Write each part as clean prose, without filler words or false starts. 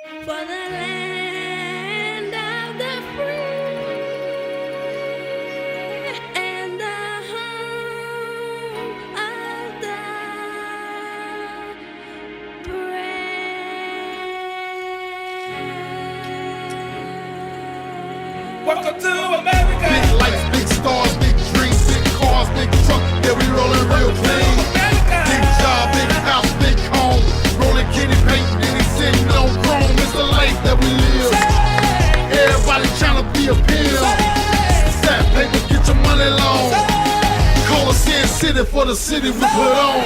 For the land of the free and the home of the brave. Welcome to America. Big lights, big stars, big dreams, big cars, big truck. Yeah, we rolling real clean. Big job, big house, big home. Rolling kitty paint, and he sitting on chrome. It's the life that we live. Everybody trying to be a pill. Stack paper, get your money long. Call us in city for the city we put on.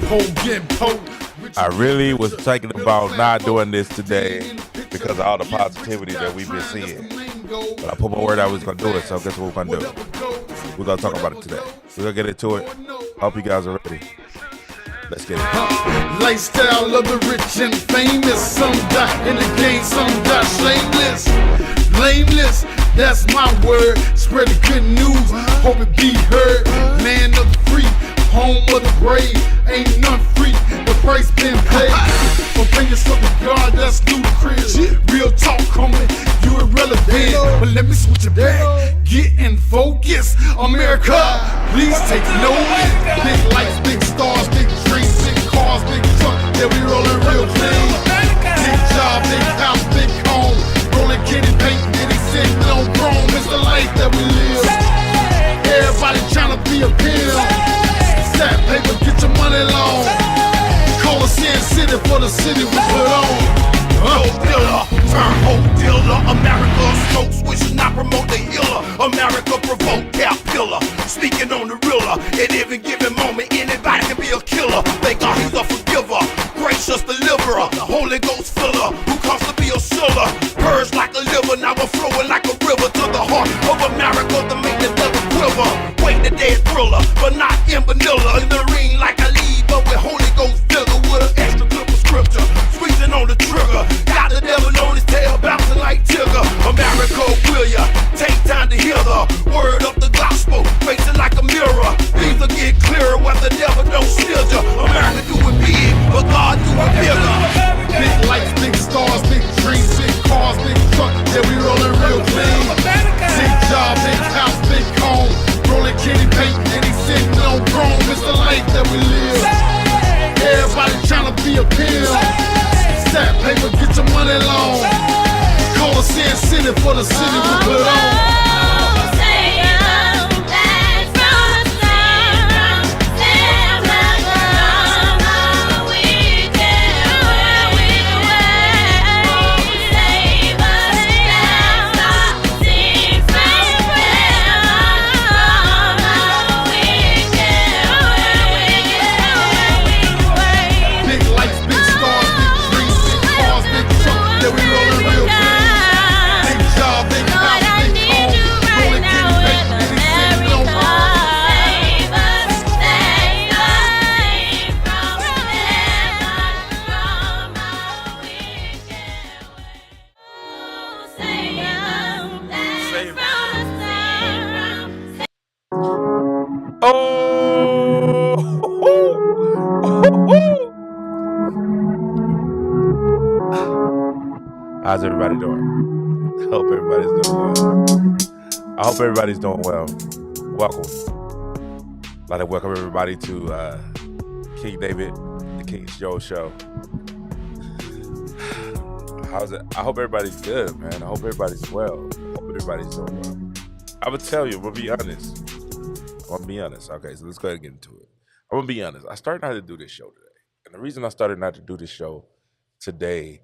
Pole getting poked. I really was thinking about not doing this today because of all the positivity that we've been seeing. But I put my word out I was going to do it, so guess what we're going to do? We're going to talk about it today. We're going to get into it. Hope you guys are ready. Let's get it. Lifestyle of the rich and famous. Some die in the game, some die shameless. Blameless, that's my word. Spread the good news, hope it be heard. Land of the free, home of the brave. Ain't none free, the price been paid. Opinions of the God, that's ludicrous. Real talk, homie, you irrelevant. But let me switch it back, get in focus. America, please take notice. Big lights, big stars, big dreams, big cars, big truck. Yeah, we rolling real clean. Big job, big house, big home. Rolling kitty paint, getting sitting on chrome. It's the life that we live. Everybody trying to be a pill. Stack paper, get your money long. Call us in city for the city we put on. Dope dealer, turn hope dealer. America smoke switch, not promote the healer. America provoke cap killer. Speaking on the realer, at every given moment, anybody can be a killer. Thank God he's a forgiver, gracious deliverer, the Holy Ghost filler, who comes to be a soul. Purge like a liver, now we're flowing like a river to the heart of America to make the devil quiver. Wait the dead thriller, but not in vanilla. In the ring like I lead, but with Holy Ghost vigor, with an extra clip of scripture, squeezing on the trigger. Got the devil on his tail, bouncing like Tigger. America, will ya take time to hear the word of the gospel? Face it like a mirror. Things will get clearer when the devil don't steal ya. America do it big, but God do it bigger. Big lights, big stars, big dreams, big cars, big truck. Yeah, we rolling real clean. Big job, big house, big home. Rolling kitty paint, and he sitting on chrome. It's the life that we live. Everybody trying to be a pill. Stack paper, get your money long. Call us in city for the city we put on. How's everybody doing? I hope everybody's doing well. I hope everybody's doing well. Welcome. I'd like to welcome everybody to King David, the King's Joe Show. How's it? I hope everybody's good, man. I hope everybody's well. I hope everybody's doing well. I'm going to tell you, I'm going to be honest. Okay, so let's go ahead and get into it. I'm going to be honest. I started not to do this show today. And the reason I started not to do this show today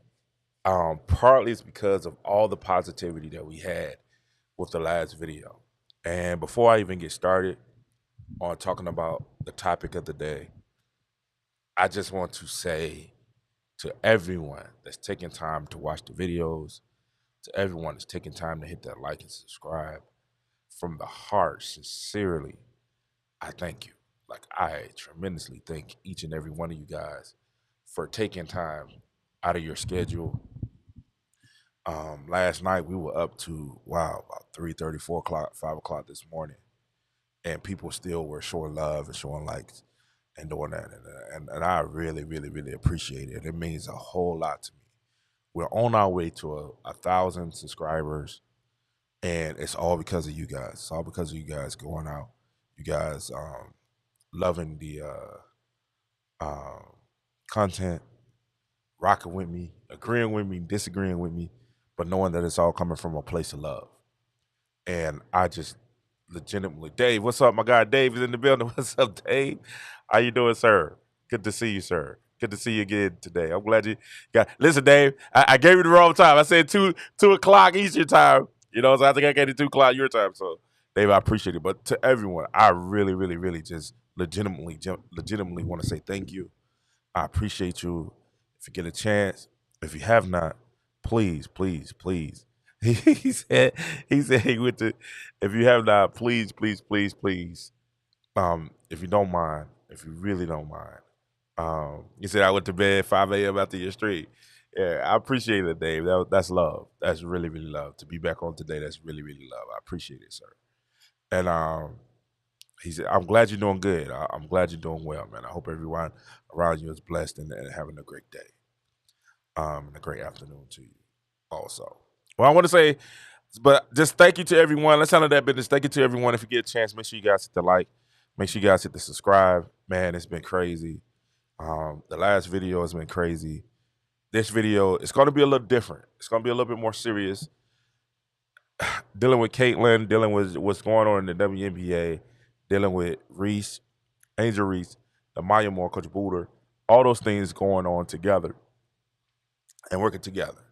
partly it's because of all the positivity that we had with the last video. And before I even get started on talking about the topic of the day, I just want to say to everyone that's taking time to watch the videos, to everyone that's taking time to hit that like and subscribe, from the heart, sincerely, I thank you. Like, I tremendously thank each and every one of you guys for taking time out of your schedule. Last night we were up to, about 3:30, 4 o'clock, 5 o'clock this morning. And people still were showing love and showing likes and doing that. And I really, really, really appreciate it. It means a whole lot to me. We're on our way to 1,000 subscribers, and it's all because of you guys. It's all because of you guys going out, you guys loving the content, rocking with me, agreeing with me, disagreeing with me, but knowing that it's all coming from a place of love. And I just legitimately, Dave, what's up? My guy Dave is in the building. What's up, Dave? How you doing, sir? Good to see you, sir. Good to see you again today. I'm glad you got. Listen, Dave, I gave you the wrong time. I said 2 o'clock Eastern time. You know, so I think I gave you 2 o'clock your time. So, Dave, I appreciate it. But to everyone, I really, really, really just legitimately want to say thank you. I appreciate you. If you get a chance, if you have not, please, please, please. He said he went to. If you have not, please, please, please, please. If you don't mind, if you really don't mind. You said I went to bed 5 a.m. after your street. Yeah, I appreciate it, Dave. That's love. That's really, really love. To be back on today, that's really, really love. I appreciate it, sir. And he said, I'm glad you're doing good. I'm glad you're doing well, man. I hope everyone around you is blessed and having a great day. And a great afternoon to you also. Well, I want to say, but just thank you to everyone. Let's handle that business. Thank you to everyone. If you get a chance, make sure you guys hit the like. Make sure you guys hit the subscribe. Man, it's been crazy. The last video has been crazy. This video, it's going to be a little different. It's going to be a little bit more serious. Dealing with Caitlin, dealing with what's going on in the WNBA, dealing with Reese, Angel Reese, the Maya Moore, Coach Bluder, all those things going on together and working together.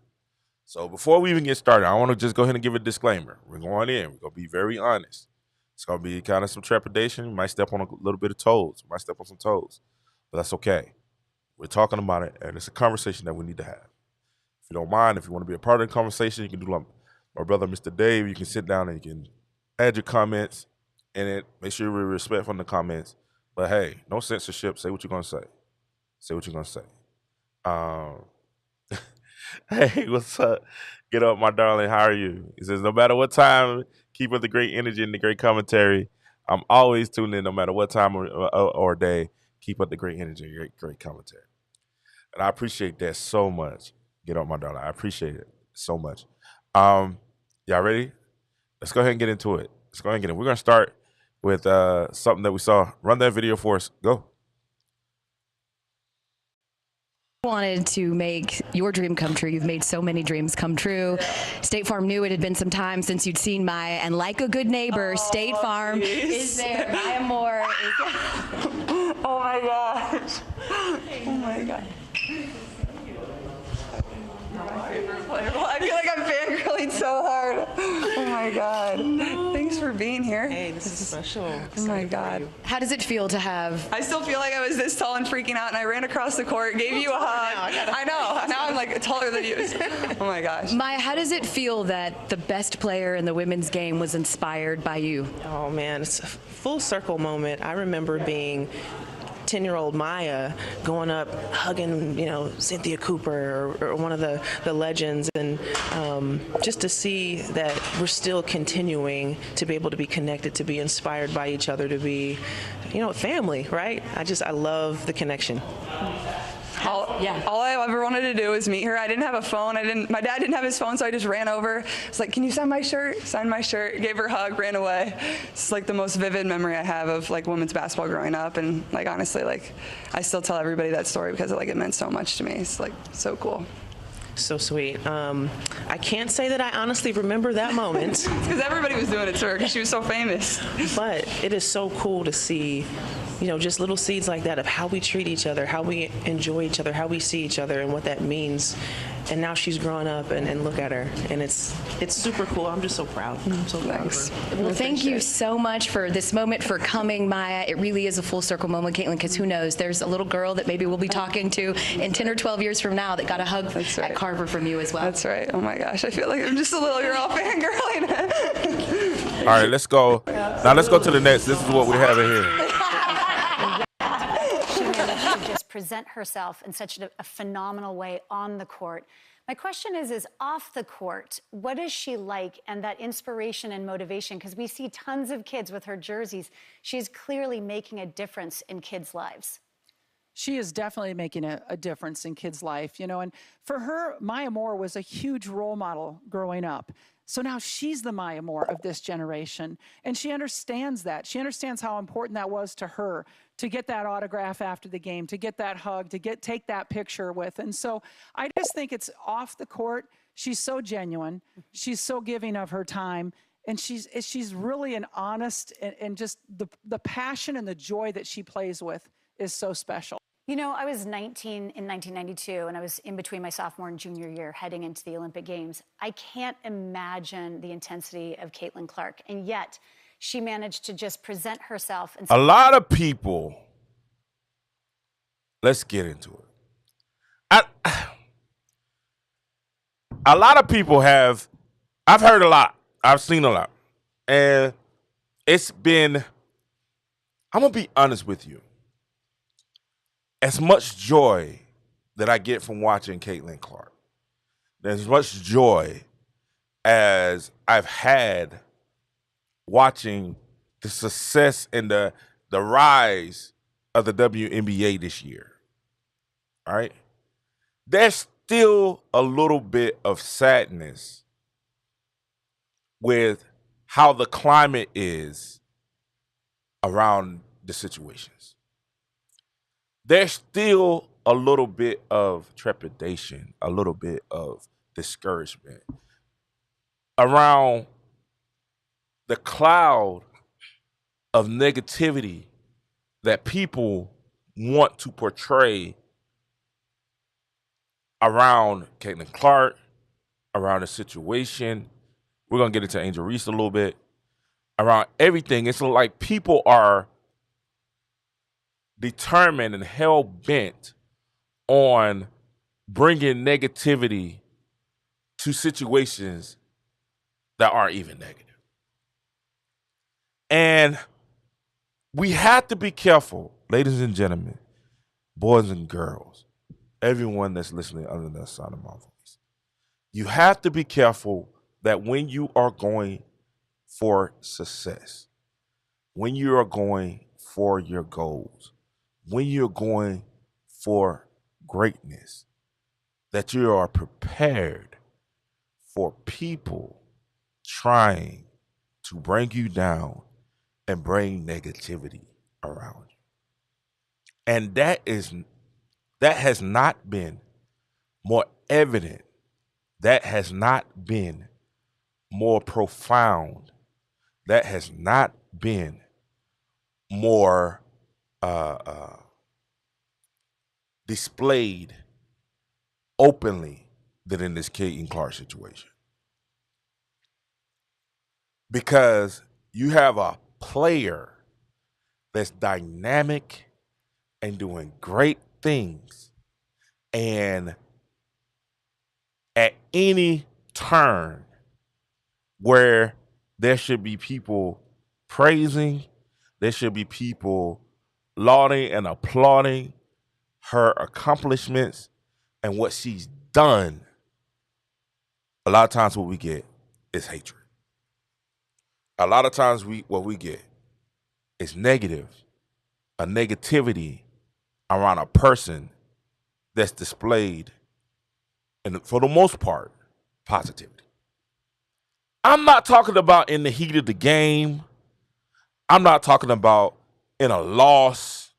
So before we even get started, I want to just go ahead and give a disclaimer. We're going in. We're going to be very honest. It's going to be kind of some trepidation. You might step on a little bit of toes. You might step on some toes. But that's okay. We're talking about it, and it's a conversation that we need to have. If you don't mind, if you want to be a part of the conversation, you can do like my brother, Mr. Dave. You can sit down and you can add your comments in it. Make sure you're respectful in the comments. But, hey, no censorship. Say what you're going to say. Say what you're going to say. Hey, what's up? Get up, my darling. How are you? He says, no matter what time, keep up the great energy and the great commentary. I'm always tuned in no matter what time or day. Keep up the great energy and great commentary. And I appreciate that so much. Get up, my darling. I appreciate it so much. Y'all ready? Let's go ahead and get into it. Let's go ahead and get it. We're going to start with something that we saw. Run that video for us. Go. Wanted to make your dream come true. You've made so many dreams come true. State Farm knew it had been some time since you'd seen Maya, and like a good neighbor, State Farm is there. Maya Moore is there. Oh my gosh. Oh my god. My favorite player. I feel like I'm fangirling so hard. Oh my god. Thanks for being here. Hey, this is special. Oh my god. How does it feel to have? I still feel like I was this tall and freaking out, and I ran across the court, gave you a hug. I know. Now I'm like taller than you. Oh my gosh. Maya, how does it feel that the best player in the women's game was inspired by you? Oh man, it's a full circle moment. I remember being 10-year-old Maya going up, hugging, Cynthia Cooper or one of the legends, and just to see that we're still continuing to be able to be connected, to be inspired by each other, to be, family, right? I love the connection. All I ever wanted to do was meet her. I didn't have a phone. My dad didn't have his phone, so I just ran over. It's like, can you sign my shirt? Signed my shirt, gave her a hug, ran away. It's like the most vivid memory I have of like women's basketball growing up. And like honestly, like I still tell everybody that story because it meant so much to me. It's like so cool. So sweet. I can't say that I honestly remember that moment. Because everybody was doing it to her because she was so famous. But it is so cool to see, just little seeds like that of how we treat each other, how we enjoy each other, how we see each other, and what that means. And now she's growing up, and look at her. And it's super cool. I'm just so proud. I'm so proud of her. Well, thank you so much for this moment, for coming, Maya. It really is a full circle moment, Caitlin, because who knows, there's a little girl that maybe we'll be talking to in 10 or 12 years from now that got a hug at Carver from you as well. That's right. Oh my gosh, I feel like I'm just a little girl fangirling. All right, let's go. Now let's go to the next. This is what we have in here. Just present herself in such a phenomenal way on the court. My question is off the court, what is she like, and that inspiration and motivation? Because we see tons of kids with her jerseys. She's clearly making a difference in kids' lives. she is definitely making a difference in kids' life, you know. And for her, Maya Moore was a huge role model growing up. So now she's the Maya Moore of this generation. And she understands that. She understands how important that was to her to get that autograph after the game, to get that hug, to take that picture with. And so I just think it's off the court. She's so genuine. She's so giving of her time. And she's really an honest, and just the passion and the joy that she plays with is so special. You know, I was 19 in 1992, and I was in between my sophomore and junior year heading into the Olympic Games. I can't imagine the intensity of Caitlin Clark, and yet she managed to just present herself. A lot of people, let's get into it. A lot of people have, I've heard a lot, I've seen a lot, and it's been, I'm going to be honest with you. As much joy that I get from watching Caitlin Clark, as much joy as I've had watching the success and the rise of the WNBA this year, all right, there's still a little bit of sadness with how the climate is around the situations. There's still a little bit of trepidation, a little bit of discouragement around the cloud of negativity that people want to portray around Caitlin Clark, around the situation. We're going to get into Angel Reese a little bit. Around everything, it's like people are determined and hell-bent on bringing negativity to situations that aren't even negative. And we have to be careful, ladies and gentlemen, boys and girls, everyone that's listening under the sound of my voice. You have to be careful that when you are going for success, when you are going for your goals, when you're going for greatness, that you are prepared for people trying to bring you down and bring negativity around you. And that has not been more evident. That has not been more profound. That has not been more displayed openly than in this Caitlin Clark situation. Because you have a player that's dynamic and doing great things, and at any turn where there should be people praising, there should be people lauding and applauding her accomplishments and what she's done, a lot of times what we get is hatred. A lot of times what we get is negative, a negativity around a person that's displayed, and for the most part, positivity. I'm not talking about in the heat of the game. I'm not talking about in a loss.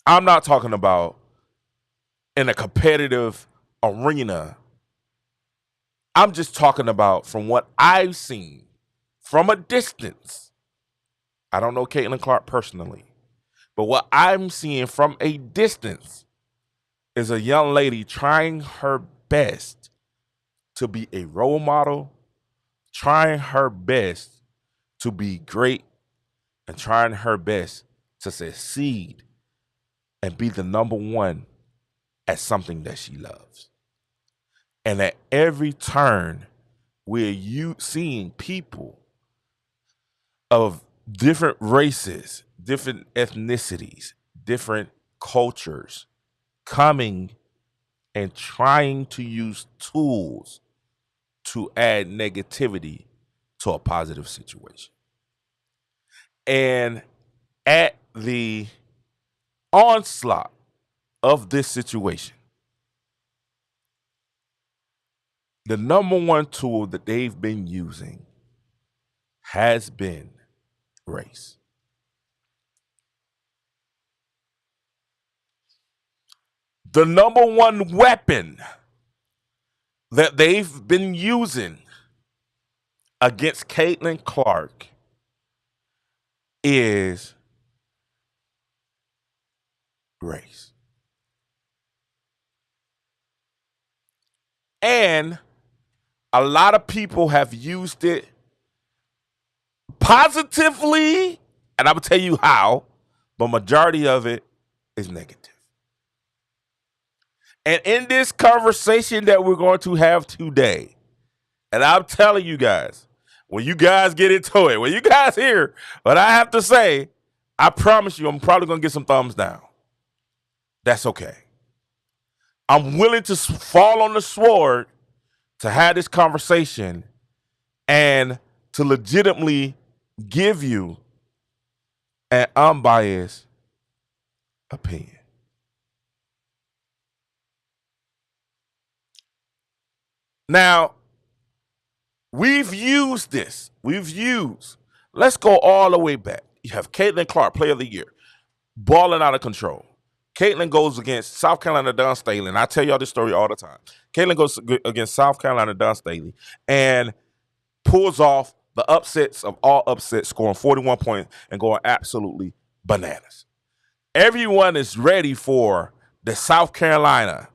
I'm not talking about in a competitive arena. I'm just talking about from what I've seen from a distance. I don't know Caitlin Clark personally, but what I'm seeing from a distance is a young lady trying her best to be a role model, trying her best to be great, and trying her best to succeed and be the number one at something that she loves. And at every turn, we're seeing people of different races, different ethnicities, different cultures coming and trying to use tools to add negativity to a positive situation. And at the onslaught of this situation, the number one tool that they've been using has been race. The number one weapon that they've been using against Caitlin Clark is race. And a lot of people have used it positively, and I will tell you how, but majority of it is negative. And in this conversation that we're going to have today, and I'm telling you guys, when you guys get into it, when you guys hear what I have to say, I promise you I'm probably going to get some thumbs down. That's okay. I'm willing to fall on the sword to have this conversation and to legitimately give you an unbiased opinion. Now, we've used this. Let's go all the way back. You have Caitlin Clark, Player of the Year, balling out of control. Caitlin goes against South Carolina Dawn Staley, and I tell y'all this story all the time. Caitlin goes against South Carolina Dawn Staley and pulls off the upsets of all upsets, scoring 41 points and going absolutely bananas. Everyone is ready for the South Carolina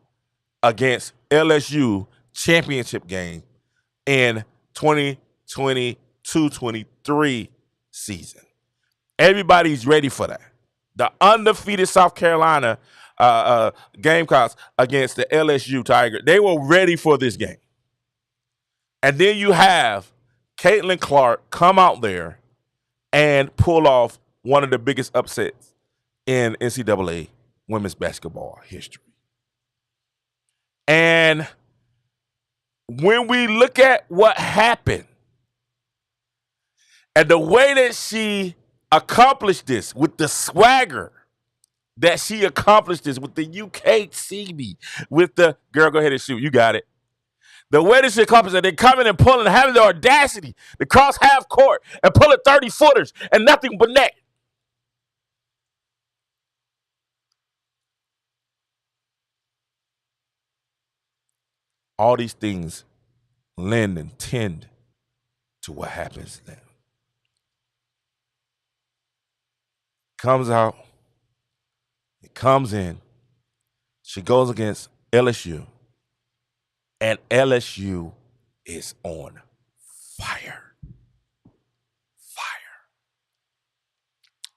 against LSU championship game in 2022-23 season. Everybody's ready for that. The undefeated South Carolina Gamecocks against the LSU Tigers, they were ready for this game. And then you have Caitlin Clark come out there and pull off one of the biggest upsets in NCAA women's basketball history. And when we look at what happened and the way that she accomplished this with the swagger that she accomplished this with the UKCB, with the girl, go ahead and shoot, you got it. The way that she accomplished it, they coming and pulling, having the audacity to cross half court and pull it 30 footers and nothing but net. All these things lend and tend to what happens then. Comes out, it comes in, she goes against LSU, and LSU is on fire.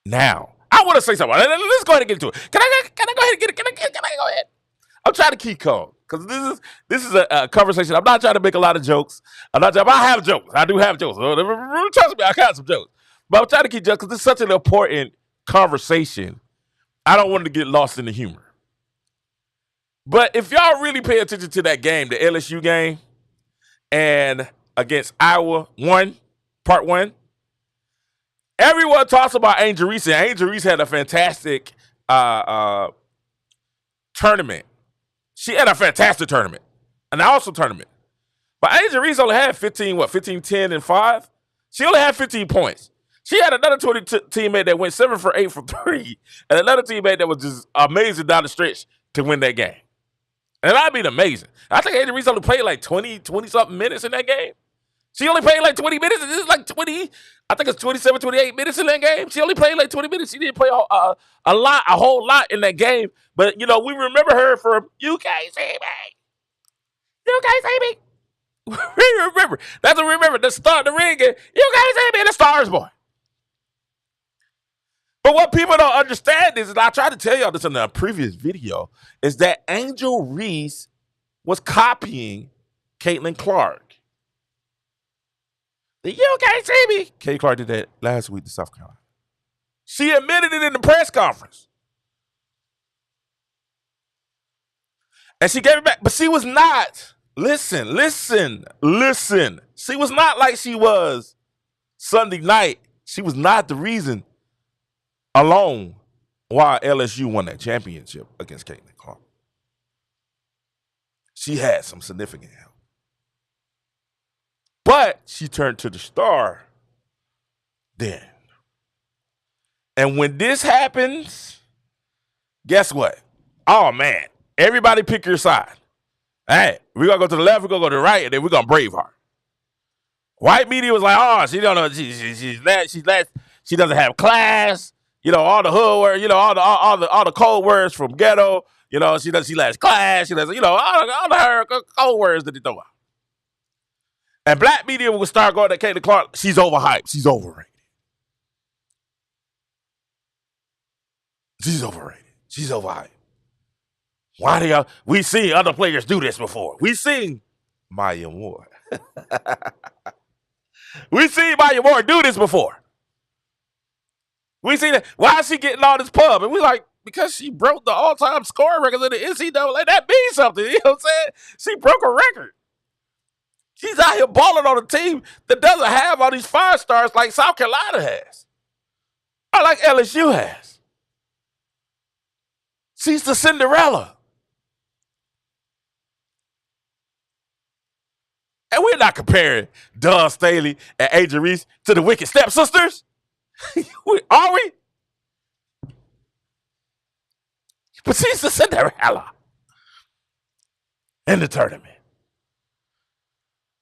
Now, I want to say something. Let's go ahead and get into it. Can I go ahead and get it? Can I go ahead? I'm trying to keep calm because this is a conversation. I'm not trying to make a lot of jokes. I have jokes. I do have jokes. Trust me, I got some jokes. But I'm trying to keep jokes because this is such an important conversation. I don't want to get lost in the humor. But if y'all really pay attention to that game, the LSU game, and against Iowa part one, everyone talks about Angel Reese, and Angel Reese had a fantastic tournament. She had a fantastic tournament, an awesome tournament. But Angel Reese only had 15, 10, and 5? She only had 15 points. She had another teammate that went 7 for 8 from 3, and another teammate that was just amazing down the stretch to win that game. And I mean amazing. I think Angel Reese only played like 20-something minutes in that game. She only played like 20 minutes. This is like 20, I think it's 27, 28 minutes in that game. She only played like 20 minutes. She didn't play a whole lot in that game. But, you know, we remember her from UKCB. We remember. That's what we remember. The star, the ring, UKCB, the Stars boy. But what people don't understand is, and I tried to tell y'all this in a previous video, is that Angel Reese was copying Caitlin Clark. The UKCB. Caitlin Clark did that last week to South Carolina. She admitted it in the press conference. And she gave it back. But she was not, listen. She was not like she was Sunday night. She was not the reason alone why LSU won that championship against Caitlin Clark. she had some significant help. But she turned to the star then. And when this happens, guess what? Oh, man. Everybody pick your side. Hey, we're going to go to the left, we're going to go to the right, and then we're going to Braveheart. White media was like, oh, she don't know, she's less, she doesn't have class, you know, all the hood words, you know, all the code words from ghetto, you know, she lacks class, she doesn't, you know, all the code words that they throw out. And black media will start going to Caitlin Clark, she's overhyped, she's overrated. She's overrated, she's overhyped. Why do y'all, we seen other players do this before. We seen Maya Moore. We seen Maya Moore do this before. We seen that. Why is she getting all this pub? And we like, because she broke the all-time scoring record in the NCAA. That means something. You know what I'm saying? She broke a record. She's out here balling on a team that doesn't have all these 5 stars like South Carolina has. Or like LSU has. She's the Cinderella. And we're not comparing Dawn Staley and Adrian Reese to the Wicked Stepsisters. Are we? But she's the Cinderella in the tournament.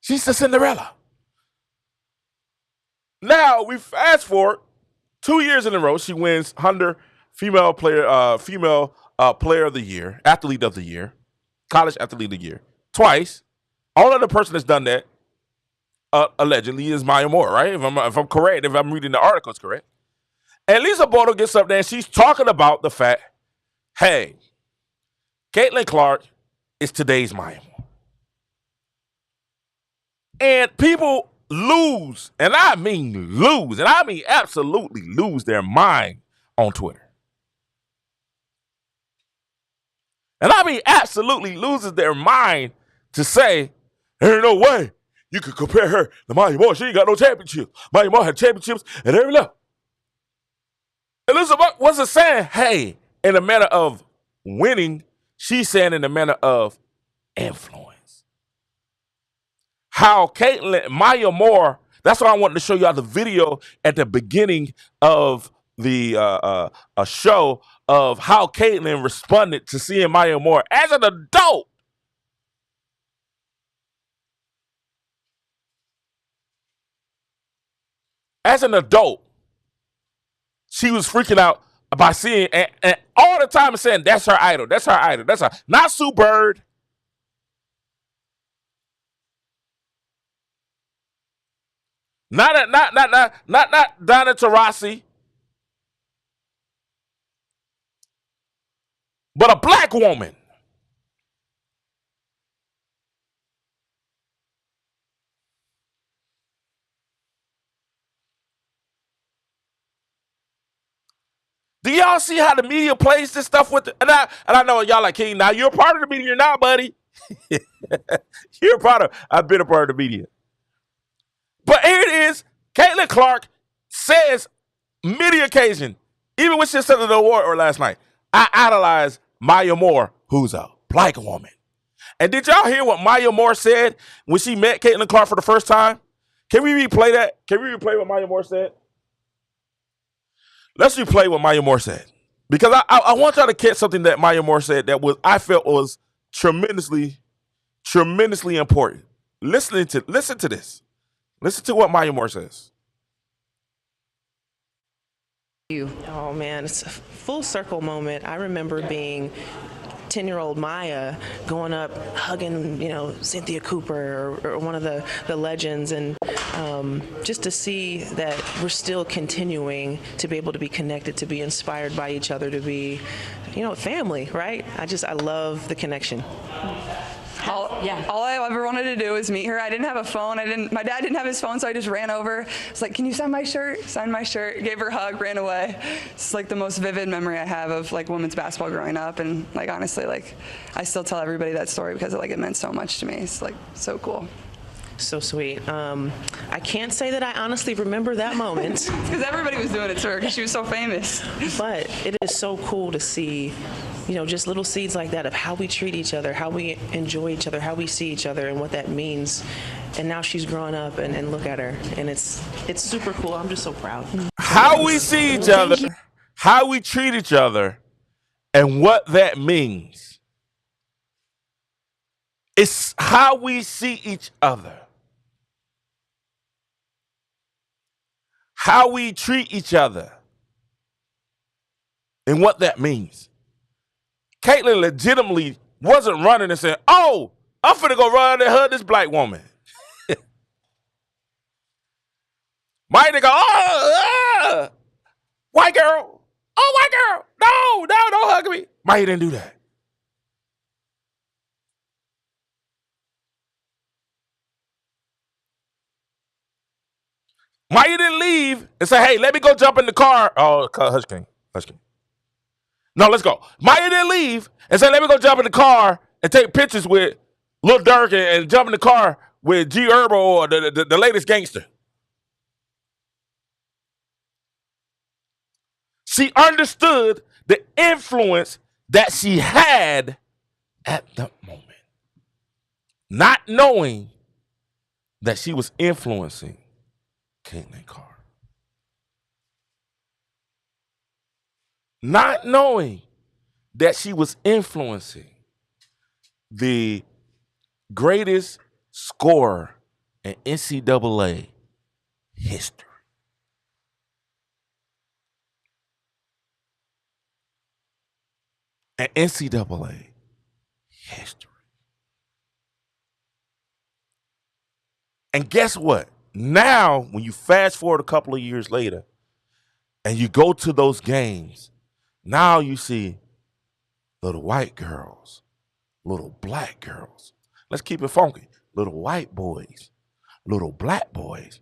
She's the Cinderella. Now we fast forward 2 years in a row. She wins Hunter female player of the year, athlete of the year, college athlete of the year, twice. Only other person that's done that, allegedly, is Maya Moore, right? If I'm correct, if I'm reading the articles correct. And Lisa Bluder gets up there and she's talking about the fact, hey, Caitlin Clark is today's Maya Moore. And people lose, and I mean absolutely lose their mind on Twitter. And I mean absolutely loses their mind to say, there ain't no way you could compare her to Maya Moore. She ain't got no championships. Maya Moore had championships at every level. And Elizabeth wasn't saying, hey, in a manner of winning. She's saying in a manner of influence. How Maya Moore, that's why I wanted to show y'all the video at the beginning of the a show of how Caitlin responded to seeing Maya Moore as an adult. As an adult, she was freaking out by seeing, and all the time saying, that's her idol, that's her idol, that's her. Not Sue Bird. Not Donna Taurasi. But a black woman. Do y'all see how the media plays this stuff with and I know y'all like, King, now you're a part of the media now, buddy. You're a part of, I've been a part of the media. But here it is, Caitlin Clark says, many occasion, even when she said the award or last night, I idolize Maya Moore, who's a black woman. And did y'all hear what Maya Moore said when she met Caitlin Clark for the first time? Can we replay that? Can we replay what Maya Moore said? Let's replay what Maya Moore said. Because I want y'all to catch something that Maya Moore said that I felt was tremendously important. Listen to this. Listen to what Maya Moore says. Oh, man, it's a full circle moment. I remember being 10-year-old Maya going up, hugging, Cynthia Cooper or one of the legends, and just to see that we're still continuing to be able to be connected, to be inspired by each other, to be, family, right? I love the connection. All I ever wanted to do was meet her. I didn't have a phone. My dad didn't have his phone, so I just ran over. It's like, can you sign my shirt? Signed my shirt, gave her a hug, ran away. It's like the most vivid memory I have of women's basketball growing up. And honestly, I still tell everybody that story because it meant so much to me. It's so cool. So sweet. I can't say that I honestly remember that moment. Because everybody was doing it to her because she was so famous. But it is so cool to see just little seeds like that of how we treat each other, how we enjoy each other, how we see each other, and what that means. And now she's growing up, and look at her, and it's super cool. I'm just so proud. How we see each other, how we treat each other, and what that means. It's how we see each other. How we treat each other. And what that means. Caitlyn legitimately wasn't running and saying, oh, I'm finna go run and hug this black woman. Might go, oh, white girl. Oh, white girl. No, don't hug me. Maya didn't do that. Maya didn't leave and say, hey, let me go jump in the car. Oh, hush, King. No, let's go. Maya didn't leave and say, let me go jump in the car and take pictures with Lil Durk and jump in the car with G Herbo or the latest gangster. She understood the influence that she had at the moment, not knowing that she was influencing Caitlyn Clark. Not knowing that she was influencing the greatest scorer in NCAA history. And NCAA history. And guess what? Now, when you fast forward a couple of years later and you go to those games, now you see little white girls, little black girls. Let's keep it funky. Little white boys, little black boys,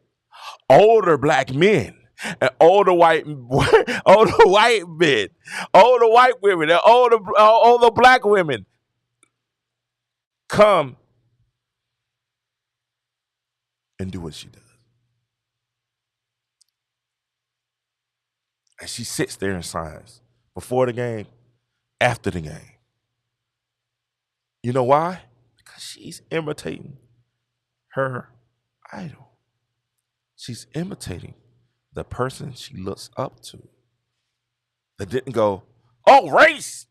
older black men, and older white men, older white women, and older black women come and do what she does. And she sits there and signs before the game, after the game. You know why? Because she's imitating her idol. She's imitating the person she looks up to. That didn't go, oh, Reese.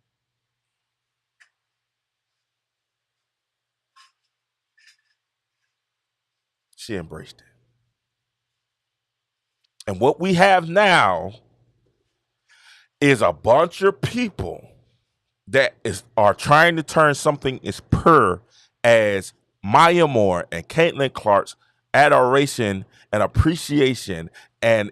She embraced it. And what we have now is a bunch of people that are trying to turn something as pure as Maya Moore and Caitlyn Clark's adoration and appreciation and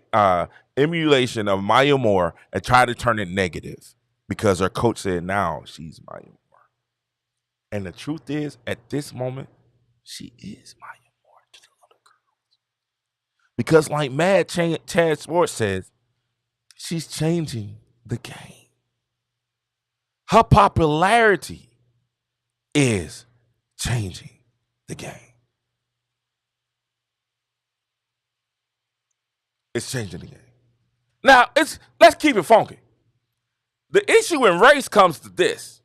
emulation of Maya Moore and try to turn it negative because her coach said now she's Maya Moore. And the truth is, at this moment, she is Maya Moore to the other girls. Because like Mad Chad Sports says, she's changing the game. Her popularity is changing the game. It's changing the game. Now, let's keep it funky. The issue in race comes to this.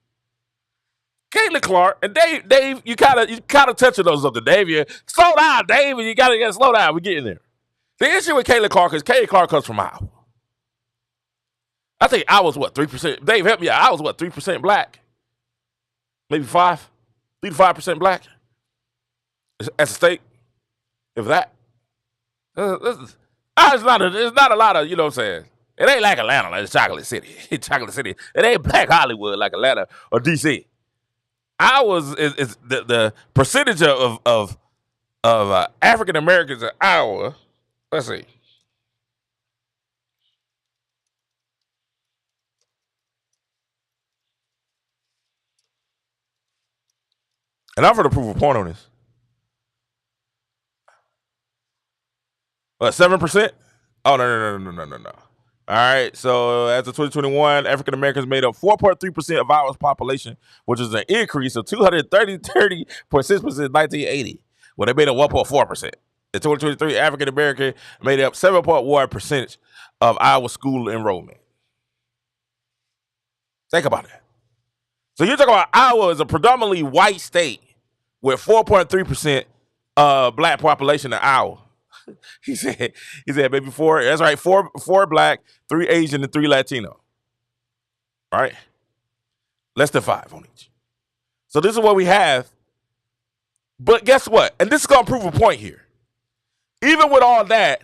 Caitlyn Clark and Dave, you kind of touching those up to Dave. You slow down, Dave, and you gotta slow down. We're getting there. The issue with Caitlyn Clark is Caitlyn Clark comes from Iowa. I think I was 3%. Dave, help me out. I was 3% black. Maybe 3 to 5% black. As a state. If that. It's not a lot of, you know what I'm saying? It ain't like Atlanta, like Chocolate City. Chocolate City. It ain't Black Hollywood like Atlanta or DC. Iowa is the percentage of African Americans in Iowa. Let's see. And I'm going to prove a point on this. What, 7%? Oh, no. All right, so as of 2021, African Americans made up 4.3% of Iowa's population, which is an increase of 30.6% in 1980, when they made up 1.4%. In 2023, African American made up 7.1% of Iowa school enrollment. Think about that. So you're talking about Iowa is a predominantly white state with 4.3% black population in Iowa. He said, maybe four. That's right, four black, 3 Asian, and 3 Latino. All right, less than 5 on each. So this is what we have. But guess what? And this is gonna prove a point here. Even with all that,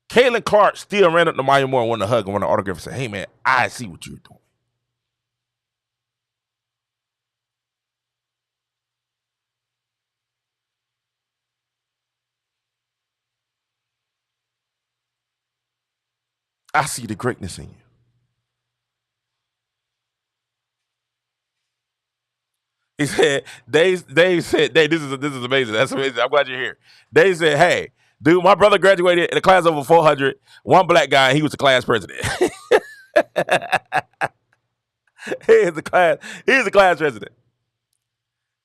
Caitlin Clark still ran up to Maya Moore and wanted to hug and wanted to autograph and say, "Hey man, I see what you're doing." I see the greatness in you. He said, Dave said, Dave, this is amazing. That's amazing. I'm glad you're here. Dave said, hey, dude, my brother graduated in a class over 400, one black guy, and he was the class president. He's the class president.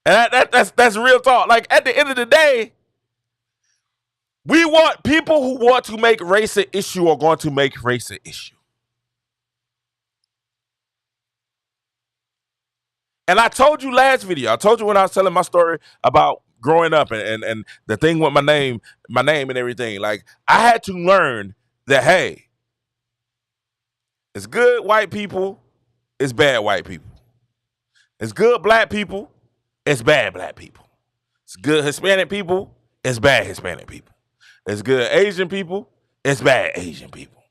And that's real talk. Like, at the end of the day, we want people who want to make race an issue are going to make race an issue. And I told you last video, I told you when I was telling my story about growing up and the thing with my name and everything. Like, I had to learn that, hey, it's good white people, it's bad white people. It's good black people, it's bad black people. It's good Hispanic people, it's bad Hispanic people. It's good Asian people, it's bad Asian people.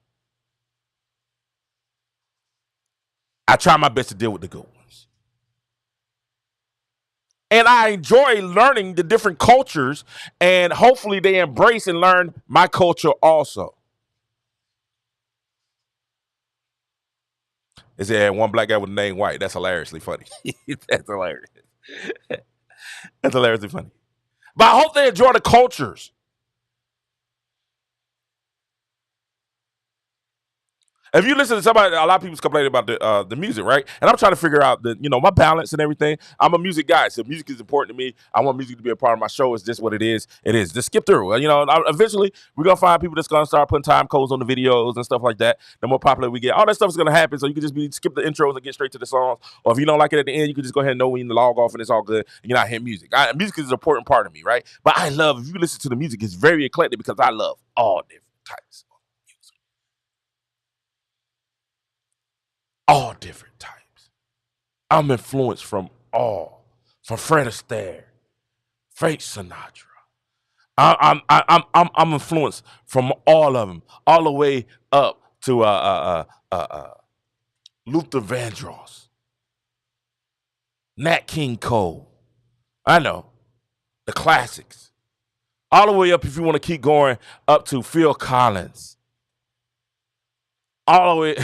I try my best to deal with the good ones. And I enjoy learning the different cultures, and hopefully they embrace and learn my culture also. They said one black guy with the name White. That's hilariously funny. That's hilarious. That's hilariously funny. But I hope they enjoy the cultures. If you listen to somebody, a lot of people's complaining about the music, right? And I'm trying to figure out my balance and everything. I'm a music guy, so music is important to me. I want music to be a part of my show. It's just what it is. It is. Just skip through. Eventually, we're going to find people that's going to start putting time codes on the videos and stuff like that. The more popular we get, all that stuff is going to happen. So you can just skip the intros and get straight to the songs. Or if you don't like it at the end, you can just go ahead and know when you log off and it's all good. And you're not hearing music. Music is an important part of me, right? But I love, if you listen to the music, it's very eclectic because I love all different types. All different types. I'm influenced from Fred Astaire, Frank Sinatra. I'm influenced from all of them, all the way up to Luther Vandross, Nat King Cole. I know the classics. All the way up, if you want to keep going, up to Phil Collins. All the way,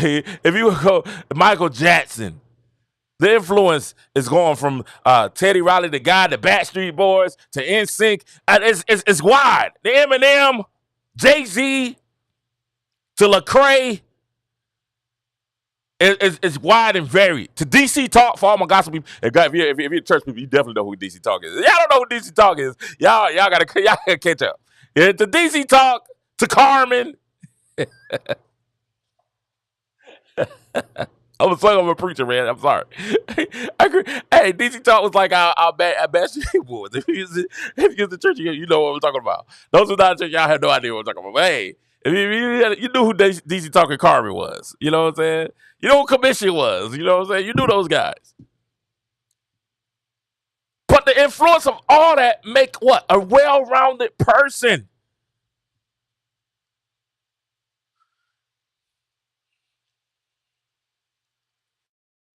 if you would go Michael Jackson, the influence is going from Teddy Riley, the guy, the Backstreet Boys, to NSYNC. It's wide. The Eminem, Jay-Z, to Lecrae. It's wide and varied. To DC Talk, for all my gospel people, if you're church people, you definitely know who DC Talk is. Y'all don't know who DC Talk is. Y'all gotta catch up. Yeah, to DC Talk, to Carmen. I'm a preacher, man. I'm sorry. I agree. Hey, DC Talk was like our best boys. If you get the church, you know what I'm talking about. Those who not in church, y'all have no idea what I'm talking about. But hey, if you knew who DC Talk and Carmen was. You know what I'm saying? You know who Commission was. You know what I'm saying? You knew those guys. But the influence of all that make what? A well-rounded person.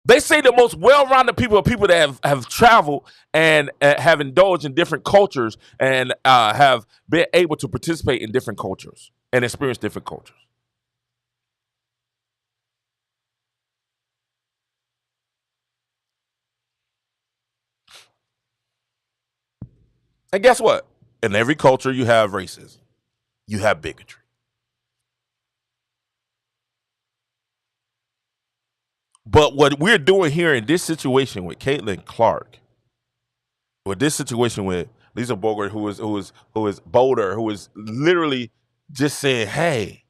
They say the most well-rounded people are people that have traveled and have indulged in different cultures and have been able to participate in different cultures and experience different cultures. And guess what? In every culture, you have racism. You have bigotry. But what we're doing here in this situation with Caitlin Clark, with this situation with Lisa Bluder, who is Boulder, who is literally just saying, "Hey,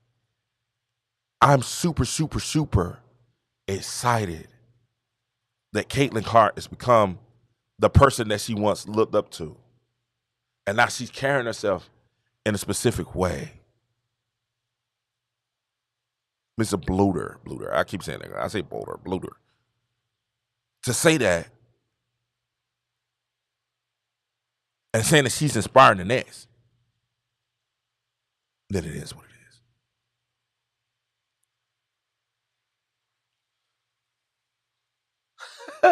I'm super, super, super excited that Caitlin Clark has become the person that she once looked up to. And now she's carrying herself in a specific way. Lisa Bluder. I keep saying that. I say Bluder. To say that and saying that she's inspiring the next, then it is what it is. He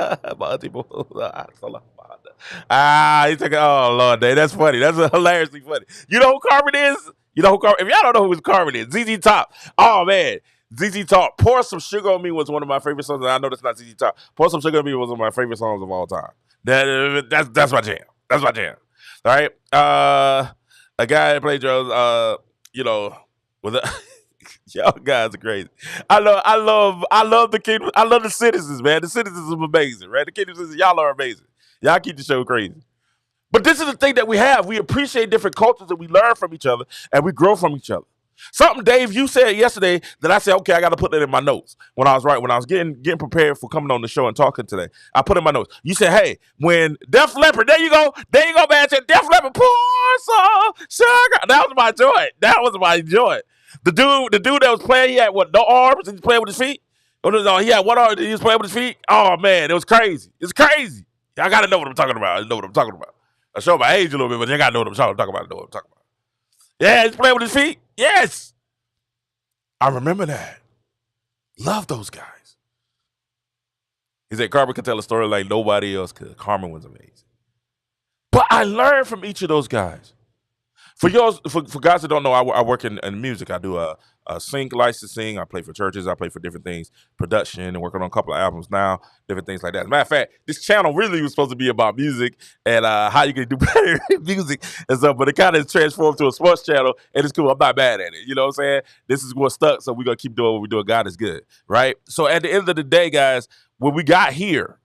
took it. Oh Lord, Dave, that's funny. That's hilariously funny. You know who Carmen is? You know who Carmen? If y'all don't know who Carmen is, ZZ Top. Oh man, ZZ Top. Pour Some Sugar on Me was one of my favorite songs. And I know that's not ZZ Top. Pour Some Sugar on Me was one of my favorite songs of all time. That's my jam. That's my jam. All right. A guy that played drums. With a. Y'all guys are crazy. I love the kid. I love the citizens, man. The citizens are amazing, right? The citizens, y'all are amazing. Y'all keep the show crazy. But this is the thing that we have. We appreciate different cultures and we learn from each other and we grow from each other. Something, Dave, you said yesterday that I said, okay, I got to put that in my notes. When I was getting prepared for coming on the show and talking today, I put in my notes. You said, hey, when Def Leppard, there you go, man. Def Leppard, pour some sugar. That was my joy. The dude that was playing, he had no arms, and he was playing with his feet. Oh, no, he had one arm, and he was playing with his feet. Oh man, it was crazy. It's crazy. Y'all gotta know what I'm talking about. I show my age a little bit, but you gotta know what I'm talking about. Yeah, he's playing with his feet. Yes. I remember that. Love those guys. He said Carmen could tell a story like nobody else could. Carmen was amazing. But I learned from each of those guys. For guys that don't know, I work in music. I do a sync licensing. I play for churches. I play for different things, production, and working on a couple of albums now, different things like that. As a matter of fact, this channel really was supposed to be about music and how you can do better in music and stuff, but it kind of transformed to a sports channel, and it's cool. I'm not mad at it. You know what I'm saying? This is what stuck, so we're going to keep doing what we're doing. God is good, right? So at the end of the day, guys, when we got here,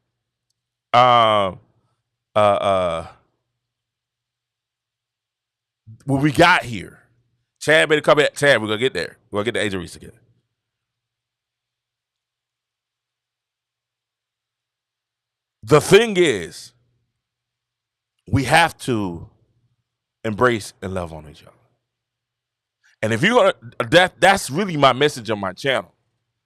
Chad better come back. Chad, we're going to get there. We're going to get to Angel Reese again. The thing is, we have to embrace and love on each other. And if you're going to, that's really my message on my channel.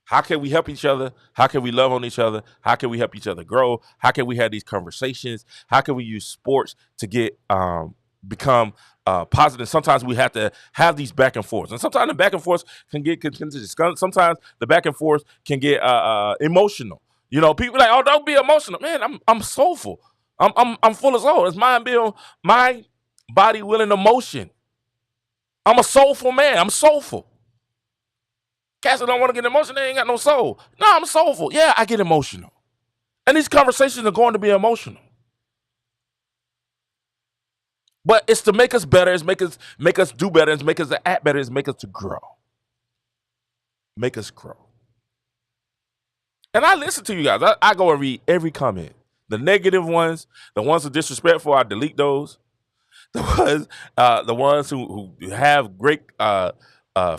How can we help each other? How can we love on each other? How can we help each other grow? How can we have these conversations? How can we use sports to get become positive? Sometimes we have to have these back and forths, and sometimes the back and forths can get contentious. Sometimes the back and forth can get emotional. You know, people are like, "Oh, don't be emotional, man." I'm soulful. I'm full of soul. It's mind body, will, and emotion. I'm a soulful man. I'm soulful. Cats that don't want to get emotional, they ain't got no soul. No, I'm soulful. Yeah, I get emotional, and these conversations are going to be emotional. But it's to make us better, it's make us do better, it's make us act better, it's make us to grow. Make us grow. And I listen to you guys. I go and read every comment. The negative ones, the ones who are disrespectful, I delete those. The ones who have great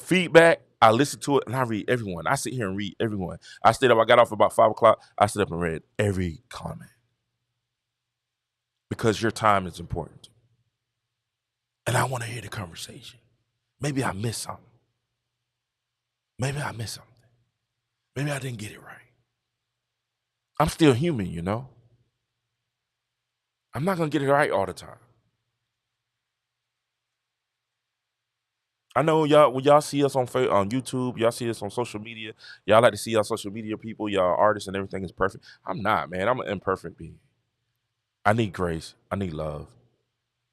feedback, I listen to it and I read everyone. I sit here and read everyone. I got off about 5 o'clock. I stood up and read every comment. Because your time is important. And I want to hear the conversation. Maybe I missed something. Maybe I didn't get it right. I'm still human, you know. I'm not going to get it right all the time. I know y'all, when y'all see us on YouTube, y'all see us on social media, y'all like to see our social media people, y'all artists and everything is perfect. I'm not, man. I'm an imperfect being. I need grace. I need love.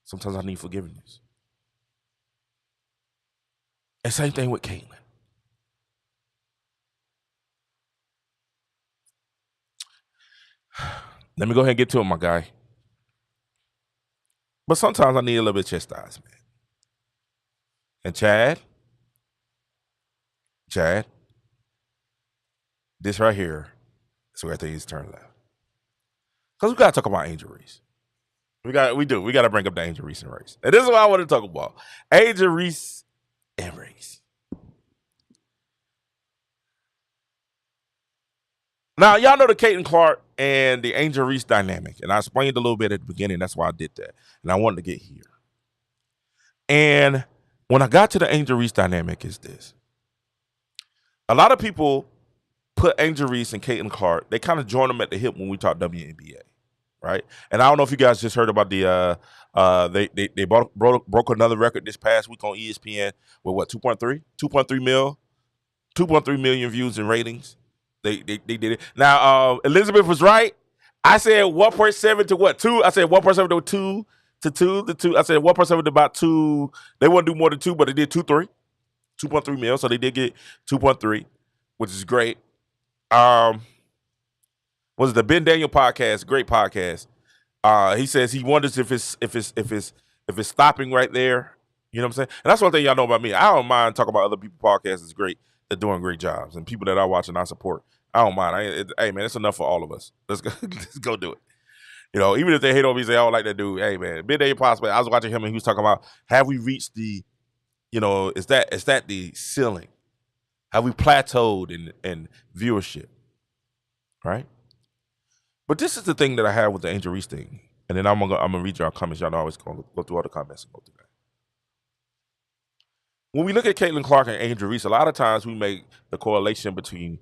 Sometimes I need forgiveness. And same thing with Caitlin. Let me go ahead and get to it, my guy. But sometimes I need a little bit of chastisement. And Chad, this right here is where things turn left. Because we got to talk about Angel Reese. We got to bring up the Angel Reese and race. And this is what I want to talk about. Angel Reese and race. Now, y'all know the Caitlin Clark and the Angel Reese dynamic, and I explained a little bit at the beginning. That's why I did that, and I wanted to get here. And when I got to the Angel Reese dynamic is this. A lot of people put Angel Reese and Caitlin Clark, they kind of join them at the hip when we talk WNBA, right? And I don't know if you guys just heard about the they broke another record this past week on ESPN with what, 2.3 million views and ratings. They did it. Now, Elizabeth was right. I said 1.7 to what? 2? I said 1.7 to 2 to 2. I said 1.7 to about 2. They wouldn't do more than 2, but they did 2.3 mil. So they did get 2.3, which is great. Was the Ben Daniel podcast? Great podcast. He says he wonders if it's stopping right there. You know what I'm saying? And that's one thing y'all know about me. I don't mind talking about other people's podcasts. It's great. They're doing great jobs, and people that I watch and I support. I don't mind. Hey man, it's enough for all of us. Let's go. Let's go do it. You know, even if they hate on me, say I don't like that dude. Hey man, Ben Daniel podcast. I was watching him and he was talking about, have we reached the, you know, is that the ceiling? Have we plateaued in viewership? Right. But this is the thing that I have with the Angel Reese thing, and then I'm gonna read y'all comments. Y'all know I always go through all the comments and go through that. When we look at Caitlin Clark and Angel Reese, a lot of times we make the correlation between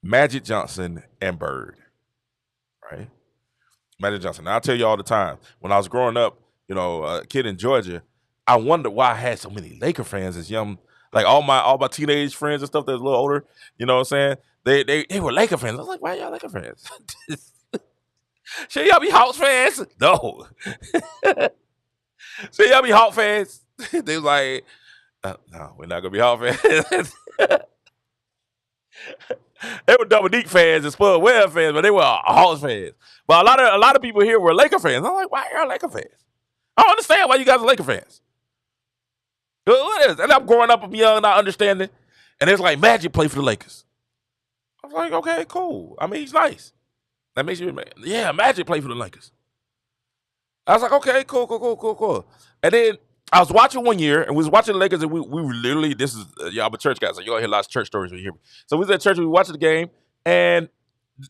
Magic Johnson and Bird, right? Magic Johnson. Now, I tell you all the time, when I was growing up, you know, a kid in Georgia, I wondered why I had so many Laker fans as young, like all my teenage friends and stuff that was a little older. You know what I'm saying? They were Laker fans. I was like, why y'all Laker fans? Should y'all be Hawks fans? No. Should y'all be Hawks fans? They was like, no, we're not gonna be Hawks fans. They were Dominique fans and Spud Webb fans, but they were Hawks fans. But a lot of people here were Laker fans. I'm like, why are y'all Laker fans? I don't understand why you guys are Laker fans. What is? And I'm growing up young, not understanding. And it's like Magic played for the Lakers. I was like, okay, cool. I mean, he's nice. That makes you, yeah, Magic played for the Lakers. I was like, okay, cool. And then I was watching one year, and we was watching the Lakers, and we were literally, this is, y'all a church guys, so you're going to hear lots of church stories when you hear me. So we was at church, and we watched the game, and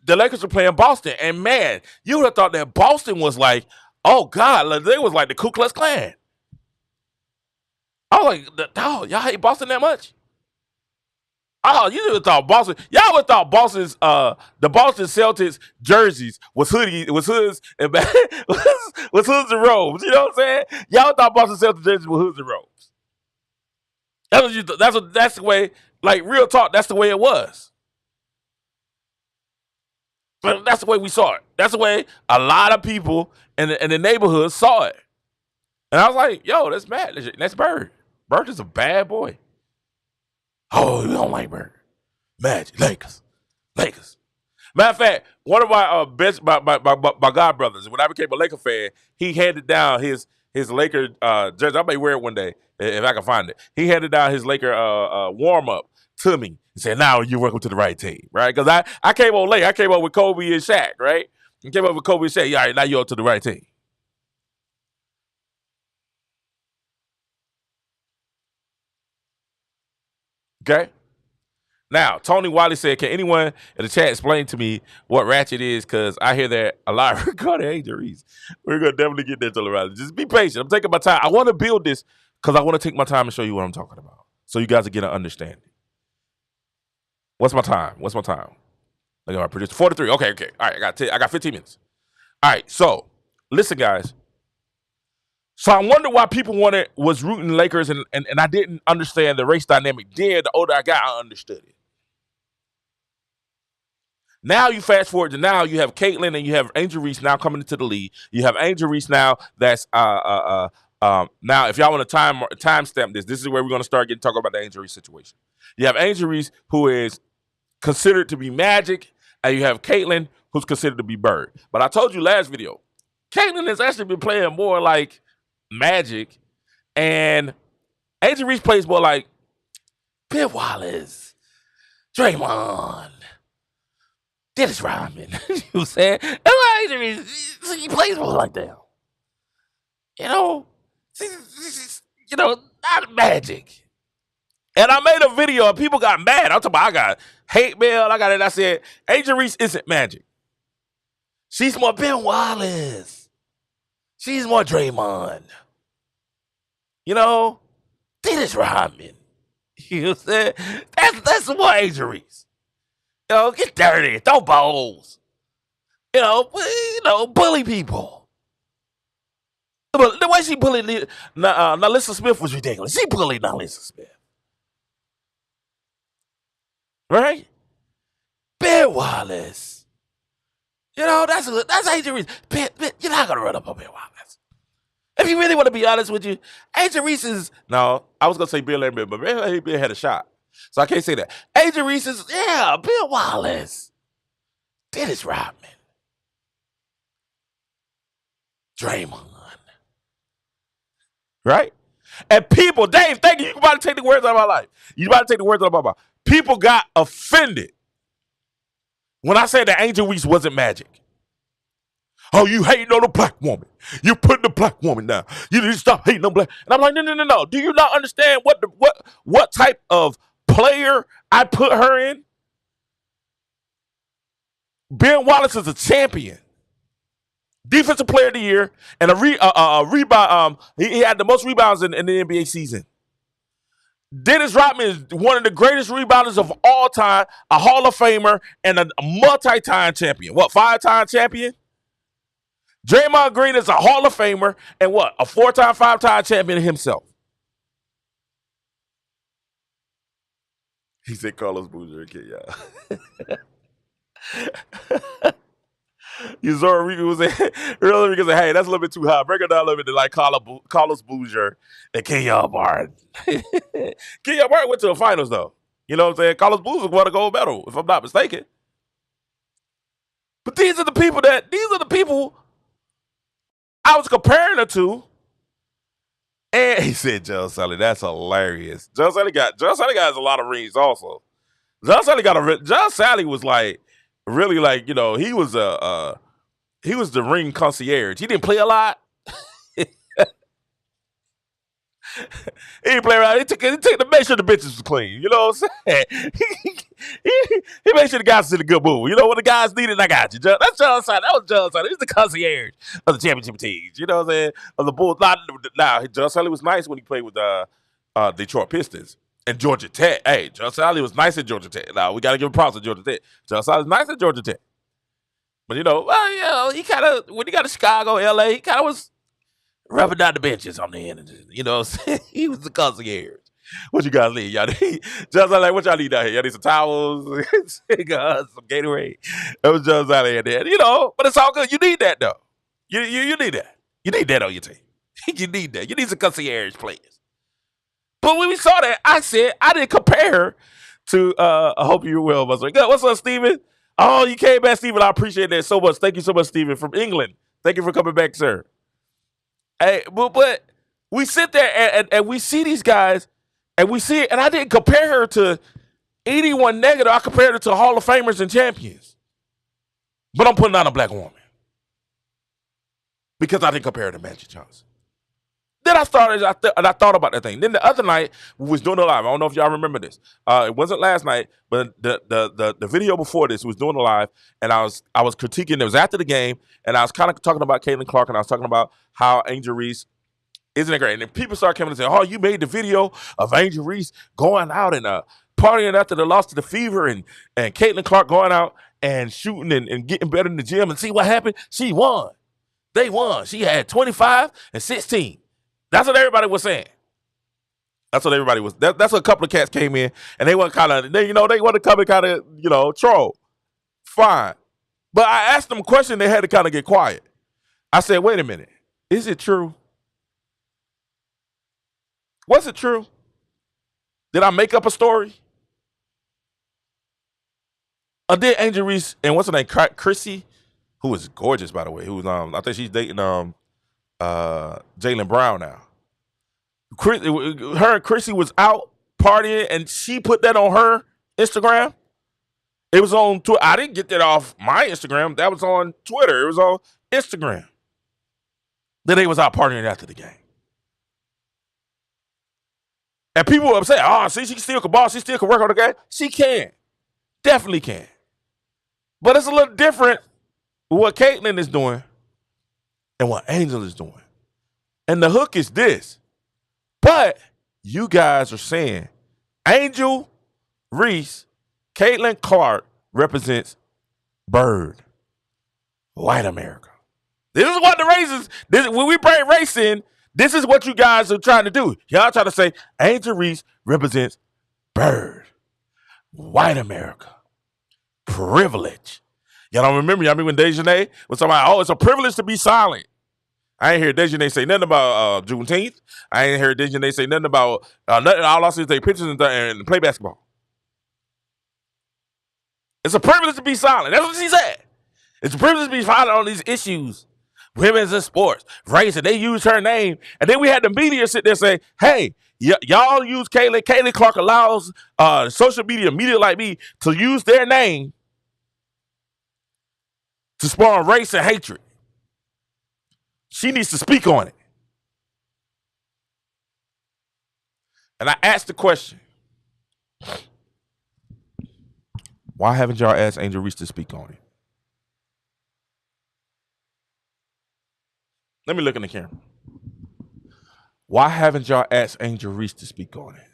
the Lakers were playing Boston. And man, you would have thought that Boston was like, oh God, like, they was like the Ku Klux Klan. I was like, dog, y'all hate Boston that much? Oh, you would have thought Boston. Y'all would have thought Boston's the Boston Celtics jerseys was hoods and was hoods and robes. You know what I'm saying? Y'all thought Boston Celtics jerseys were hoods and robes. That's what you. That's the way. Like real talk. That's the way it was. But that's the way we saw it. That's the way a lot of people in the neighborhood saw it. And I was like, yo, that's bad. That's Bird. Bird is a bad boy. Oh, you don't like Bird. Magic, Lakers. Matter of fact, one of my best, my god brothers, when I became a Laker fan, he handed down his Laker jersey. I may wear it one day if I can find it. He handed down his Laker warm up to me and said, "Now you're welcome to the right team, right?" Because I came on late. I came up with Kobe and Shaq, right? I came up with Kobe and Shaq. Yeah, all right, now you're up to the right team. Okay. Now, Tony Wiley said, can anyone in the chat explain to me what ratchet is? Because I hear that a lot regarding Angel Reese. We're going to definitely get there, Tony Wiley. Just be patient. I'm taking my time. I want to build this because I want to take my time and show you what I'm talking about so you guys will get an understanding. What's my time? Look at my producer. 43. Okay. All right, I got 15 minutes. All right, so listen, guys. So I wonder why people was rooting Lakers, and I didn't understand the race dynamic then. The older I got, I understood it. Now you fast forward to now, you have Caitlin and you have Angel Reese now coming into the league. You have Angel Reese now that's now if y'all want to timestamp this is where we're going to start talking about the Angel Reese situation. You have Angel Reese who is considered to be Magic, and you have Caitlin who's considered to be Bird. But I told you last video, Caitlin has actually been playing more like Magic, and Angel Reese plays more like Bill Wallace, Draymond, Dennis Rodman. You know what I'm saying? That's why Angel Reese, he plays more like them. You know, not Magic. And I made a video and people got mad. I'm talking about I got hate mail. I got it. I said, Angel Reese isn't Magic. She's more Ben Wallace. She's more Draymond. You know, Dennis Rodman. You know what I'm saying? That's more Angel Reese. You know, get dirty, throw balls. You know, bully people. But the way she bullied Lisa Smith was ridiculous. She bullied Lisa Smith. Right? Ben Wallace. You know, that's Angel Reese. You're not going to run up on Ben Wallace. If you really want to be honest with you, Angel Reese is, no, I was going to say Bill Lambert, but Bill had a shot. So I can't say that. Angel Reese is, yeah, Bill Wallace. Dennis Rodman. Draymond. Right? And people, Dave, thank you. You about to take the words out of my life. You about to take the words out of my mouth. People got offended when I said that Angel Reese wasn't Magic. Oh, you hating on the black woman. You putting the black woman down. You need to stop hating on black. And I'm like, no. Do you not understand what type of player I put her in? Ben Wallace is a champion. Defensive player of the year and a rebound. He had the most rebounds in the NBA season. Dennis Rodman is one of the greatest rebounders of all time, a Hall of Famer, and a multi-time champion. What, 5-time champion? Draymond Green is a Hall of Famer and what, a 4-time, 5-time champion himself. He said Carlos Boozer again, y'all. You saw Ricky was earlier because hey, that's a little bit too high. Break it down a little bit to like Carlos Boozer and Kenyon Barton. Kenyon Barton went to the finals though. You know what I'm saying? Carlos Boozer won a gold medal, if I'm not mistaken. But these are the people I was comparing her to. And he said, John Sally, that's hilarious. John Sally has a lot of rings also. John Sally was like, really like, you know, he was the ring concierge. He didn't play a lot. He didn't play around. He took to make sure the bitches was clean. You know what I'm saying? He made sure the guys was in a good mood. You know what the guys needed, I got you. That's John Sally. That was John Sally. He's the concierge of the championship teams. You know what I'm saying? Of the Bulls. Now, John Sally was nice when he played with Detroit Pistons. And Georgia Tech. Hey, John Sally was nice at Georgia Tech. Now, we got to give him props to Georgia Tech. John Sally was nice at Georgia Tech. But, you know, he kind of, when he got to Chicago, L.A., he kind of was rubbing down the benches on the end. You know what I'm saying? He was the concierge. What you guys need? Y'all need, John Sally, what y'all need down here? Y'all need some towels, some Gatorade. That was John Sally in there. You know, but it's all good. You need that, though. You need that. You need that on your team. You need that. You need some concierge players. But when we saw that, I said, I didn't compare her to, I hope you're well, I was like, what's up, Steven? Oh, you came back, Steven. I appreciate that so much. Thank you so much, Steven, from England. Thank you for coming back, sir. Hey, but we sit there and we see these guys, and we see it, and I didn't compare her to anyone negative. I compared her to Hall of Famers and champions. But I'm putting on a black woman. Because I didn't compare her to Magic Johnson. Then I thought about that thing. Then the other night, we was doing it live. I don't know if y'all remember this. It wasn't last night, but the video before this was doing it live, and I was critiquing. It was after the game, and I was kind of talking about Caitlin Clark, and I was talking about how Angel Reese isn't it great. And then people started coming and saying, "Oh, you made the video of Angel Reese going out and partying after the loss to the Fever, and Caitlin Clark going out and shooting and getting better in the gym, and see what happened? She won. They won. She had 25 and 16." That's what everybody was saying. That's what everybody was. That's what a couple of cats came in, and they want to come and kind of, troll. Fine. But I asked them a question, they had to kind of get quiet. I said, wait a minute. Is it true? Was it true? Did I make up a story? Or did Angel Reese and what's her name, Chrissy, who is gorgeous, by the way, who's I think she's dating Jaylen Brown now. Her and Chrissy was out partying, and she put that on her Instagram. It was on Twitter. I didn't get that off my Instagram. That was on Twitter. It was on Instagram. Then they was out partying after the game. And people were upset. Oh, see, she still can ball. She still can work on the game. She can. Definitely can. But it's a little different with what Caitlin is doing and what Angel is doing. And the hook is this. But you guys are saying Angel, Reese, Caitlin Clark represents Bird, white America. This is what the races, when we bring race in, this is what you guys are trying to do. Y'all trying to say Angel Reese represents Bird, white America, privilege. Y'all don't remember, y'all remember when Dejanay was talking about, oh, it's a privilege to be silent. I ain't hear Dejanay say nothing about Juneteenth. I ain't heard Dejanay say nothing about nothing. All I see is take pictures and play basketball. It's a privilege to be silent. That's what she said. It's a privilege to be silent on these issues. Women's in sports, race, and they use her name. And then we had the media sit there and say, hey, y'all use Caitlin. Caitlin Clark allows social media like me to use their name to spawn race and hatred. She needs to speak on it. And I asked the question, why haven't y'all asked Angel Reese to speak on it? Let me look in the camera. Why haven't y'all asked Angel Reese to speak on it?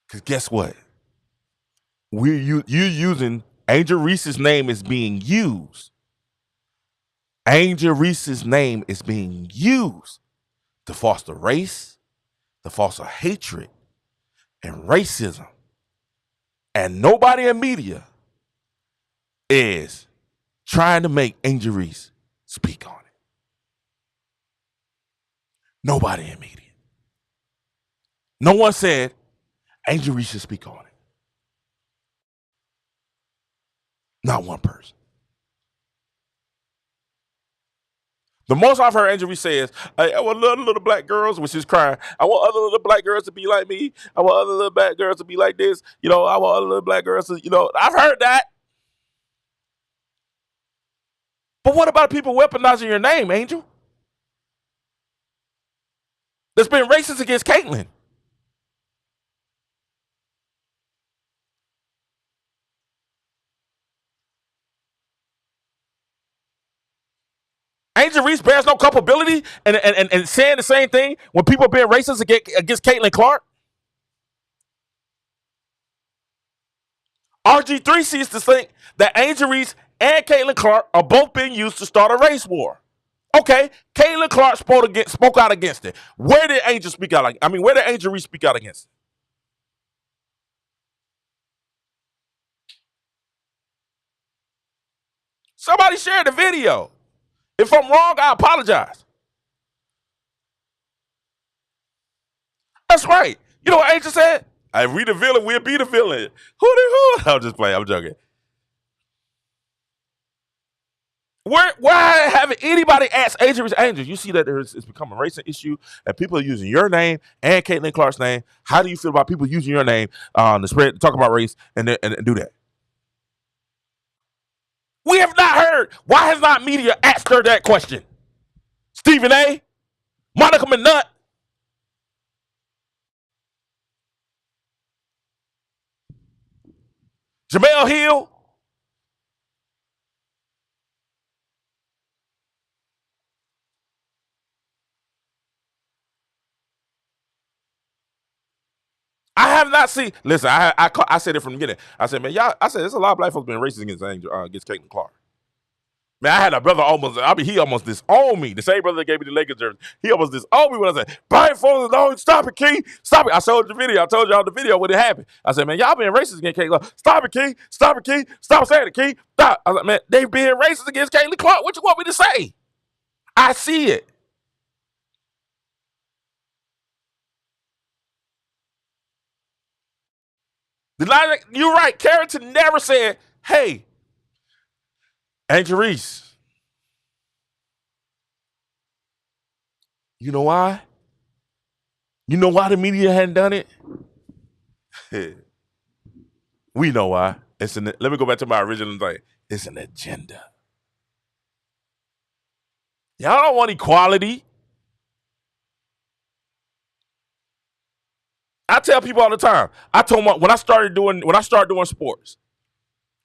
Because guess what? You're using Angel Reese's name is being used. Angel Reese's name is being used to foster race, to foster hatred and racism. And nobody in media is trying to make Angel Reese speak on it. Nobody in media. No one said Angel Reese should speak on it. Not one person. The most I've heard Angel Reese say is, I want little black girls, which is crying. I want other little black girls to be like me. I want other little black girls to be like this. You know, I want other little black girls to, I've heard that. But what about people weaponizing your name, Angel? That's been racist against Caitlin. Angel Reese bears no culpability and saying the same thing when people are being racist against Caitlin Clark. RG3 sees to think that Angel Reese and Caitlin Clark are both being used to start a race war. Okay, Caitlin Clark spoke out against it. Where did Angel speak out? Where did Angel Reese speak out against it? Somebody shared the video. If I'm wrong, I apologize. That's right. You know what Angel said? If we the villain, we'll be the villain. Who? I'm just playing. I'm joking. Why haven't anybody asked Angel, you see that it's become a racing issue and people are using your name and Caitlin Clark's name. How do you feel about people using your name to talk about race and do that? We have not heard. Why has not media asked her that question? Stephen A., Monica McNutt. Jamel Hill. I have not seen. Listen, I said it from the beginning. I said, man, y'all. I said there's a lot of black folks being racist against Caitlin Clark. Man, I had a brother he almost disowned me. The same brother that gave me the Lakers jersey. He almost disowned me when I said, Brian Foles, no, stop it, King. Stop it. I showed you the video. I told y'all the video when it happened. I said, man, y'all being racist against Caitlin Clark. Stop it, King. Stop it, King. Stop saying it, King. Stop. I was like, man, they being racist against Caitlin Clark. What you want me to say? I see it. You're right. Carrington never said, hey, Angel Reese. You know why? You know why the media hadn't done it? We know why. Let me go back to my original thing. It's an agenda. Y'all don't want equality. I tell people all the time. I told my when I started doing sports,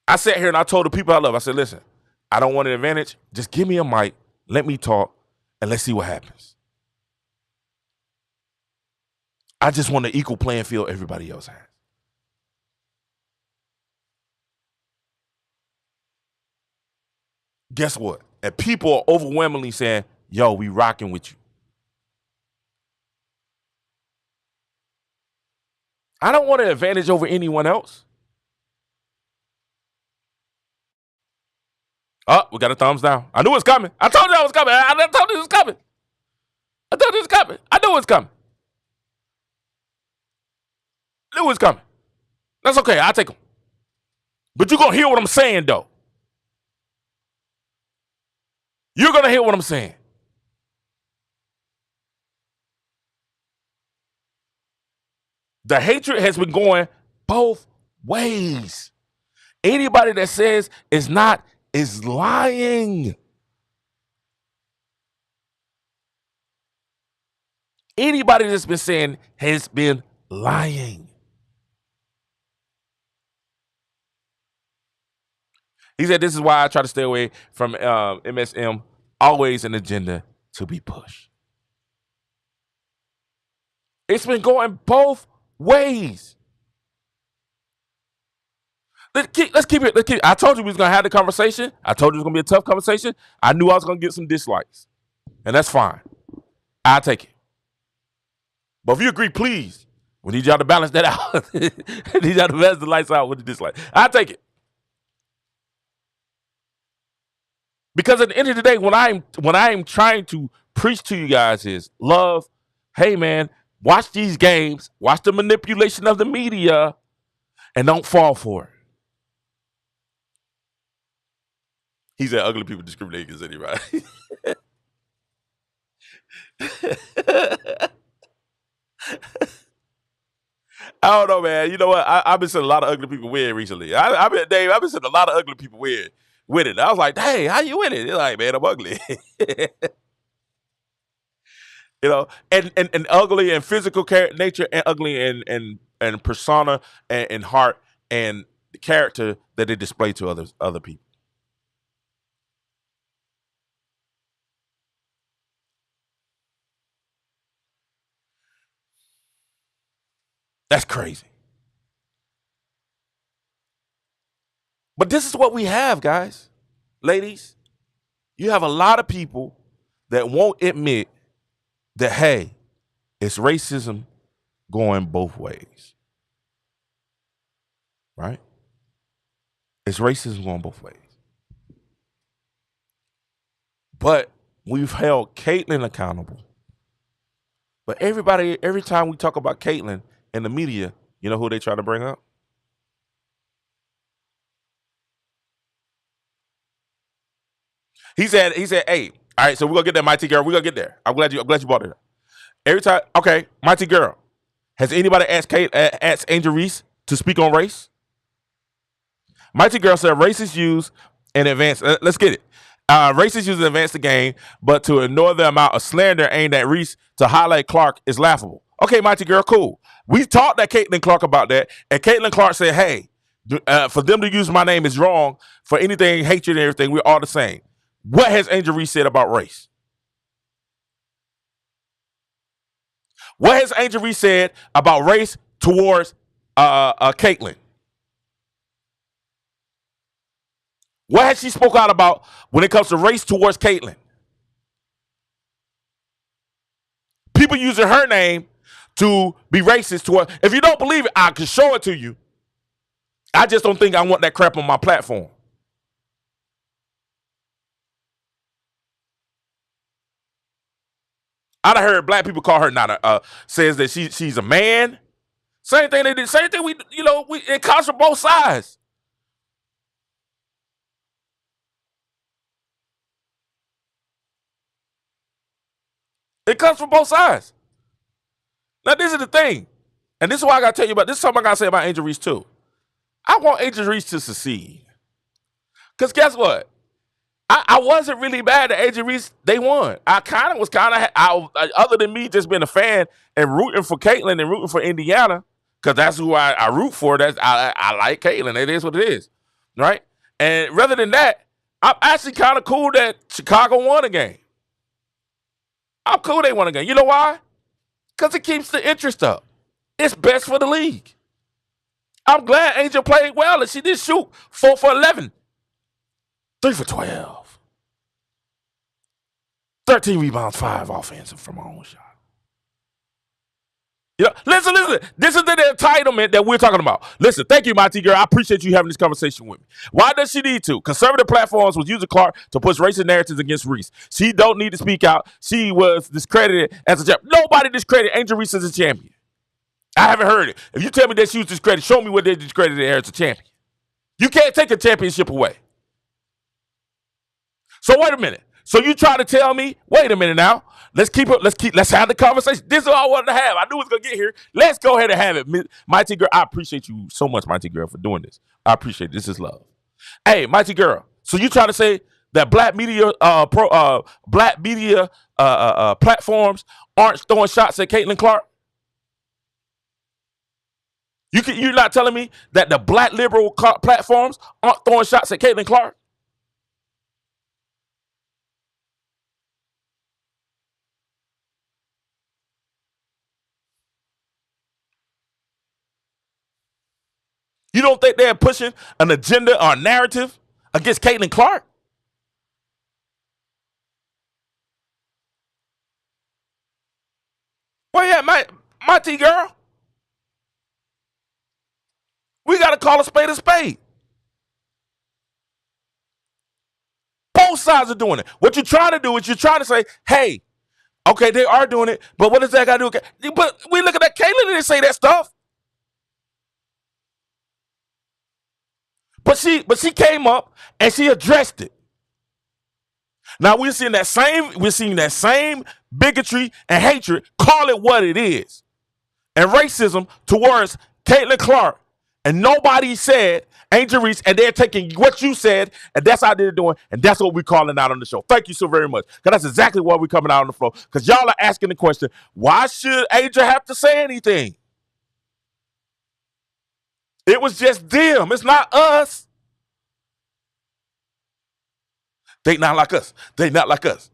I sat here and I told the people I love. I said, listen, I don't want an advantage. Just give me a mic, let me talk, and let's see what happens. I just want the equal playing field everybody else has. Guess what? And people are overwhelmingly saying, yo, we rocking with you. I don't want an advantage over anyone else. Oh, we got a thumbs down. I knew it was coming. I told you it was coming. I told you it was coming. I told you it was coming. I knew it was coming. I knew it was coming. That's okay. I'll take them. But you're going to hear what I'm saying, though. You're going to hear what I'm saying. The hatred has been going both ways. Anybody that says it's not is lying. Anybody that's been saying has been lying. He said, this is why I try to stay away from MSM. Always an agenda to be pushed. It's been going both ways. Let's keep it. I told you we was going to have the conversation. I told you it was going to be a tough conversation. I knew I was going to get some dislikes. And that's fine. I'll take it. But if you agree, please, we need y'all to balance that out. We need y'all to balance the lights out with the dislike. I'll take it. Because at the end of the day, when I am trying to preach to you guys is love, hey man, watch these games, watch the manipulation of the media, and don't fall for it. He said ugly people discriminate against anybody. I don't know, man. You know what? I've been seeing a lot of ugly people win recently. I've been seeing a lot of ugly people win it. I was like, hey, how you win it? They're like, man, I'm ugly. You know, and ugly in physical nature, and ugly in persona and heart and the character that they display to other people. That's crazy. But this is what we have, guys. Ladies, you have a lot of people that won't admit that, hey, it's racism going both ways. Right? It's racism going both ways. But we've held Caitlyn accountable. But every time we talk about Caitlyn in the media, you know who they try to bring up? He said, hey, all right, so we're gonna get that Mighty Girl. We're gonna get there. I'm glad you brought it up. Every time, okay, Mighty Girl. Has anybody asked Angel Reese to speak on race? Mighty Girl said race is used in advance. Let's get it. Race is used to advance the game, but to ignore the amount of slander aimed at Reese to highlight Clark is laughable. Okay, Mighty Girl, cool. We talked to Caitlyn Clark about that, and Caitlyn Clark said, hey, for them to use my name is wrong. For anything, hatred and everything, we're all the same. What has Angel Reese said about race? What has Angel Reese said about race towards Caitlyn? What has she spoke out about when it comes to race towards Caitlyn? People using her name to be racist toward. If you don't believe it, I can show it to you. I just don't think I want that crap on my platform. I done heard black people call her says that she's a man. Same thing they did. Same thing it comes from both sides. It comes from both sides. Now this is the thing, and this is why I gotta tell you about this. Is something I gotta say about Angel Reese too. I want Angel Reese to succeed, because guess what? I wasn't really mad at AJ Reese. They won. I kind of was other than me just being a fan and rooting for Caitlin and rooting for Indiana, because that's who I root for. I like Caitlin. It is what it is, right? And rather than that, I'm actually kind of cool that Chicago won a game. I'm cool they won a game. You know why? Because it keeps the interest up. It's best for the league. I'm glad Angel played well and she did shoot 4 for 11. 3 for 12. 13 rebounds, 5 offensive from her own shot. Yeah, listen. This is the entitlement that we're talking about. Listen, thank you, Mighty Girl. I appreciate you having this conversation with me. Why does she need to? Conservative platforms was using Clark to push racist narratives against Reese. She don't need to speak out. She was discredited as a champion. Nobody discredited Angel Reese as a champion. I haven't heard it. If you tell me that she was discredited, show me what they discredited her as a champion. You can't take a championship away. So wait a minute. So you try to tell me, wait a minute now. Let's have the conversation. This is all I wanted to have. I knew it was gonna get here. Let's go ahead and have it. Mighty Girl, I appreciate you so much, Mighty Girl, for doing this. I appreciate it. This is love. Hey, Mighty Girl. So you try to say that black media platforms aren't throwing shots at Caitlin Clark? You're not telling me that the black liberal platforms aren't throwing shots at Caitlin Clark? You don't think they're pushing an agenda or a narrative against Caitlin Clark? Where you at, my T girl? We got to call a spade a spade. Both sides are doing it. What you're trying to do is you're trying to say, hey, okay, they are doing it, but what does that got to do? But we look at that. Caitlin didn't say that stuff. But she came up and she addressed it. Now we're seeing that same bigotry and hatred, call it what it is, and racism towards Caitlin Clark. And nobody said Angel Reese, and they're taking what you said, and that's how they're doing, and that's what we're calling out on the show. Thank you so very much. Because that's exactly why we're coming out on the floor. Because y'all are asking the question, why should Angel have to say anything? It was just them. It's not us. They not like us. They not like us.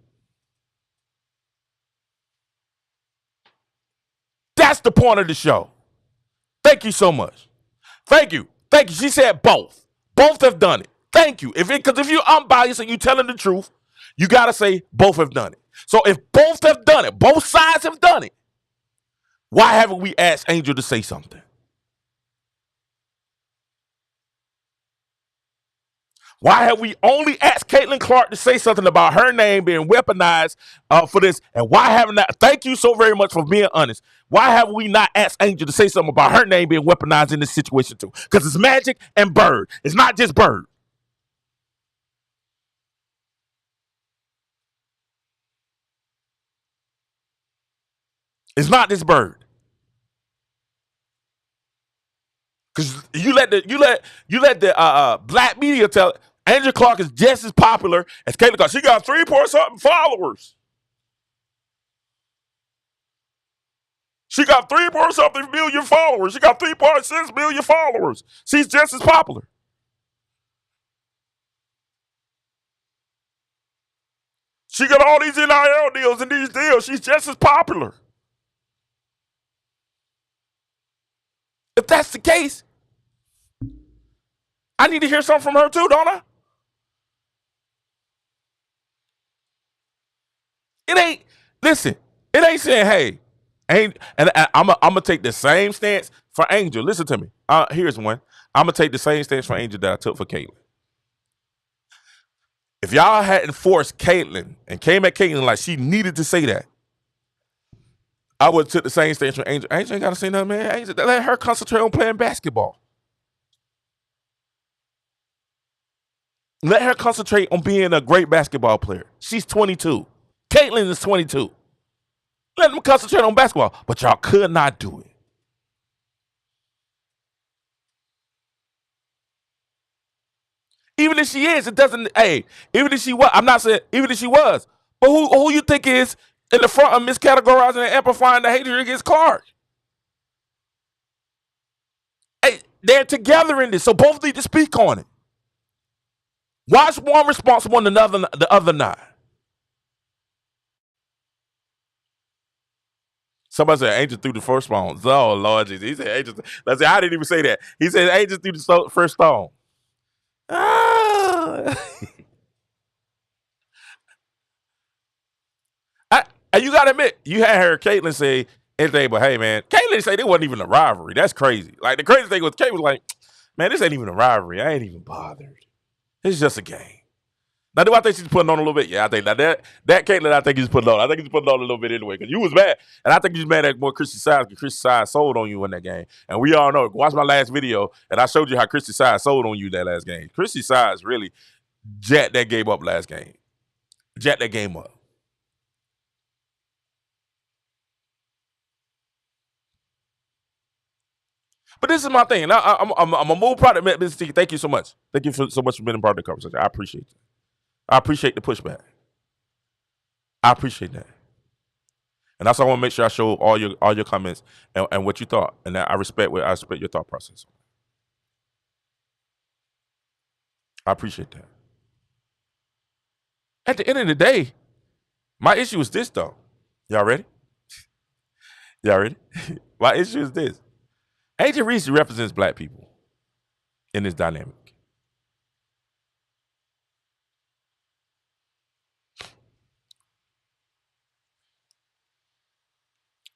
That's the point of the show. Thank you so much. Thank you. Thank you. She said both. Both have done it. Thank you. Because if you're unbiased and you're telling the truth, you got to say both have done it. So if both have done it, both sides have done it, why haven't we asked Angel to say something? Why have we only asked Caitlin Clark to say something about her name being weaponized for this? And why haven't that? Thank you so very much for being honest. Why have we not asked Angel to say something about her name being weaponized in this situation too? Because it's Magic and Bird. It's not just Bird. It's not this Bird. Because you let the black media tell it. Angel Clark is just as popular as Caitlin Clark. She got 3-point-something followers. She got 3-point-something million followers. She got 3.6 million followers. She's just as popular. She got all these NIL deals and these deals. She's just as popular. If that's the case, I need to hear something from her too, don't I? It ain't saying, hey, and I'm gonna take the same stance for Angel. Listen to me. Here's one. I'm gonna take the same stance for Angel that I took for Caitlin. If y'all hadn't forced Caitlin and came at Caitlin like she needed to say that, I would have took the same stance for Angel. Angel ain't gotta say nothing, man. Angel, let her concentrate on playing basketball. Let her concentrate on being a great basketball player. She's 22. Caitlin is 22. Let them concentrate on basketball. But y'all could not do it. Even if she is, it doesn't. Hey, even if she was, I'm not saying even if she was, but who you think is in the front of miscategorizing and amplifying the hatred against Clark? Hey, they're together in this, so both need to speak on it. Why is one responsible and the other not? Somebody said Angel threw the first stone. Oh, Lord Jesus. He said Angel. Let's say I didn't even say that. He said Angel threw the first stone. Ah. And you got to admit, you had her, Caitlyn, say anything, but hey, man, Caitlyn say it wasn't even a rivalry. That's crazy. Like, the crazy thing was, Caitlyn was like, man, this ain't even a rivalry. I ain't even bothered. It's just a game. Now, do I think she's putting on a little bit? Yeah, I think that Caitlyn, I think he's putting on. I think he's putting on a little bit anyway, because you was mad. And I think you was mad at more Christy Sides, because Christy Sides sold on you in that game. And we all know, watch my last video, and I showed you how Christy Sides sold on you that last game. Christy Sides really jacked that game up last game. Jacked that game up. But this is my thing. I'm a move product. Mr. T, thank you so much. Thank you so much for being a part of the conversation. I appreciate it. I appreciate the pushback. I appreciate that. And that's why I want to make sure I show all your comments and what you thought. And I respect your thought process. I appreciate that. At the end of the day, my issue is this, though. Y'all ready? Y'all ready? My issue is this. Angel Reese represents black people in this dynamic.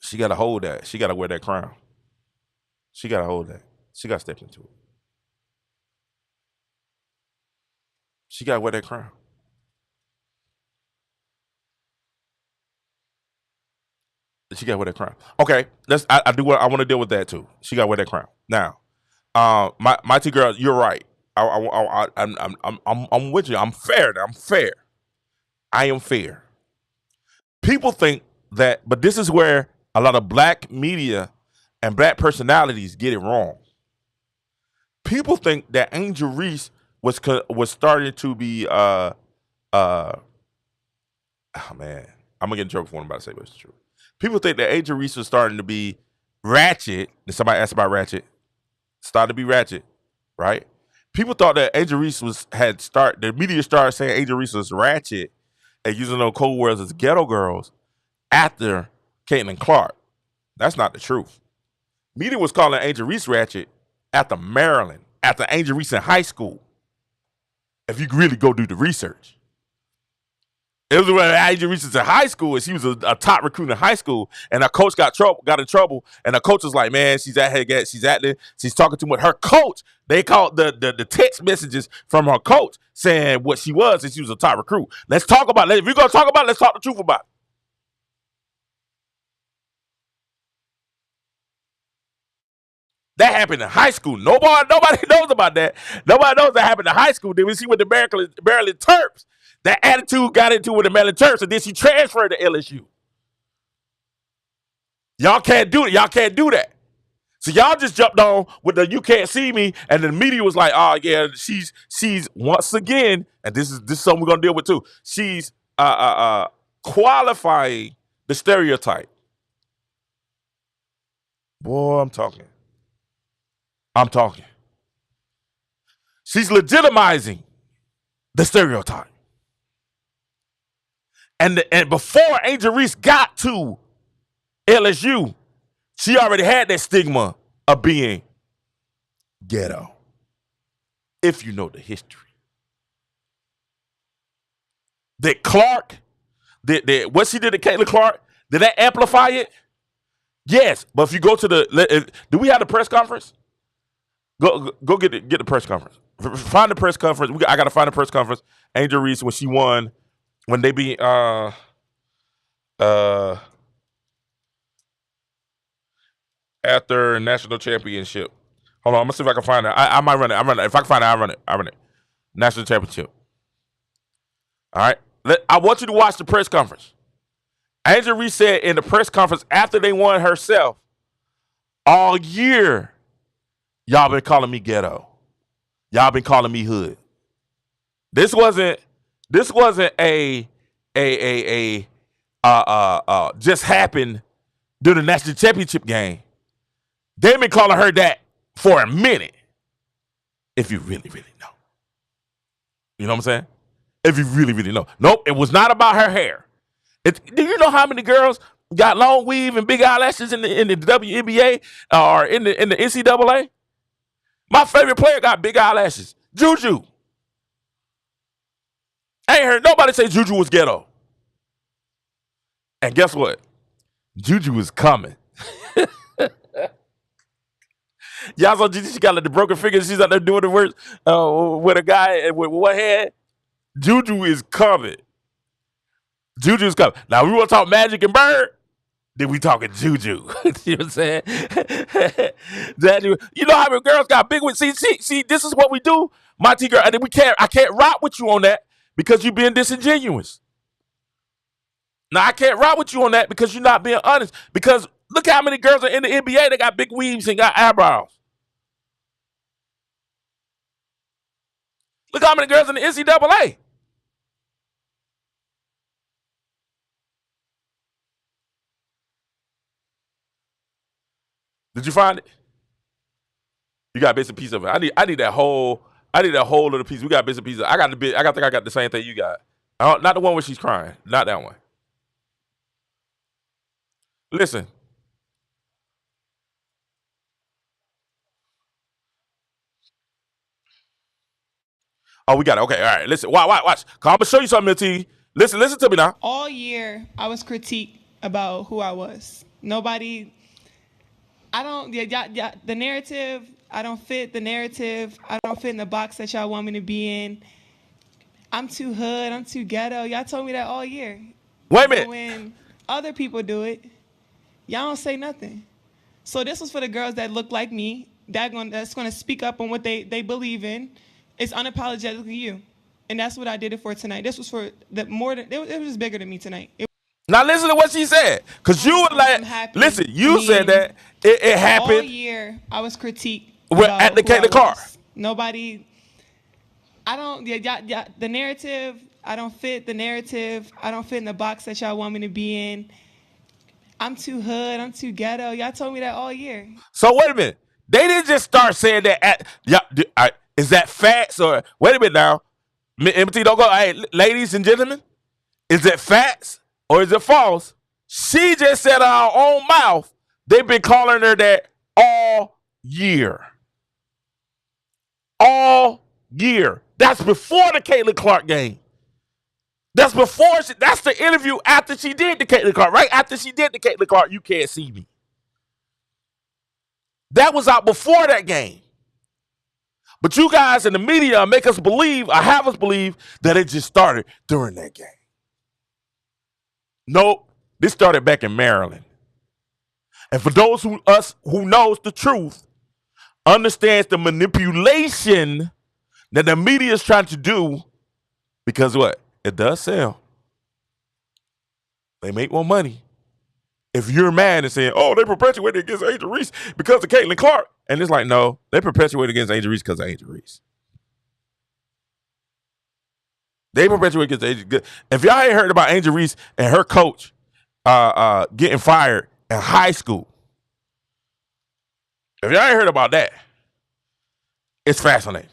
She got to hold that. She got to wear that crown. She got to hold that. She got to step into it. She got to wear that crown. She got to wear that crown. Okay, I want to deal with that too. She got to wear that crown. Now, my two girls, you're right. I'm with you. I'm fair. I'm fair. I am fair. People think that, but this is where a lot of black media and black personalities get it wrong. People think that Angel Reese was starting to be oh man, I'm gonna get in trouble for what I'm about to say, but it's true. People think that Angel Reese was starting to be ratchet. Somebody asked about ratchet. Started to be ratchet, right? People thought that Angel Reese the media started saying Angel Reese was ratchet and using those code words as ghetto girls after Caitlyn Clark. That's not the truth. Media was calling Angel Reese ratchet after Maryland, after Angel Reese in high school. If you really go do the research. It was when Angel Reese was in high school and she was a top recruit in high school, and her coach got in trouble, and her coach was like, man, she's talking too much. Her coach, they called the text messages from her coach saying what she was, and she was a top recruit. Let's talk about it. If we're gonna talk about it, let's talk the truth about it. That happened in high school. Nobody knows about that. Nobody knows that happened in high school. Then we see with the Maryland Terps. That attitude got into with the Maryland Terps, and then she transferred to LSU. Y'all can't do it. Y'all can't do that. So y'all just jumped on with the "you can't see me," and the media was like, "Oh yeah, she's once again," and this is something we're gonna deal with too. She's qualifying the stereotype. Boy, I'm talking. She's legitimizing the stereotype. And before Angel Reese got to LSU, she already had that stigma of being ghetto. If you know the history. That Clark, what she did to Caitlyn Clark, did that amplify it? Yes, but if you go to do we have the press conference? Go get the press conference. Find the press conference. I got to find the press conference. Angel Reese when she won. When they beat after national championship. Hold on, I'm gonna see if I can find it. I might run it. If I can find it, I run it. National championship. All right. I want you to watch the press conference. Angel Reese said in the press conference after they won herself, all year, y'all been calling me ghetto. Y'all been calling me hood. This wasn't a just happened during the national championship game. They've been calling her that for a minute. If you really, really know. You know what I'm saying? If you really, really know. Nope, it was not about her hair. Do you know how many girls got long weave and big eyelashes in the WNBA or in the NCAA? My favorite player got big eyelashes. Juju. I ain't heard nobody say Juju was ghetto. And guess what? Juju is coming. Y'all saw Gigi, she got like the broken finger. She's out there doing the work with a guy with one hand. Juju is coming. Juju is coming. Now, we want to talk Magic and Bird, then we talking Juju. You know what I'm saying? You know how many girls got big with? See, this is what we do, my T girl. And I can't rock with you on that because you're being disingenuous. Now, I can't rock with you on that because you're not being honest. Because look how many girls are in the NBA that got big weaves and got eyebrows. Look how many girls in the NCAA. Did you find it? You got a bits and piece of it. I need that whole little piece. We got bits and pieces. I think I got the same thing you got. Not the one where she's crying. Not that one. Listen. Oh, we got it. Okay, all right. Listen, watch. I'm gonna show you something, T. Listen to me now. All year, I was critiqued about who I was. Nobody. The narrative. I don't fit the narrative. I don't fit in the box that y'all want me to be in. I'm too hood. I'm too ghetto. Y'all told me that all year. Wait a minute. But when other people do it, y'all don't say nothing. So this was for the girls that look like me. That's gonna speak up on what they believe in. It's unapologetically you. And that's what I did it for tonight. This was for it was bigger than me tonight. Now listen to what she said. Because you were like, listen, you said that it happened. All year, I was critiqued. At the Caitlin Clark. Nobody, the narrative, I don't fit the narrative. I don't fit in the box that y'all want me to be in. I'm too hood. I'm too ghetto. Y'all told me that all year. So wait a minute. They didn't just start saying that is that facts or wait a minute now. MT, don't go. Hey, ladies and gentlemen, is it facts or is it false? She just said out her own mouth, they've been calling her that all year. All year. That's before the Caitlin Clark game. That's the interview after she did the Caitlin Clark. Right after she did the Caitlin Clark, you can't see me. That was out before that game. But you guys in the media make us believe, or have us believe, that it just started during that game. Nope. This started back in Maryland. And for those who knows the truth, understands the manipulation that the media is trying to do, because what? It does sell. They make more money. If you're mad and saying, oh, they perpetuated against Angel Reese because of Caitlin Clark. And it's like, no, they perpetuated against Angel Reese because of Angel Reese. They perpetuated against Angel Reese. If y'all ain't heard about Angel Reese and her coach getting fired in high school, if y'all ain't heard about that, it's fascinating.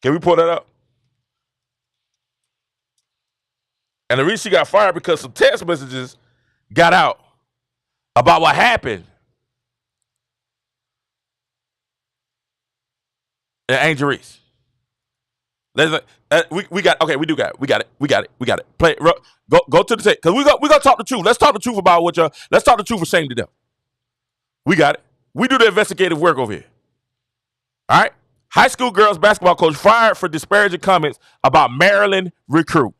Can we pull that up? And the reason she got fired because some text messages got out about what happened. And Angel Reese. We got it. Play it. Go to the tape. Because we're gonna talk the truth. Let's talk the truth about let's talk the truth for shame to them. We got it. We do the investigative work over here. All right. High school girls basketball coach fired for disparaging comments about Maryland recruit.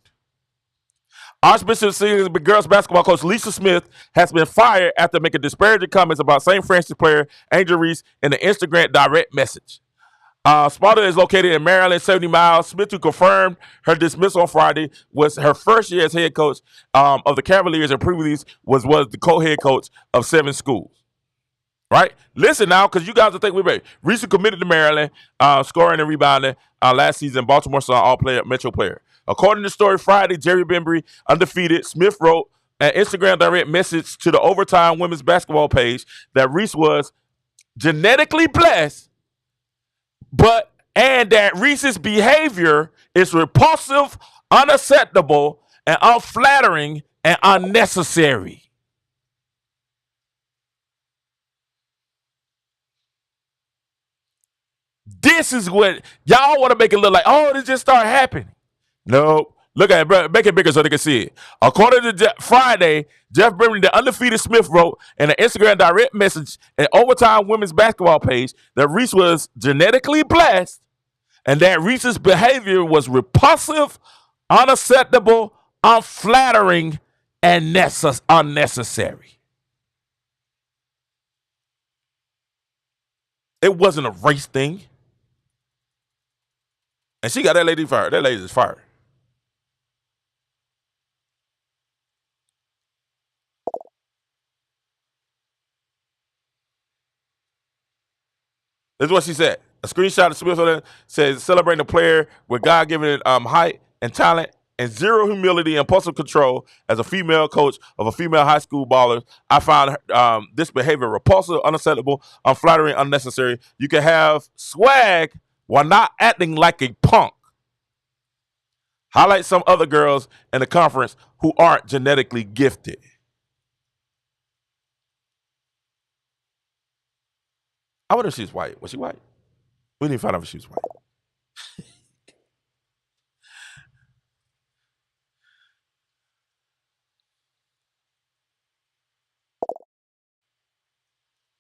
Archbishop Senior girls basketball coach Lisa Smith has been fired after making disparaging comments about St. Francis player Angel Reese in an Instagram direct message. Sparta is located in Maryland, 70 miles. Smith, who confirmed her dismissal on Friday, was her first year as head coach of the Cavaliers and previously was the co-head coach of 7 schools. Right? Listen now, because you guys will think we're ready. Reese committed to Maryland, scoring and rebounding last season. Baltimore saw all-player Metro player. According to Story Friday, Jerry Bembry, undefeated, Smith wrote an Instagram direct message to the Overtime women's basketball page that Reese was genetically blessed, and that Reese's behavior is repulsive, unacceptable, and unflattering and unnecessary. This is what y'all want to make it look like. Oh, this just started happening. No. Look at it, bro. Make it bigger so they can see it. According to Friday, Jeff Brimley, the undefeated Smith, wrote in an Instagram direct message an Overtime women's basketball page that Reese was genetically blessed and that Reese's behavior was repulsive, unacceptable, unflattering, and unnecessary. It wasn't a race thing. And she got that lady fired. That lady is fired. This is what she said. A screenshot of Smith says, celebrating a player with God-given height and talent and zero humility and impulsive control as a female coach of a female high school baller. I found this behavior repulsive, unacceptable, unflattering, unnecessary. You can have swag while not acting like a punk. Highlight some other girls in the conference who aren't genetically gifted. I wonder if she's white. Was she white? We didn't find out if she was white.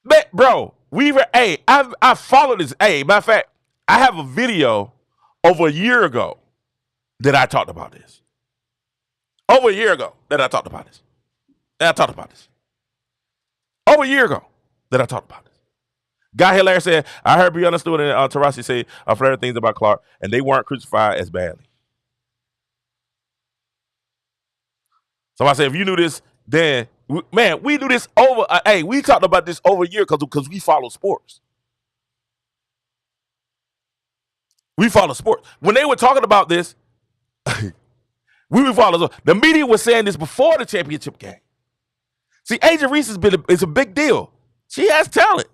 But, bro, I followed this. Hey, matter of fact, I have a video over a year ago that I talked about this. Over a year ago that I talked about this. Over a year ago that I talked about this. Guy Hilaire said, I heard Brianna Stewart and Tarasi say flattering things about Clark, and they weren't crucified as badly. So I said, if you knew this, then, man, we knew this over, we talked about this over a year because we follow sports. We follow sports. When they were talking about this, we would follow. The media was saying this before the championship game. See, Angel Reese is a big deal. She has talent.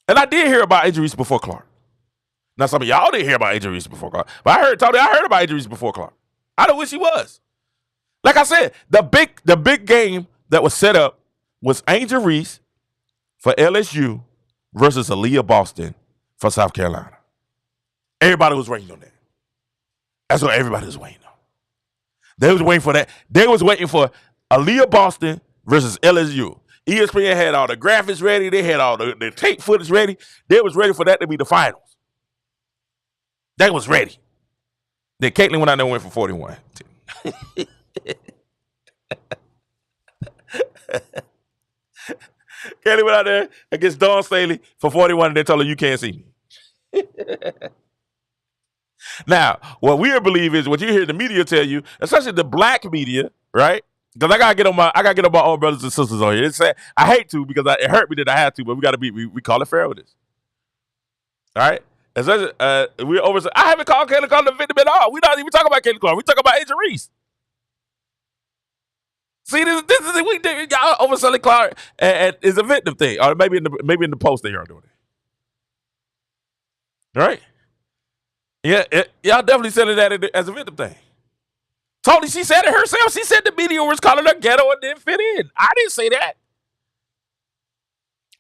And I did hear about Angel Reese before Clark. Now, some of y'all didn't hear about Angel Reese before Clark. But I heard about Angel Reese before Clark. I know who she was. Like I said, the big game that was set up was Angel Reese for LSU versus Aaliyah Boston for South Carolina. Everybody was waiting on that. That's what everybody was waiting on. They was waiting for that. They was waiting for Aaliyah Boston versus LSU. ESPN had all the graphics ready. They had all the tape footage ready. They was ready for that to be the finals. They was ready. Then Caitlin went out there and went for 41. Caitlin went out there against Dawn Staley for 41 and they told her, you can't see me. Now, what we believe is what you hear the media tell you, especially the black media, right? Because I gotta get on my own brothers and sisters on here. It's sad. I hate to because it hurt me that I had to, but we call it fair with this. All right? Especially, I haven't called Caitlin Clark the victim at all. We're not even talking about Caitlin Clark. We talking about Angel Reese. See, this is y'all overselling Clark and is a victim thing, or maybe in the post they are doing it. All right? Yeah, y'all definitely said it as a victim thing. Tony, she said it herself. She said the media was calling her ghetto and didn't fit in. I didn't say that.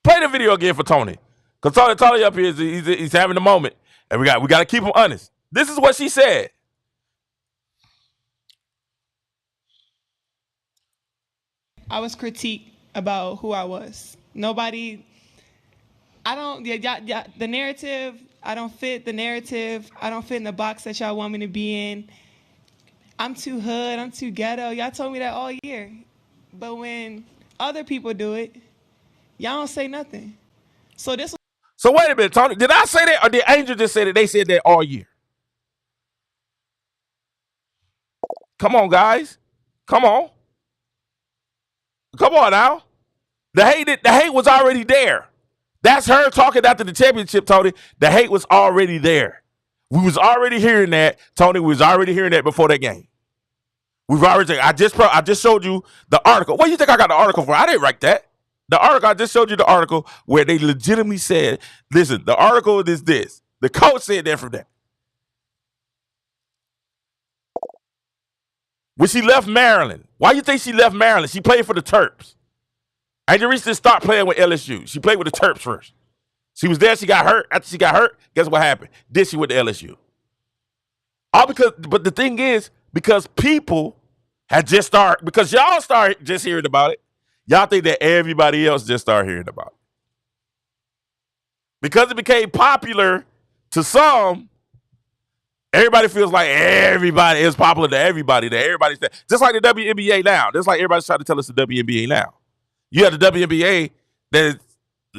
Play the video again for Tony. Because Tony up here, he's having a moment. And we got to keep him honest. This is what she said. I was critiqued about who I was. The narrative, I don't fit the narrative. I don't fit in the box that y'all want me to be in. I'm too hood, I'm too ghetto. Y'all told me that all year. But when other people do it, y'all don't say nothing. So wait a minute, Tony. Did I say that or did Angel just say that they said that all year? Come on, guys. Come on now. The hate was already there. That's her talking after the championship, Tony. The hate was already there. We was already hearing that, Tony. We was already hearing that before that game. I just showed you the article. What do you think I got the article for? I didn't write that. The article, I just showed you the article where they legitimately said, listen, the article is this. The coach said that from that. When she left Maryland, why do you think she left Maryland? She played for the Terps. Angel Reese didn't start playing with LSU. She played with the Terps first. She was there. She got hurt. After she got hurt, guess what happened? Then she went to LSU. But the thing is, because people had just started, because y'all started just hearing about it, y'all think that everybody else just started hearing about it. Because it became popular to some, everybody feels like everybody is popular to everybody. That everybody's there. Just like the WNBA now. Just like everybody's trying to tell us the WNBA now. You have the WNBA that's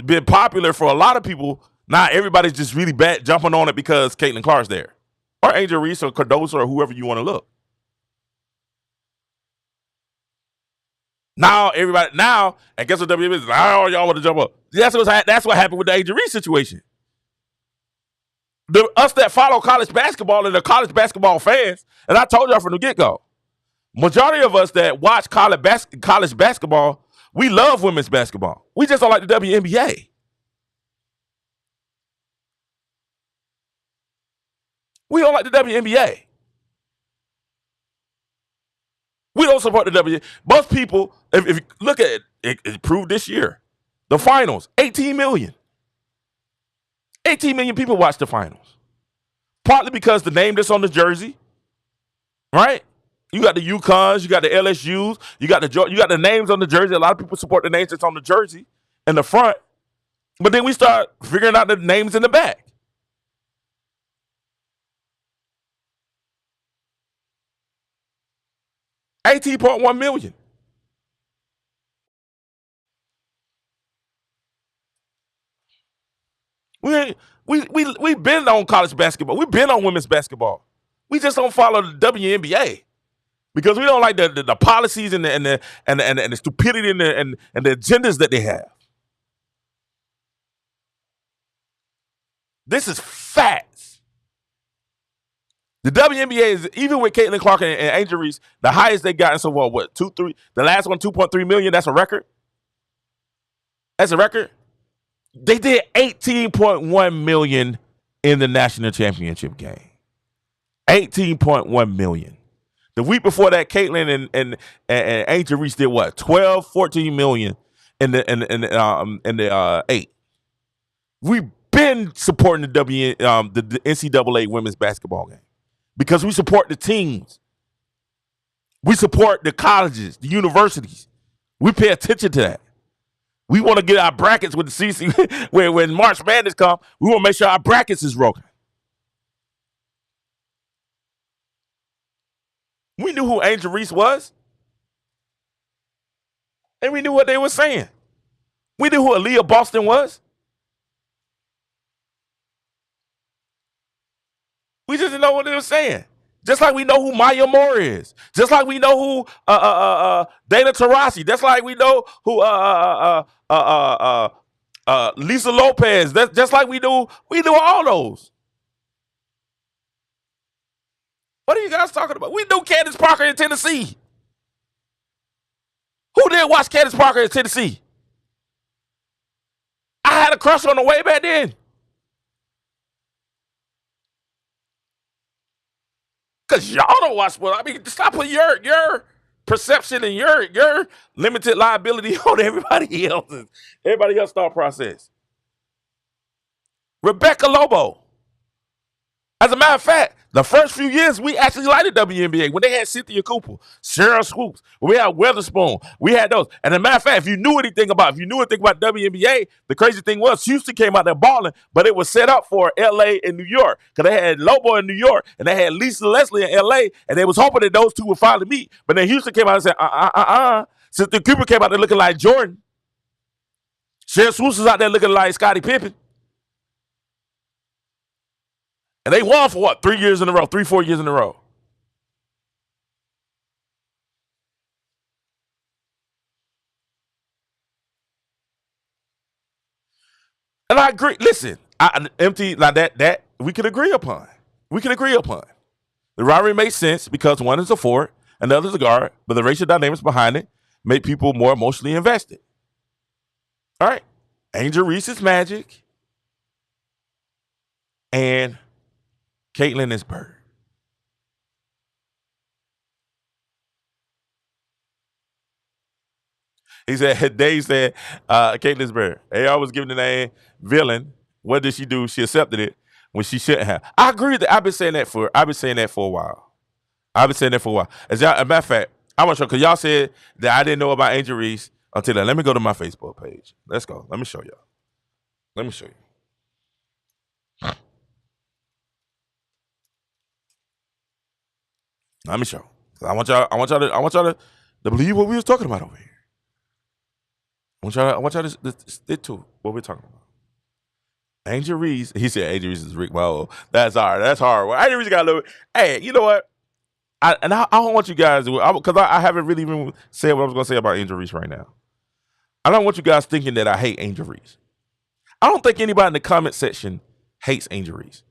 been popular for a lot of people. Now everybody's just really bad jumping on it because Caitlin Clark's there. Or Angel Reese or Cardoso or whoever you want to look. Now and guess what WNBA is? Oh, y'all want to jump up. That's what happened with the Angel Reese situation. Us that follow college basketball and the college basketball fans, and I told y'all from the get-go, majority of us that watch college basketball, we love women's basketball. We just don't like the WNBA. We don't like the WNBA. We don't support the WNBA. Most people, if you look at it, it proved this year. The finals, 18 million. 18 million people watch the finals. Partly because the name that's on the jersey, right? You got the UConns, you got the LSUs, you got the names on the jersey. A lot of people support the names that's on the jersey in the front. But then we start figuring out the names in the back. $18.1 million. We've been on college basketball. We've been on women's basketball. We just don't follow the WNBA because we don't like the policies and the stupidity and the agendas that they have. This is facts. The WNBA is, even with Caitlin Clark and Angel Reese, the highest they gotten so far, what, 2-3? The last one, 2.3 million. That's a record. That's a record. They did 18.1 million in the national championship game. 18.1 million. The week before that, Caitlin and Angel Reese did what? 12, 14 million in the 8. We've been supporting the NCAA women's basketball game because we support the teams. We support the colleges, the universities. We pay attention to that. We want to get our brackets with the CC. When March Madness come, we want to make sure our brackets is broken. We knew who Angel Reese was. And we knew what they were saying. We knew who Aaliyah Boston was. We just didn't know what they were saying. Just like we know who Maya Moore is. Just like we know who Dana Taurasi. Just like we know who Lisa Lopez. That's just like we knew all those. What are you guys talking about? We knew Candace Parker in Tennessee. Who didn't watch Candace Parker in Tennessee? I had a crush on her way back then. Because y'all don't watch sports. I mean, stop putting your perception and your limited liability on everybody else's. Everybody else's thought process. Rebecca Lobo. As a matter of fact, the first few years, we actually liked the WNBA. When they had Cynthia Cooper, Cheryl Swoops, when we had Weatherspoon, we had those. And as a matter of fact, if you knew anything about WNBA, the crazy thing was Houston came out there balling, but it was set up for L.A. and New York because they had Lobo in New York and they had Lisa Leslie in L.A. and they was hoping that those two would finally meet. But then Houston came out and said, Cynthia Cooper came out there looking like Jordan. Cheryl Swoops was out there looking like Scottie Pippen. And they won for what? 3 years in a row, 4 years in a row. And I agree. Listen, empty like that we could agree upon. We can agree upon. The rivalry makes sense because one is a forward and the other is a guard, but the racial dynamics behind it make people more emotionally invested. All right. Angel Reese is Magic. And Caitlin is Bird. He said, Dave said, Caitlin is Bird. AR was given the name villain. What did she do? She accepted it when she shouldn't have. I agree that I've been saying that for a while. As a matter of fact, I want to show, because y'all said that I didn't know about Angel Reese until then. Let me go to my Facebook page. Let's go. Let me show y'all. Let me show you. Let me show. I want y'all to believe what we was talking about over here. I want y'all to stick to what we're talking about. Angel Reese. He said Angel Reese is Rick Mo. That's hard. That's hard. Well, Angel Reese got a little bit. Hey, you know what? I don't want you guys to, because I haven't really even said what I was going to say about Angel Reese right now. I don't want you guys thinking that I hate Angel Reese. I don't think anybody in the comment section hates Angel Reese.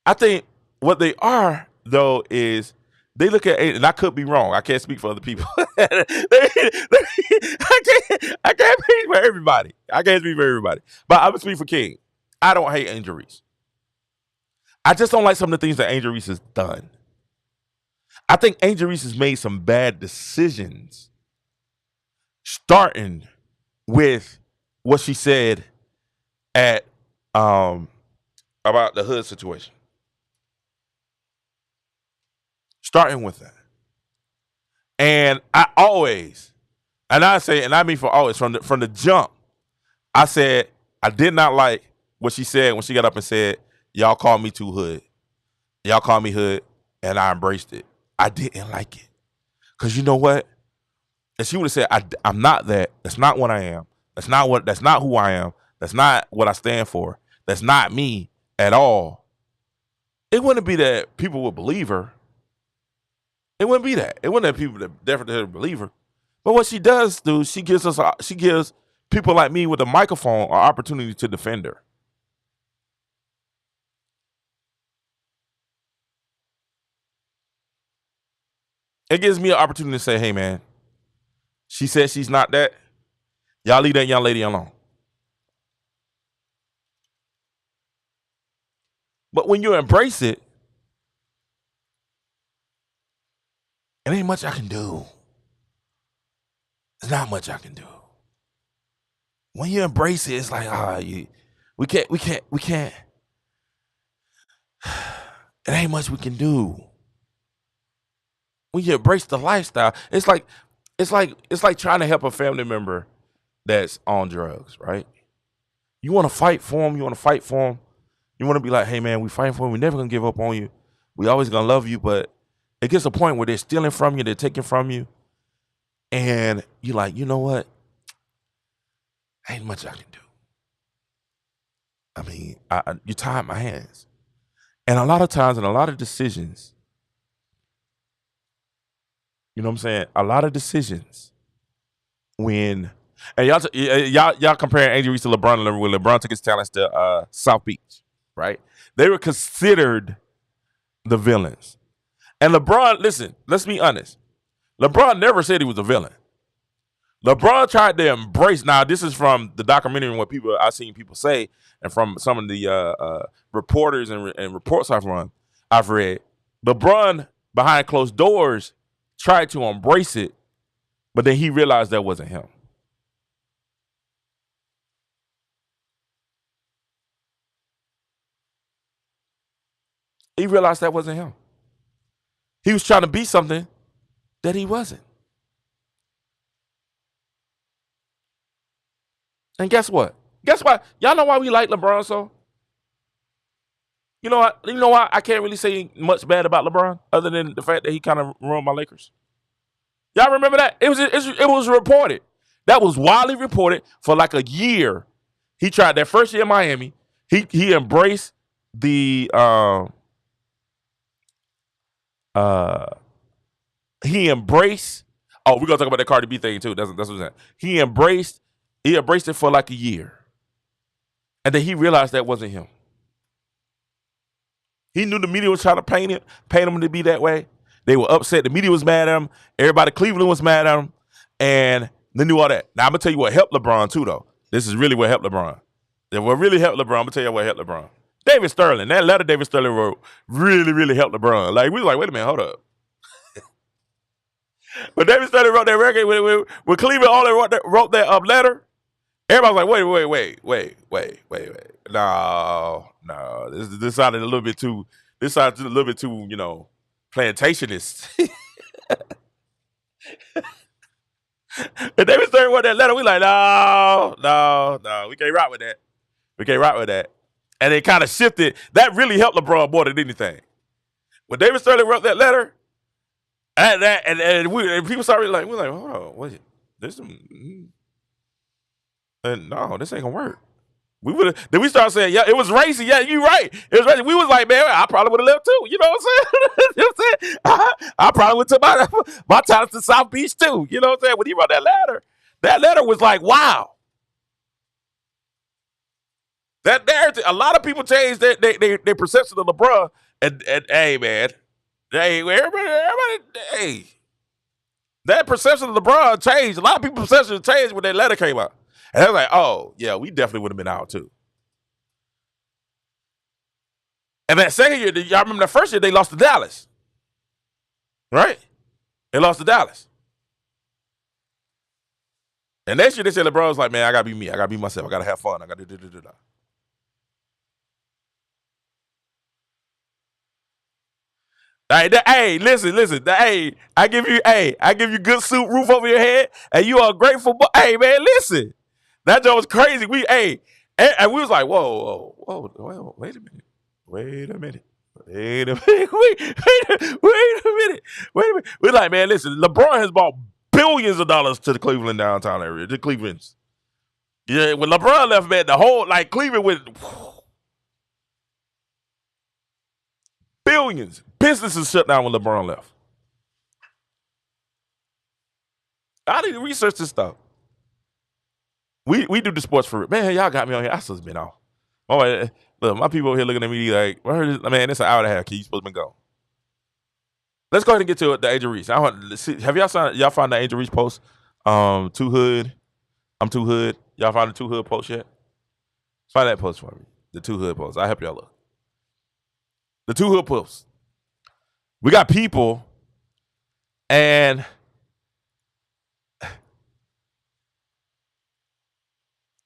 I think what they are, though, is they look at, and I could be wrong. I can't speak for other people. I can't speak for everybody. But I'm going to speak for King. I don't hate Angel Reese. I just don't like some of the things that Angel Reese has done. I think Angel Reese has made some bad decisions, starting with what she said at about the hood situation. Starting with that. And I always, and I say, and I mean for always, from the jump, I said I did not like what she said when she got up and said, y'all call me too hood. Y'all call me hood, and I embraced it. I didn't like it. Because you know what? If she would have said, I'm not that. That's not what I am. That's not who I am. That's not what I stand for. That's not me at all. It wouldn't be that people would believe her. It wouldn't be that. It wouldn't have people that definitely believe her. But what she does do, she gives people like me with a microphone an opportunity to defend her. It gives me an opportunity to say, hey, man, she said she's not that. Y'all leave that young lady alone. But when you embrace it, it ain't much I can do. There's not much I can do. When you embrace it, it's like, we can't. It ain't much we can do. When you embrace the lifestyle, it's like trying to help a family member that's on drugs, right? You want to fight for them. You want to be like, hey, man, we fighting for them. We're never going to give up on you. We always going to love you. But it gets a point where they're stealing from you. They're taking from you. And you're like, you know what? Ain't much I can do. I mean, you tied my hands. And a lot of times, and a lot of decisions, you know what I'm saying? A lot of decisions when, and y'all comparing Angel Reese to LeBron when LeBron took his talents to South Beach, right? They were considered the villains. And LeBron, listen, let's be honest. LeBron never said he was a villain. LeBron tried to embrace, now this is from the documentary and what I've seen people say, and from some of the reporters and reports I've read. LeBron, behind closed doors, tried to embrace it, but then he realized that wasn't him. He realized that wasn't him. He was trying to be something that he wasn't. And guess what? Guess what? Y'all know why we like LeBron so? You know what? You know why I can't really say much bad about LeBron other than the fact that he kind of ruined my Lakers. Y'all remember that? It was reported. That was widely reported for like a year. He tried that first year in Miami. He embraced the he embraced. Oh, we're gonna talk about that Cardi B thing too. That's what I'm saying. He embraced it for like a year. And then he realized that wasn't him. He knew the media was trying to paint him to be that way. They were upset. The media was mad at him. Everybody in Cleveland was mad at him. And they knew all that. Now, I'm going to tell you what helped LeBron, too, though. This is really what helped LeBron. What really helped LeBron, I'm going to tell you what helped LeBron. David Sterling. That letter David Sterling wrote really, really helped LeBron. Like, we were like, wait a minute, hold up. When David Sterling wrote that record, when Cleveland only wrote that letter, everybody was like, wait. No. This sounded a little bit too, plantationist. And David Stern wrote that letter. We like, no, we can't rock with that. And it kind of shifted. That really helped LeBron more than anything. When David Sterling wrote that letter, and people started like, we're like, hold on, what? This ain't gonna work. Then we started saying, yeah, it was racy. Yeah, you right. It was racy. We was like, man, I probably would have left too. You know what I'm saying? You know what I'm saying? I probably went to my talents to South Beach too. You know what I'm saying? When he wrote that letter was like, wow. That narrative, a lot of people changed their perception of LeBron. And hey, man, everybody, hey, that perception of LeBron changed. A lot of people's perception changed when that letter came out. And I was like, oh, yeah, we definitely would have been out too. And that second year, y'all remember that first year, they lost to Dallas. Right? They lost to Dallas. And next year, they said LeBron was like, man, I got to be me. I got to be myself. I got to have fun. I got to do. Hey, listen. Hey, I give you good suit, roof over your head, and you are grateful. Hey, man, listen. That joke was crazy. And we was like, whoa, wait a minute. We're like, man, listen, LeBron has bought billions of dollars to the Cleveland downtown area, the Cleveland's. Yeah, when LeBron left, man, the whole, like, Cleveland went billions. Businesses shut down when LeBron left. I need to research this stuff. We do the sports for it. Man, y'all got me on here. I supposed to been off. Oh, look, my people over here looking at me like, man, it's an hour and a half. You supposed to been gone. Let's go ahead and get to the Angel Reese. Have y'all found the Angel Reese post? Too Hood. I'm Too Hood. Y'all found the Too Hood post yet? Find that post for me. The Too Hood post. I'll help y'all look. The Too Hood post. We got people, and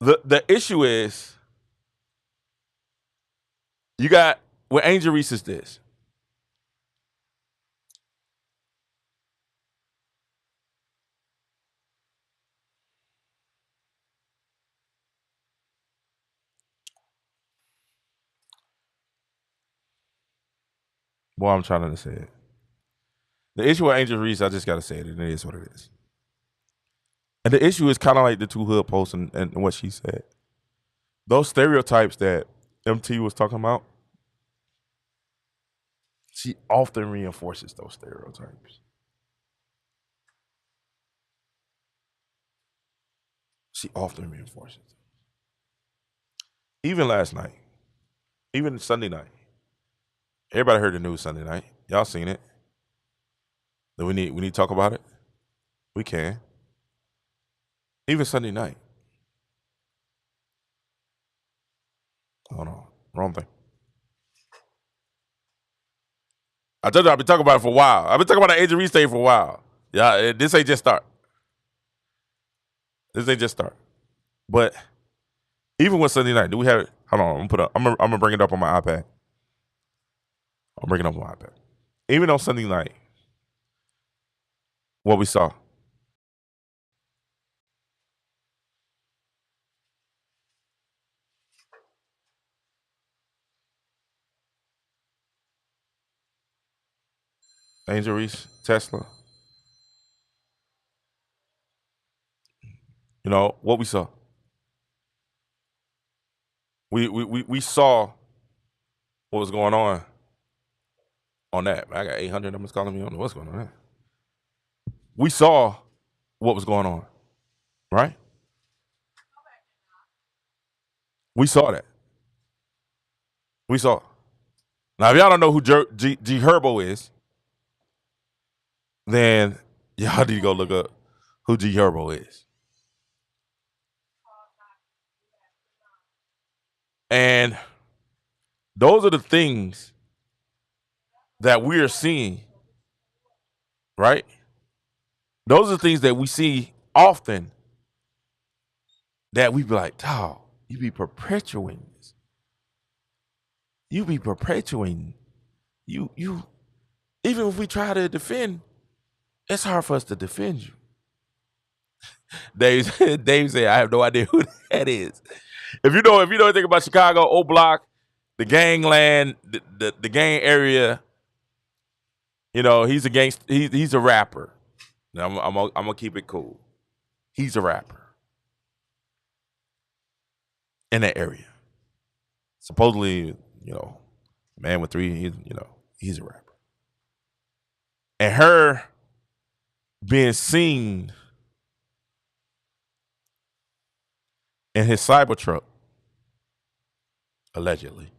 the issue is, you got what Angel Reese is this. Boy, I'm trying to say it. The issue with Angel Reese, I just got to say it, and it is what it is. And the issue is kind of like the Too Hood post and what she said. Those stereotypes that MT was talking about, she often reinforces those stereotypes. She often reinforces them. Even last night, even Sunday night. Everybody heard the news Sunday night. Y'all seen it. Do we need to talk about it? We can. Even Sunday night. Hold on. Wrong thing. I told you I've been talking about it for a while. I've been talking about the Angel Reese thing for a while. Yeah, this ain't just start. But even with Sunday night, do we have it? Hold on, I'm gonna bring it up on my iPad. Even on Sunday night, what we saw. Angel Reese, Tesla. You know, what we saw. We saw what was going on that. I got 800 numbers calling me. I don't know what's going on there. We saw what was going on, right? We saw that. We saw it. Now, if y'all don't know who G Herbo is, then y'all need to go look up who G Herbo is. And those are the things that we are seeing, right? Those are the things that we see often that we be like, dog, you be perpetuating this. You be perpetuating. You even if we try to defend, it's hard for us to defend you. Dave said, I have no idea who that is. If you know anything about Chicago, O Block, the gangland, the gang area, he's a gangster. He's a rapper. Now, I'm gonna keep it cool. He's a rapper in that area. Supposedly, man with three, he's a rapper. And her being seen in his cyber truck, allegedly,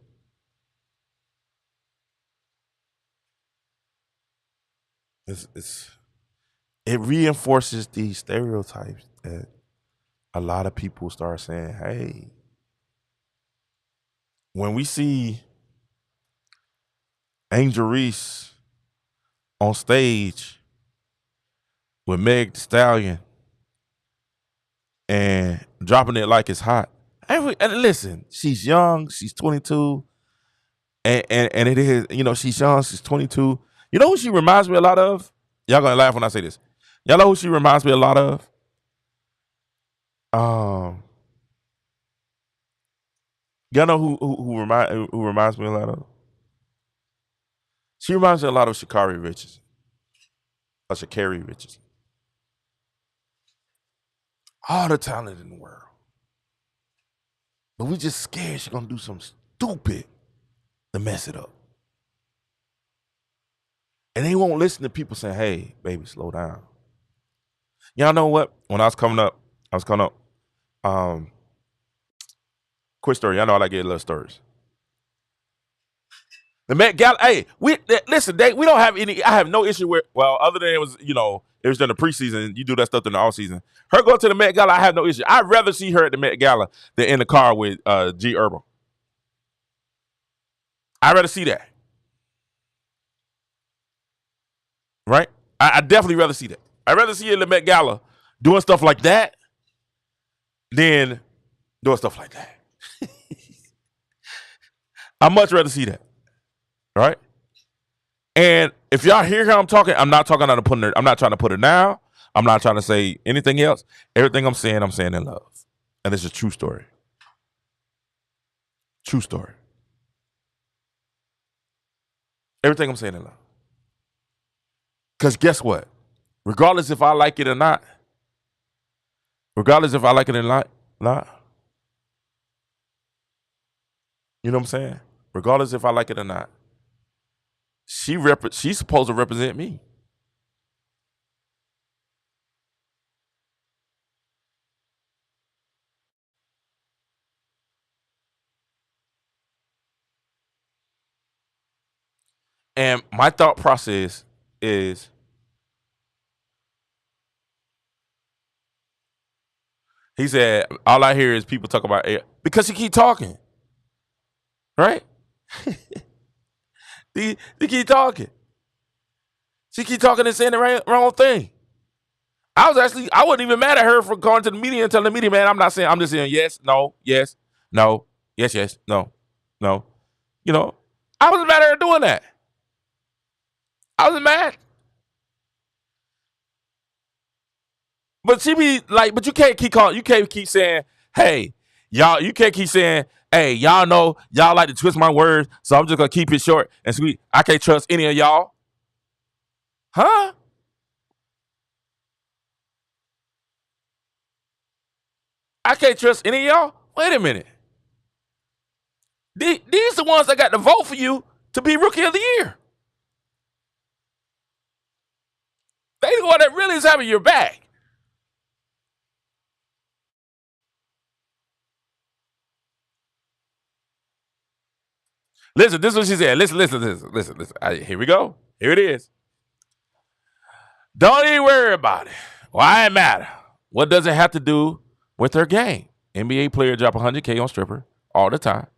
it reinforces these stereotypes that a lot of people start saying, hey, when we see Angel Reese on stage with Meg Thee Stallion and dropping it like it's hot. And listen, she's young, she's 22, and it is, she's young, she's 22. You know who she reminds me a lot of? Y'all gonna laugh when I say this. Y'all know who she reminds me a lot of? Y'all know who reminds me a lot of? She reminds me a lot of Sha'Carri Richardson. Or Sha'Carri Richardson. All the talent in the world. But we just scared she's gonna do something stupid to mess it up. And they won't listen to people saying, hey, baby, slow down. Y'all know what? When I was coming up, quick story. Y'all know I like to get little stories. The Met Gala, hey, listen, we don't have any, I have no issue with, well, other than it was during the preseason, you do that stuff during the off season. Her going to the Met Gala, I have no issue. I'd rather see her at the Met Gala than in the car with G Herbo. I'd rather see that. Right? I definitely rather see that. I'd rather see her in the Met Gala doing stuff like that than doing stuff like that. I'd much rather see that. Right? And if y'all hear how I'm talking, I'm not talking out of putting her, I'm not trying to put her down. I'm not trying to say anything else. Everything I'm saying in love. And it's a true story. True story. Everything I'm saying in love. Because guess what? Regardless if I like it or not, you know what I'm saying? Regardless if I like it or not, she's supposed to represent me. And my thought process is, he said, all I hear is people talk about it because she keep talking. Right? They keep talking. She keep talking and saying the wrong thing. I wasn't even mad at her for going to the media and telling the media, man, I'm just saying yes, no, yes, no, yes, no, no. I wasn't mad at her doing that. I wasn't mad. But she be like, but you can't keep saying, hey, y'all, you can't keep saying, hey, y'all know y'all like to twist my words, so I'm just gonna keep it short and sweet. I can't trust any of y'all. Huh? I can't trust any of y'all? Wait a minute. These are the ones that got to vote for you to be Rookie of the Year. They the one that really is having your back. Listen, this is what she said. Listen. Here we go. Here it is. Don't even worry about it. Why it matter? What does it have to do with her game? NBA player drop 100K on stripper all the time.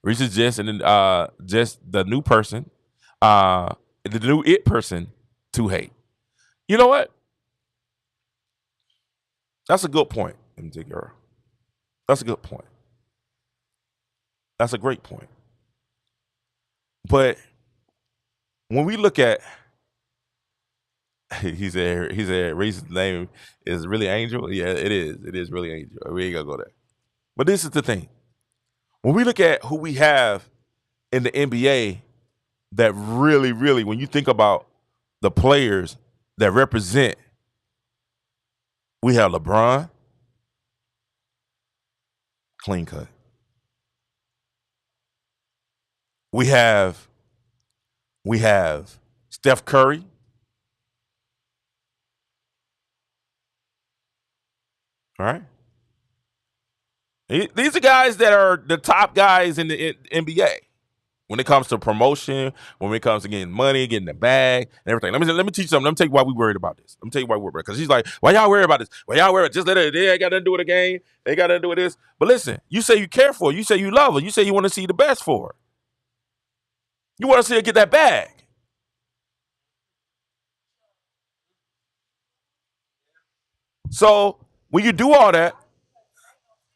Reese is just the new person, the new it person to hate. You know what? That's a good point, MJ girl. That's a good point. That's a great point. But when we look at, he said Reese's name is really Angel. Yeah, it is. It is really Angel. We ain't gonna go there. But this is the thing. When we look at who we have in the NBA that really, really, when you think about the players that represent, we have LeBron, clean cut. We have Steph Curry. All right. These are guys that are the top guys in the NBA when it comes to promotion, when it comes to getting money, getting the bag, and everything. Let me teach you something. Let me tell you why we worried about this. Let me tell you why we're worried. Because she's like, why y'all worried about this? Why y'all worried? Just let it. They ain't got nothing to do with the game. They got nothing to do with this. But listen, you say you care for her. You say you love her. You say you want to see the best for her. You want to see her get that bag. So when you do all that,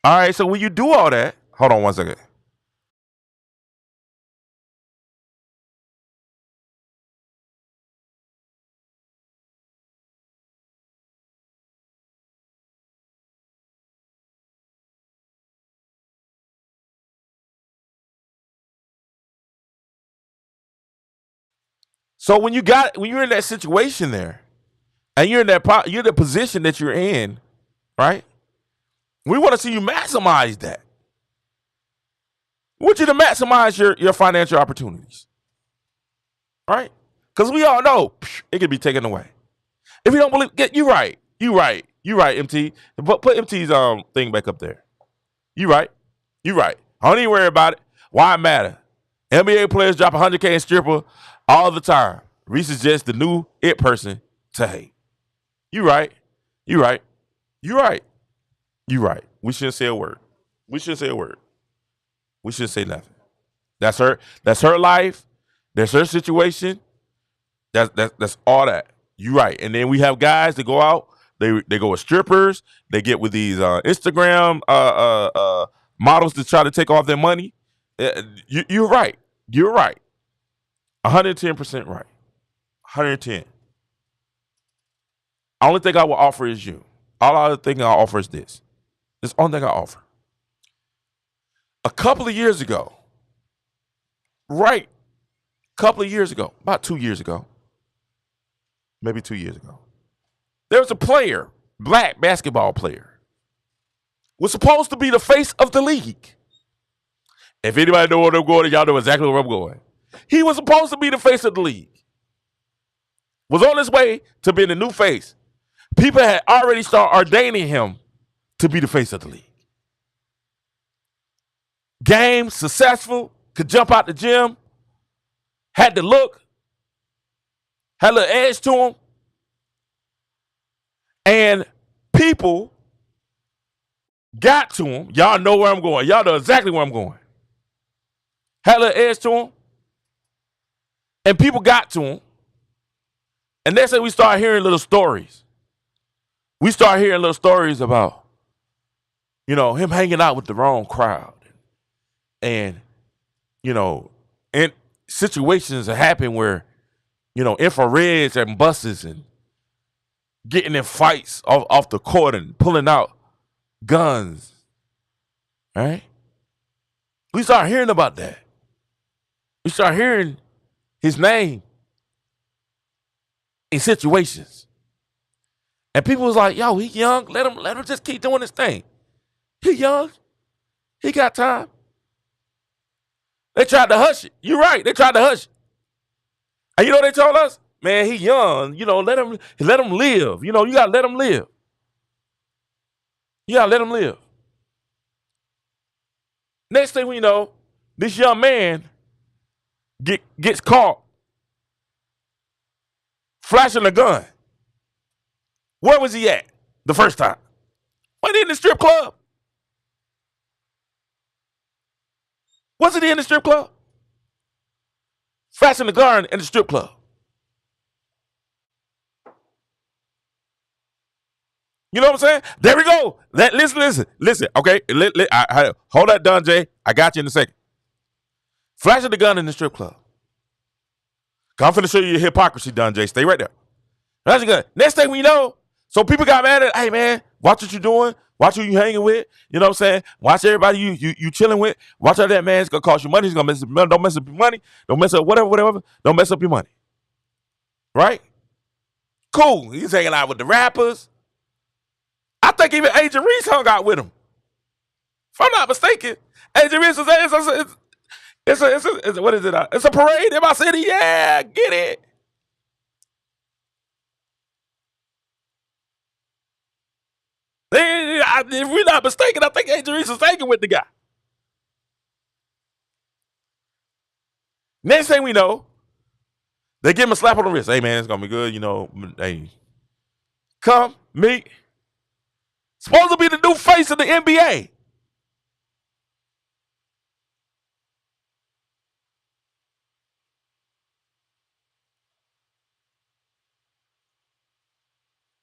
all right, so when you do all that, hold on one second. So when you're in that situation there, and you're in the position that you're in, right? We want to see you maximize that. We want you to maximize your financial opportunities, right? Because we all know it can be taken away. If you don't believe, you're right, MT. Put MT's thing back up there. You right. I don't even worry about it. Why it matter? NBA players drop 100K in stripper all the time. Reese is just the new it person to hate. You right. We shouldn't say a word. We shouldn't say nothing. That's her life. That's her situation. That's all that. You right. And then we have guys that go out. They go with strippers. They get with these Instagram models to try to take off their money. You're right. 110% right. 110. The only thing I will offer is you. All other thing I'll offer is this. This is the only thing I offer. A couple of years ago, about 2 years ago, maybe 2 years ago, there was a player, black basketball player, was supposed to be the face of the league. If anybody know where I'm going, y'all know exactly where I'm going. He was supposed to be the face of the league. Was on his way to being the new face. People had already started ordaining him to be the face of the league. Game, successful, could jump out the gym, had the look, had a little edge to him. And people got to him. Y'all know where I'm going. Y'all know exactly where I'm going. Had a little edge to him. And people got to him. And that's when we start hearing little stories. We start hearing little stories about, him hanging out with the wrong crowd. And, and situations that happen where, infrareds and buses and getting in fights off the court and pulling out guns. Right? We start hearing about that. We start hearing his name in situations. And people was like, yo, he young. Let him just keep doing his thing. He young. He got time. They tried to hush it. You're right. They tried to hush it. And you know what they told us? Man, he young. Let him live. You gotta let him live. You gotta let him live. Next thing we know, this young man gets caught flashing a gun. Where was he at the first time? Wasn't he in the strip club? Wasn't he in the strip club? Flashing the gun in the strip club. You know what I'm saying? There we go. Listen. Okay, hold that, Don J. I got you in a second. Flashing the gun in the strip club. I'm finna show you your hypocrisy, Don J. Stay right there. Flashing the gun. Next thing we know, so people got mad at, hey man, watch what you're doing. Watch who you hanging with. You know what I'm saying? Watch everybody you chilling with. Watch how that man's gonna cost you money. He's gonna mess up. Don't mess up your money. Don't mess up whatever. Don't mess up your money. Right? Cool. He's hanging out with the rappers. I think even Agent Reese hung out with him. If I'm not mistaken, Agent Reese is what is it? It's a parade in my city. Yeah, get it. If we're not mistaken, I think Agent Reese is hanging with the guy. Next thing we know, they give him a slap on the wrist. Hey man, it's gonna be good. You know, hey, come meet. Supposed to be the new face of the NBA.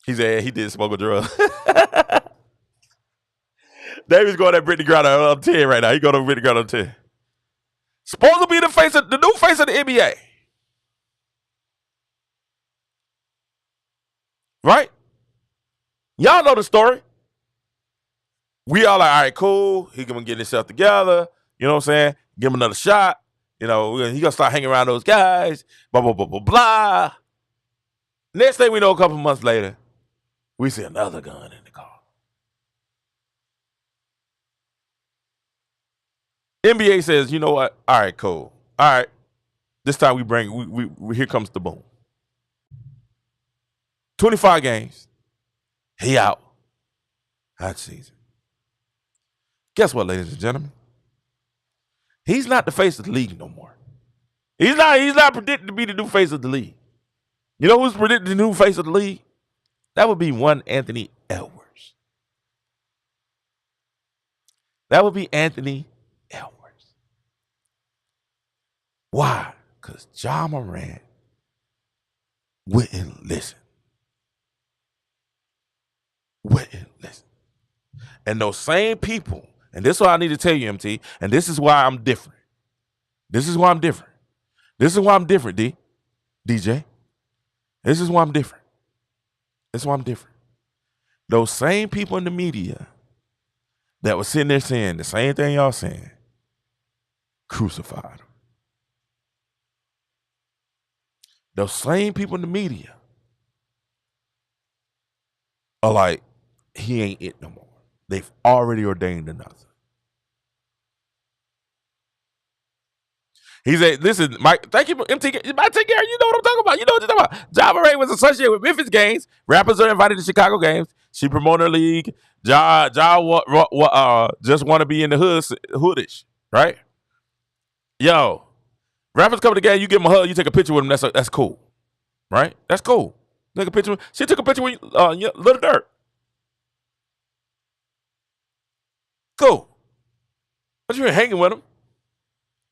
He said he did smoke a drug. David's going at Brittany Griner on 10 right now. He going to Brittany Griner on 10. Supposed to be the new face of the NBA. Right? Y'all know the story. We all like, all right, cool. He gonna get himself together. You know what I'm saying? Give him another shot. You know, he gonna start hanging around those guys. Blah, blah, blah, blah, blah. Next thing we know, a couple months later, we see another gun in the car. NBA says, you know what? All right, cool. All right. This time we here comes the boom. 25 games. He out. Hot season. Guess what, ladies and gentlemen? He's not the face of the league no more. He's not predicted to be the new face of the league. You know who's predicted the new face of the league? That would be one Anthony Edwards. That would be Anthony Edwards. Why? Because Ja Morant wouldn't listen. And those same people, and this is what I need to tell you, MT, and this is why I'm different. This is why I'm different, DJ. This is why I'm different. Those same people in the media that was sitting there saying the same thing y'all saying, crucified him. Those same people in the media are like, he ain't it no more. They've already ordained another. He said, listen, Mike, thank you, MT. I take care. You know what I'm talking about. Ja Morant was associated with Memphis games. Rappers are invited to Chicago games. She promoted her league. Ja just want to be in the hoodish, right? Yo, rappers come to the game, you give them a hug, you take a picture with them, that's cool, right? That's cool. Take a picture. She took a picture with Lil Durk. Cool. But you been hanging with him.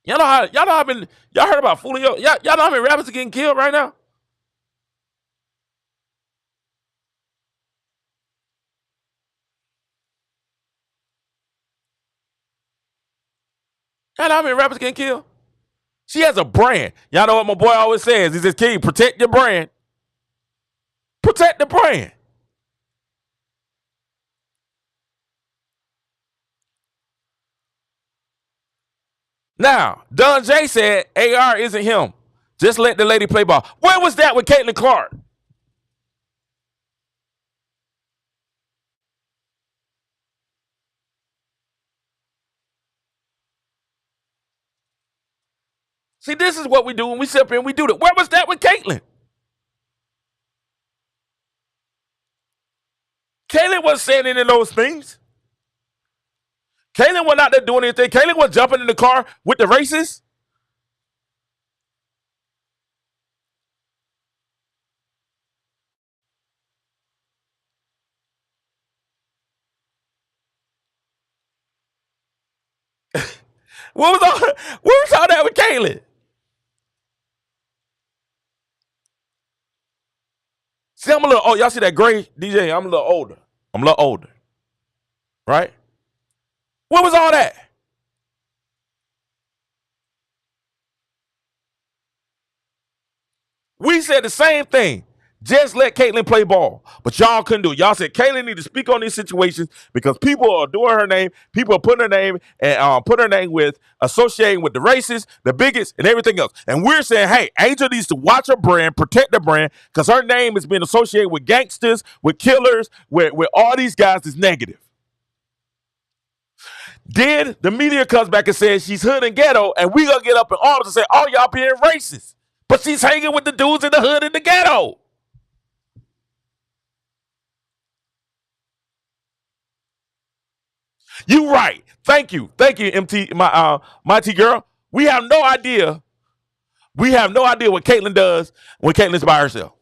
Y'all heard about Fulio? Y'all know how many rappers are getting killed right now? Y'all know how many rappers getting killed? She has a brand. Y'all know what my boy always says. He says, King, protect your brand. Protect the brand. Now, Don J said AR isn't him. Just let the lady play ball. Where was that with Caitlin Clark? See, this is what we do when we sit up here and we do that. Where was that with Caitlin? Caitlin wasn't saying any of those things. Caitlin was not there doing anything. Caitlin was jumping in the car with the racists. What was all that with Caitlyn? See, I'm a little. Oh, y'all see that gray DJ? I'm a little older. Right? What was all that? We said the same thing. Just let Caitlyn play ball. But y'all couldn't do it. Y'all said Caitlyn need to speak on these situations because people are doing her name. People are putting her name and put her name with associating with the racists, the bigots, and everything else. And we're saying, hey, Angel needs to watch her brand, protect the brand, because her name has been associated with gangsters, with killers, with all these guys that's negative. Then the media comes back and says she's hood and ghetto, and we gonna get up in arms and say, oh, y'all being racist. But she's hanging with the dudes in the hood and the ghetto. You right. Thank you, MT, my T girl. We have no idea. We have no idea what Caitlyn does when Caitlyn's by herself.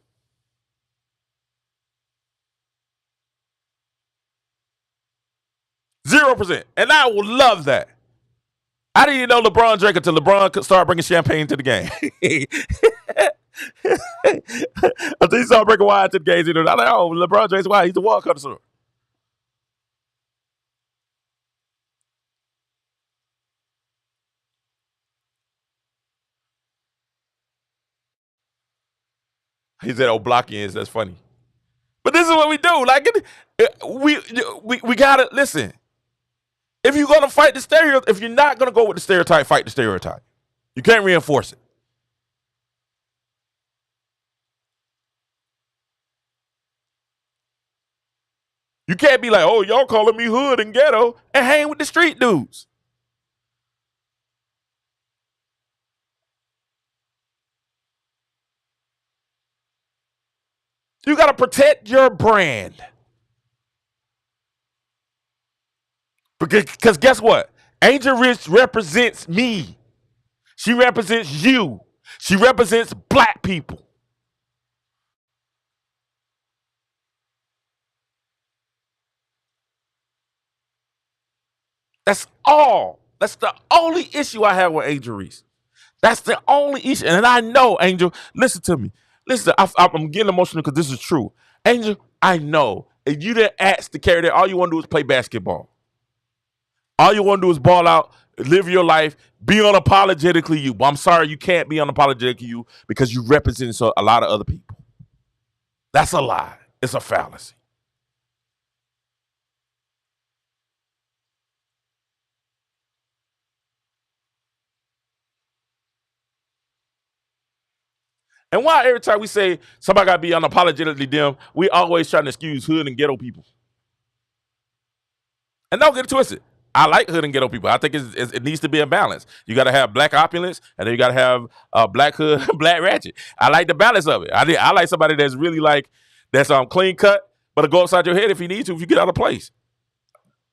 0%. And I will love that. I didn't even know LeBron drank until LeBron started bringing champagne to the game. Until he started bringing wine to the games. I'm like, oh, LeBron drinks wine. He's a wine connoisseur. He said, "Oh, Blockians." That's funny. But this is what we do. Like, we gotta listen. If you're gonna fight the stereotype, if you're not gonna go with the stereotype, fight the stereotype. You can't reinforce it. You can't be like, "Oh, y'all calling me hood and ghetto," and hang with the street dudes. You gotta protect your brand. Because guess what? Angel Rich represents me. She represents you. She represents black people. That's all. That's the only issue I have with Angel Reese. That's the only issue. And I know, Angel, listen to me. Listen, I'm getting emotional because this is true. Angel, I know. If you didn't ask to carry that, all you want to do is play basketball. All you want to do is ball out, live your life, be unapologetically you. But I'm sorry, you can't be unapologetically you because you represent a lot of other people. That's a lie. It's a fallacy. And why every time we say somebody got to be unapologetically them, we always trying to excuse hood and ghetto people. And don't get it twisted. I like hood and ghetto people. I think it needs to be a balance. You got to have black opulence, and then you got to have black hood, black ratchet. I like the balance of it. I like somebody that's really like, that's clean cut, but to go upside your head if you need to, if you get out of place.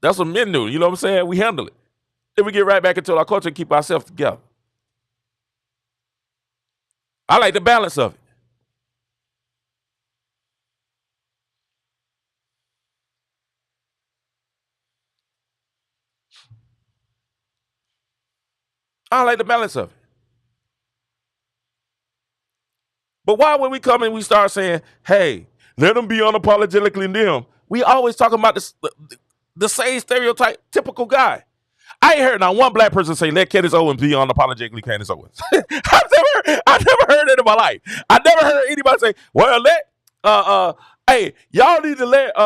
That's what men do. You know what I'm saying? We handle it. Then we get right back into our culture and keep ourselves together. I like the balance of it. I like the balance of it. But why when we come and we start saying, hey, let them be unapologetically them, we always talking about the same stereotype, typical guy. I ain't heard not one black person say, let Candace Owens be unapologetically Candace Owens. I've never heard it in my life. I never heard anybody say, well, hey, y'all need to let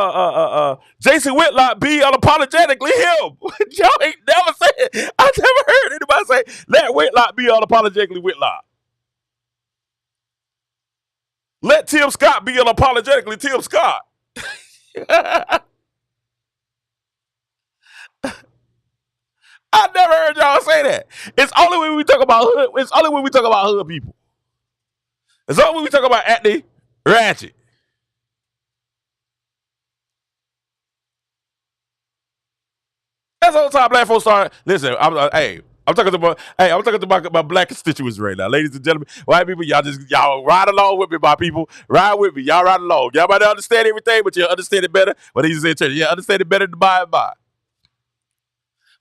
Jason Whitlock be unapologetically him. Y'all ain't never said it. I never heard anybody say, let Whitlock be unapologetically Whitlock. Let Tim Scott be unapologetically Tim Scott. I never heard y'all say that. It's only when we talk about hood. It's only when we talk about hood people. It's only when we talk about acne, ratchet. That's the whole time black folks start. Listen, I'm talking to my black constituents right now, ladies and gentlemen. White people, y'all ride along with me, my people. Ride with me, y'all ride along. Y'all might not understand everything, but you understand it better. But he said, church, yeah, understand it better than by and by.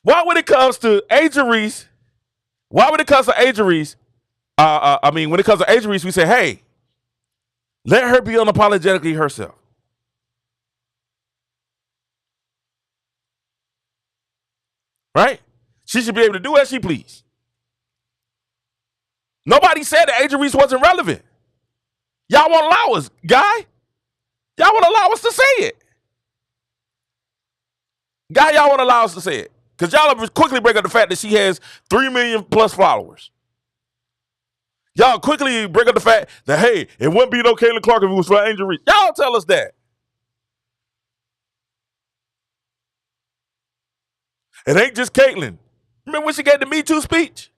Why when it comes to Angel Reese, when it comes to Angel Reese, we say, hey, let her be unapologetically herself. Right? She should be able to do as she please. Nobody said that Angel Reese wasn't relevant. Y'all won't allow us, guy. Y'all won't allow us to say it. Guy, y'all won't allow us to say it. Because y'all quickly bring up the fact that she has 3 million plus followers. Y'all quickly bring up the fact that, hey, it wouldn't be no Caitlin Clark if it was for Angel Reese. Y'all tell us that. It ain't just Caitlin. Remember when she gave the Me Too speech?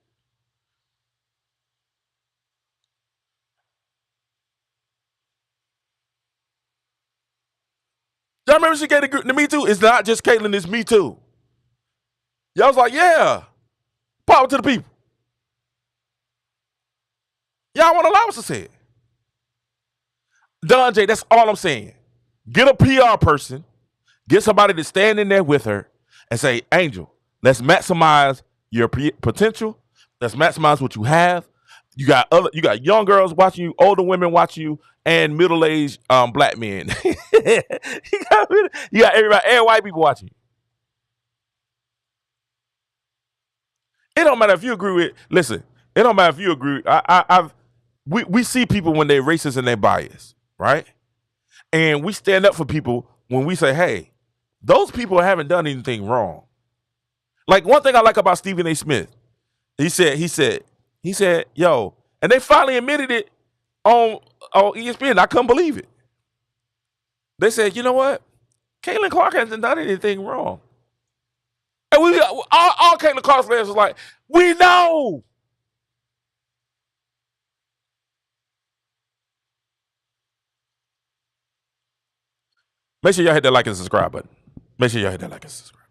Y'all remember she gave the Me Too? It's not just Caitlin, it's Me Too. Y'all was like, yeah, power to the people. Y'all won't allow us to say it. Don J, that's all I'm saying. Get a PR person, get somebody to stand in there with her and say, Angel, let's maximize your potential. Let's maximize what you have. You got young girls watching you, older women watching you, and middle-aged black men. you got everybody and white people watching you. It don't matter if you agree with. Listen, it don't matter if you agree. We see people when they're racist and they're biased, right? And we stand up for people when we say, hey, those people haven't done anything wrong. Like one thing I like about Stephen A. Smith, he said, yo, and they finally admitted it on ESPN. I couldn't believe it. They said, you know what? Caitlin Clark hasn't done anything wrong. And we all Caitlin Clark fans was like, we know. Make sure y'all hit that like and subscribe button. Make sure y'all hit that like and subscribe button.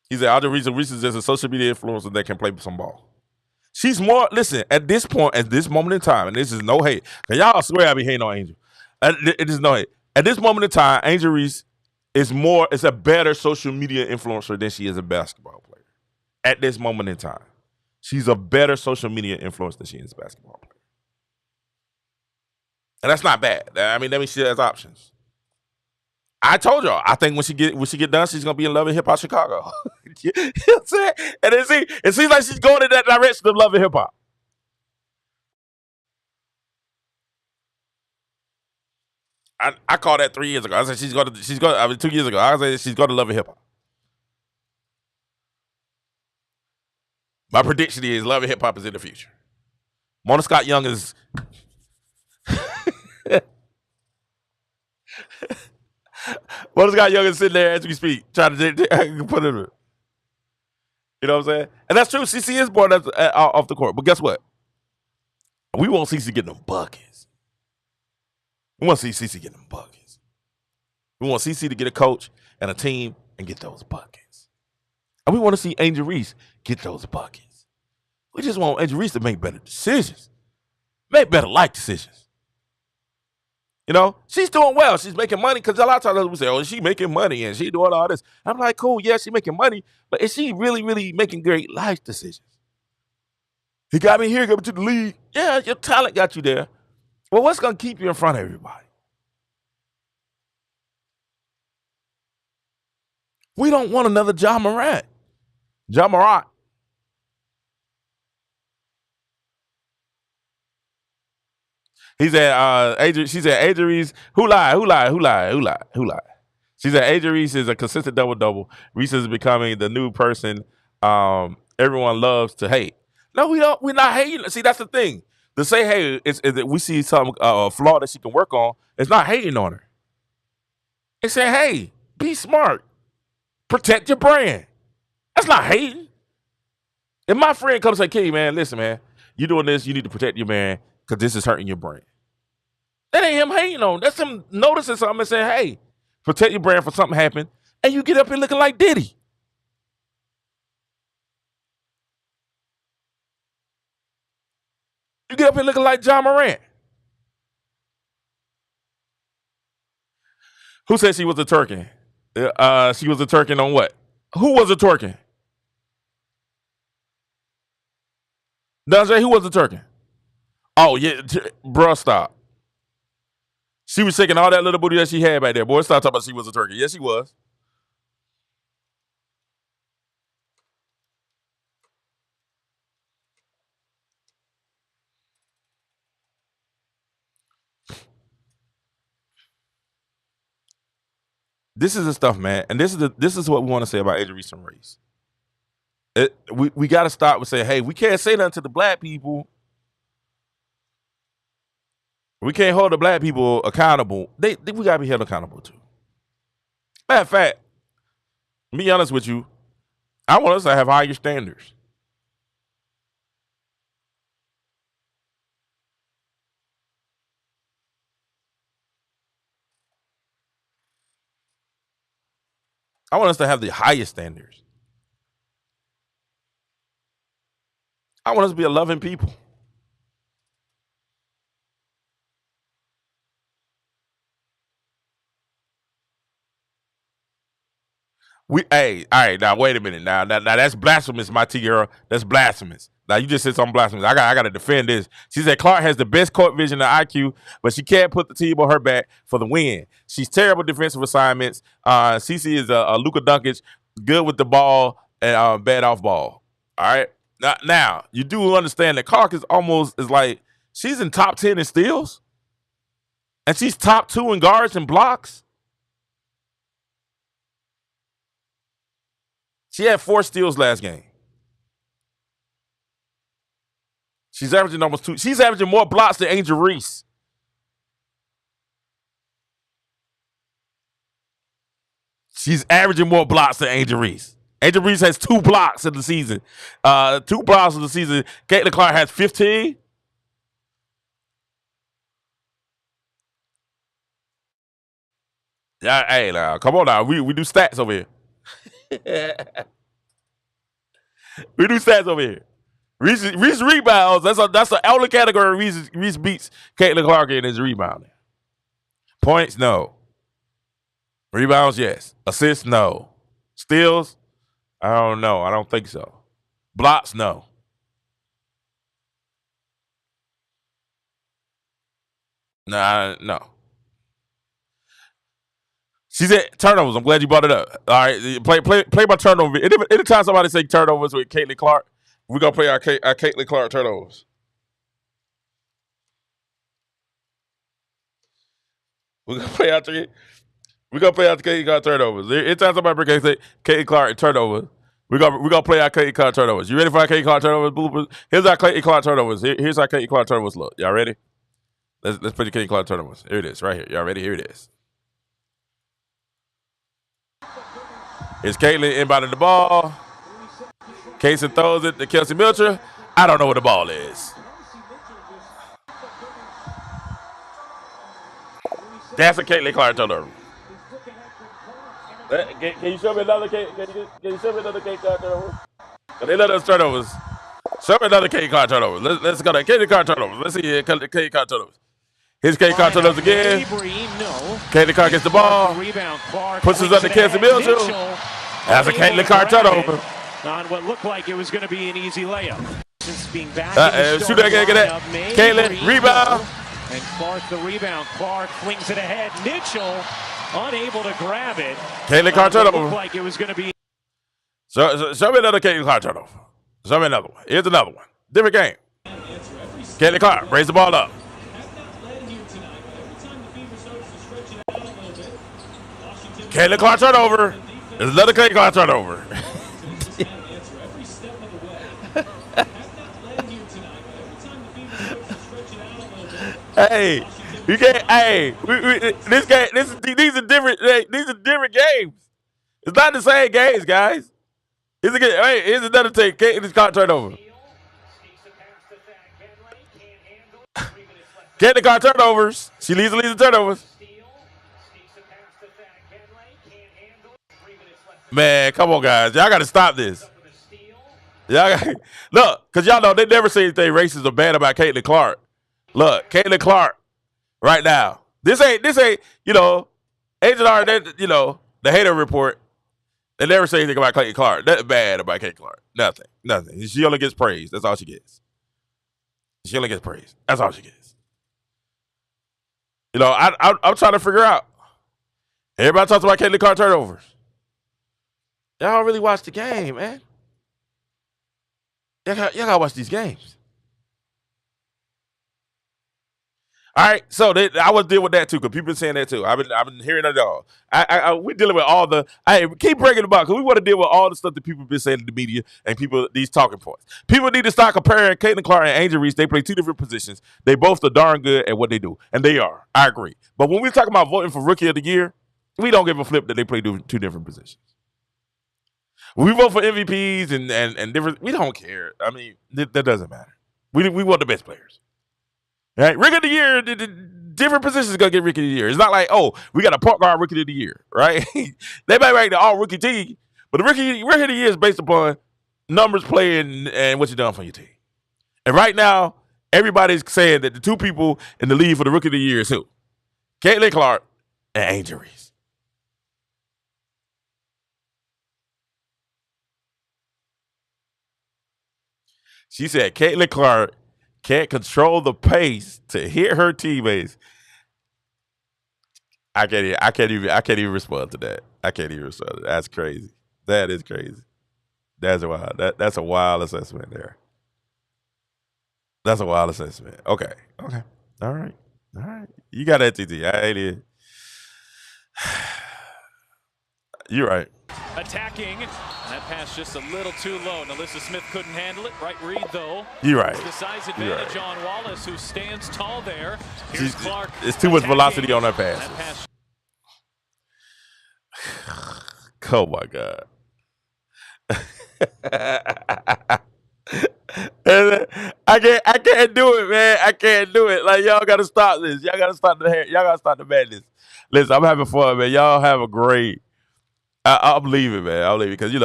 He said, all the reason Reese is just a social media influencer that can play some ball. She's more, listen, at this point, at this moment in time, and this is no hate, because y'all swear I be hating on Angel. It is no hate. At this moment in time, Angel Reese is a better social media influencer than she is a basketball player. At this moment in time. She's a better social media influencer than she is a basketball player. And that's not bad. I mean, that means she has options. I told y'all, I think when she get done, she's gonna be in Love and Hip Hop Chicago. You know what I'm saying? And it seems like she's going in that direction of Love and Hip Hop. I called that 3 years ago. I said she's going. 2 years ago. I said she's going to Love and Hip Hop. My prediction is Love and Hip Hop is in the future. Mona Scott Young is. Mona Scott Young is sitting there as we speak, trying to put it in. You know what I'm saying? And that's true. CC is born off the court. But guess what? We want CC getting them buckets. We want to see CC getting them buckets. We want CC to get a coach and a team and get those buckets. And we want to see Angel Reese get those buckets. We just want Angel Reese to make better decisions. Make better life decisions. You know, she's doing well. She's making money because a lot of times we say, oh, is she making money and she doing all this? I'm like, cool, yeah, she's making money, but is she really, really making great life decisions? He got me here, got me to the league. Yeah, your talent got you there. Well, what's going to keep you in front of everybody? We don't want another John Morant. John Morant. He said, she said, Angel Reese, who lied? She said, Angel Reese is a consistent double-double. Reese is becoming the new person everyone loves to hate. No, we don't. We're not hating. See, that's the thing. To say, hey, we see some flaw that she can work on, it's not hating on her. It's saying, hey, be smart. Protect your brand. That's not hating. If my friend comes and say, Kitty, man, listen, man, you doing this, you need to protect your man because this is hurting your brand. That ain't him hating on. That's him noticing something and saying, hey, protect your brand for something happened, and you get up here looking like Diddy. You get up here looking like John Morant. Who said she was a twerking? She was a twerking on what? Who was a twerking? Dante, who was a twerking? Oh, yeah. Bruh, stop. She was shaking all that little booty that she had back there. Boy, stop talking about she was a twerking. Yes, she was. This is the stuff, man. And this is what we want to say about Angel Reese and Reese. We got to stop with saying, hey, we can't say nothing to the black people. We can't hold the black people accountable. We got to be held accountable too. Matter of fact, to be honest with you, I want us to have higher standards. I want us to have the highest standards. I want us to be a loving people. All right, now wait a minute. Now that's blasphemous, my T-girl. That's blasphemous. Now you just said something blasphemous. I got to defend this. She said Clark has the best court vision and IQ, but she can't put the team on her back for the win. She's terrible defensive assignments. Cece is a Luka Doncic, good with the ball and bad off ball. All right. Now you do understand that Clark is like she's in top 10 in steals, and she's top 2 in guards and blocks. She had 4 steals last game. She's averaging almost 2. She's averaging more blocks than Angel Reese. She's averaging more blocks than Angel Reese. Angel Reese has 2 blocks in the season. 2 blocks in the season. Caitlin Clark has 15. Yeah, hey, now, come on now. We do stats over here. We do stats over here. Reese rebounds. That's the only category Reese beats Caitlin Clark in is rebounding. Points, no. Rebounds, yes. Assists, no. Steals, I don't know. I don't think so. Blocks, no. No. She said turnovers. I'm glad you brought it up. All right, play my turnover. Anytime somebody say turnovers with Caitlin Clark, we're gonna play our Caitlin Clark turnovers. We're gonna play out the Caitlin Clark turnovers. Anytime somebody bring Caitlin Clark turnovers, we're gonna play our Caitlin Clark turnovers. You ready for our Caitlin Clark turnovers? Here's our Caitlin Clark turnovers. Here's our Caitlin Clark turnovers. Look, y'all ready? Let's play the Caitlin Clark turnovers. Here it is, right here. Y'all ready? Here it is. It's Caitlin inbounding the ball. Casey throws it to Kelsey Milcher. I don't know where the ball is. That's a Caitlin Clark turnover. Can you show me another Caitlin Clark turnover? They let us turnovers. Show me another Caitlin Clark turnover. Let's go to Caitlin Clark turnovers. Let's see Caitlin Clark turnovers. Here's Caitlin Clark turnovers again. Caitlin Clark gets the ball. Pushes up to Kelsey Milcher. That's a Caitlin Clark turnover. On what looked like it was going to be an easy layup. Since being back shoot that, get that. Caitlin, rebound. And Clark the rebound. Clark flings it ahead. Mitchell unable to grab it. Caitlin Clark turnover. Looked like it was going to be. Show me another Caitlin Clark turnover. Show me another one. Here's another one. Different game. Caitlin Clark, raise the ball up. Caitlin Clark turnover. There's another Caitlin Clark turnover. Hey, you can't. Hey, this game. These are different. These are different games. It's not the same games, guys. Here's another thing. Caitlin Clark turnover. Caitlin Clark turnovers. She leads the turnovers. Man, come on, guys. Y'all got to stop this. Look, because y'all know they never say anything racist or bad about Caitlin Clark. Look, Caitlin Clark, right now. This ain't, H&R, the hater report, they never say anything about Caitlin Clark. Nothing bad about Caitlin Clark. Nothing. She only gets praise. That's all she gets. She only gets praise. That's all she gets. I'm trying to figure out. Everybody talks about Caitlin Clark turnovers. Y'all don't really watch the game, man. Y'all gotta watch these games. All right, so I was dealing with that too, because people been saying that too. I've been hearing it all. We're dealing with all the. Keep breaking them out, because we want to deal with all the stuff that people have been saying in the media and these talking points. People need to start comparing Caitlin Clark and Angel Reese. They play two different positions. They both are darn good at what they do, and they are. I agree. But when we're talking about voting for Rookie of the Year, we don't give a flip that they play two different positions. When we vote for MVPs and different, we don't care. I mean, that doesn't matter. We want the best players. Right? Rookie of the Year, the different positions going to get Rookie of the Year. It's not like, we got a point guard Rookie of the Year, right? They might rank the all-rookie team, but the Rookie of the Year is based upon numbers playing and what you done for your team. And right now, everybody's saying that the two people in the league for the Rookie of the Year is who? Caitlin Clark and Angel Reese. She said Caitlin Clark can't control the pace to hit her teammates. I can't even respond to that. I can't even respond to that. That's crazy. That is crazy. That's wild. That's a wild assessment there. That's a wild assessment. Okay. All right. You got that, TT. I ain't it. You're right. Attacking. That pass just a little too low. Alyssa Smith couldn't handle it. Right read, though. You're right. It's the size advantage on Wallace, who stands tall there. Here's Clark. It's too much velocity on that pass. Oh, my God. I can't do it, man. I can't do it. Like, y'all got to stop this. Y'all got to stop the madness. Listen, I'm having fun, man. Y'all have a great. I'll believe it, man. I'll believe it, because wait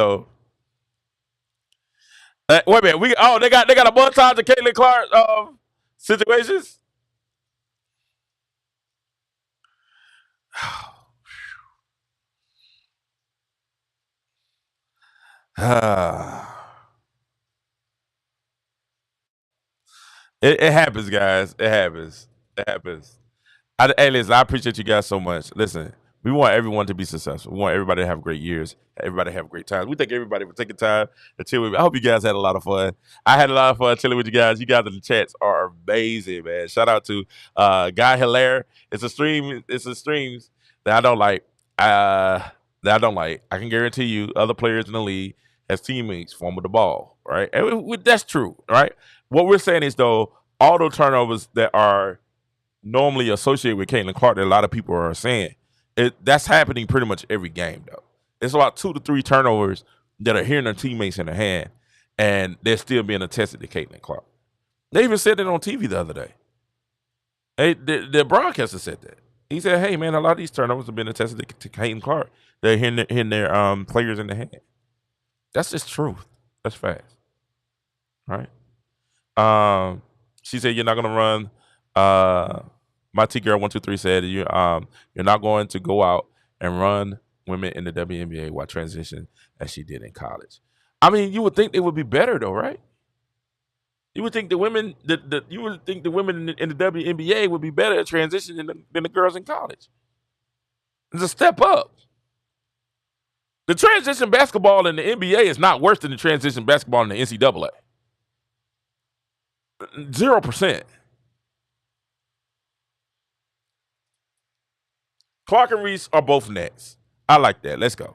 a minute. They got a montage of Caitlin Clark situations. It happens, guys. It happens. Hey, listen, I appreciate you guys so much. Listen, we want everyone to be successful. We want everybody to have great years. Everybody to have great times. We thank everybody for taking time to chill with me. I hope you guys had a lot of fun. I had a lot of fun chilling with you guys. You guys in the chats are amazing, man. Shout out to Guy Hilaire. It's a streams that I don't like. I can guarantee you other players in the league as teammates fumble the ball, right? And that's true, right? What we're saying is, though, all those turnovers that are normally associated with Caitlin Clark that a lot of people are saying, that's happening pretty much every game, though. It's about 2 to 3 turnovers that are hitting their teammates in the hand, and they're still being attested to Caitlin Clark. They even said it on TV the other day. The broadcaster said that. He said, hey, man, a lot of these turnovers have been attested to Caitlin Clark. They're hitting their players in the hand. That's just truth. That's facts. Right? She said, you're not going to run. My T-Girl 123 said, you're not going to go out and run women in the WNBA while transition as she did in college. I mean, you would think it would be better, though, right? You would think the women in the WNBA would be better at transitioning than the girls in college. It's a step up. The transition basketball in the NBA is not worse than the transition basketball in the NCAA. 0%. Clark and Reese are both next. I like that. Let's go.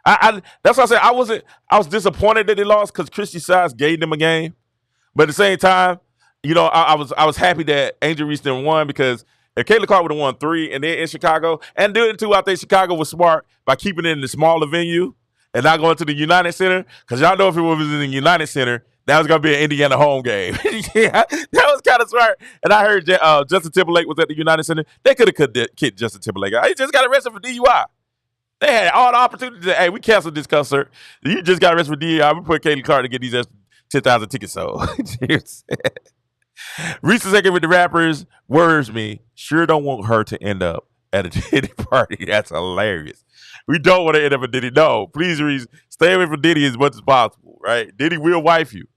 That's why I said I was disappointed that they lost because Christy Sides gave them a game. But at the same time, I was happy that Angel Reese didn't win, because if Caitlin Clark would have won 3 and they're in Chicago, and doing it too, I think Chicago was smart by keeping it in the smaller venue and not going to the United Center, because y'all know if it was in the United Center, that was going to be an Indiana home game. Yeah, that was kind of smart. And I heard Justin Timberlake was at the United Center. They could have kicked Justin Timberlake out. He just got arrested for DUI. They had all the opportunity to, hey, we canceled this concert. You just got arrested for DUI. We put Caitlin Clark to get these 10,000 tickets sold. Reese is second with the rappers. Words me. Sure don't want her to end up at a Diddy party. That's hilarious. We don't want to end up a Diddy. No, please, Reese, stay away from Diddy as much as possible, right? Diddy will wife you.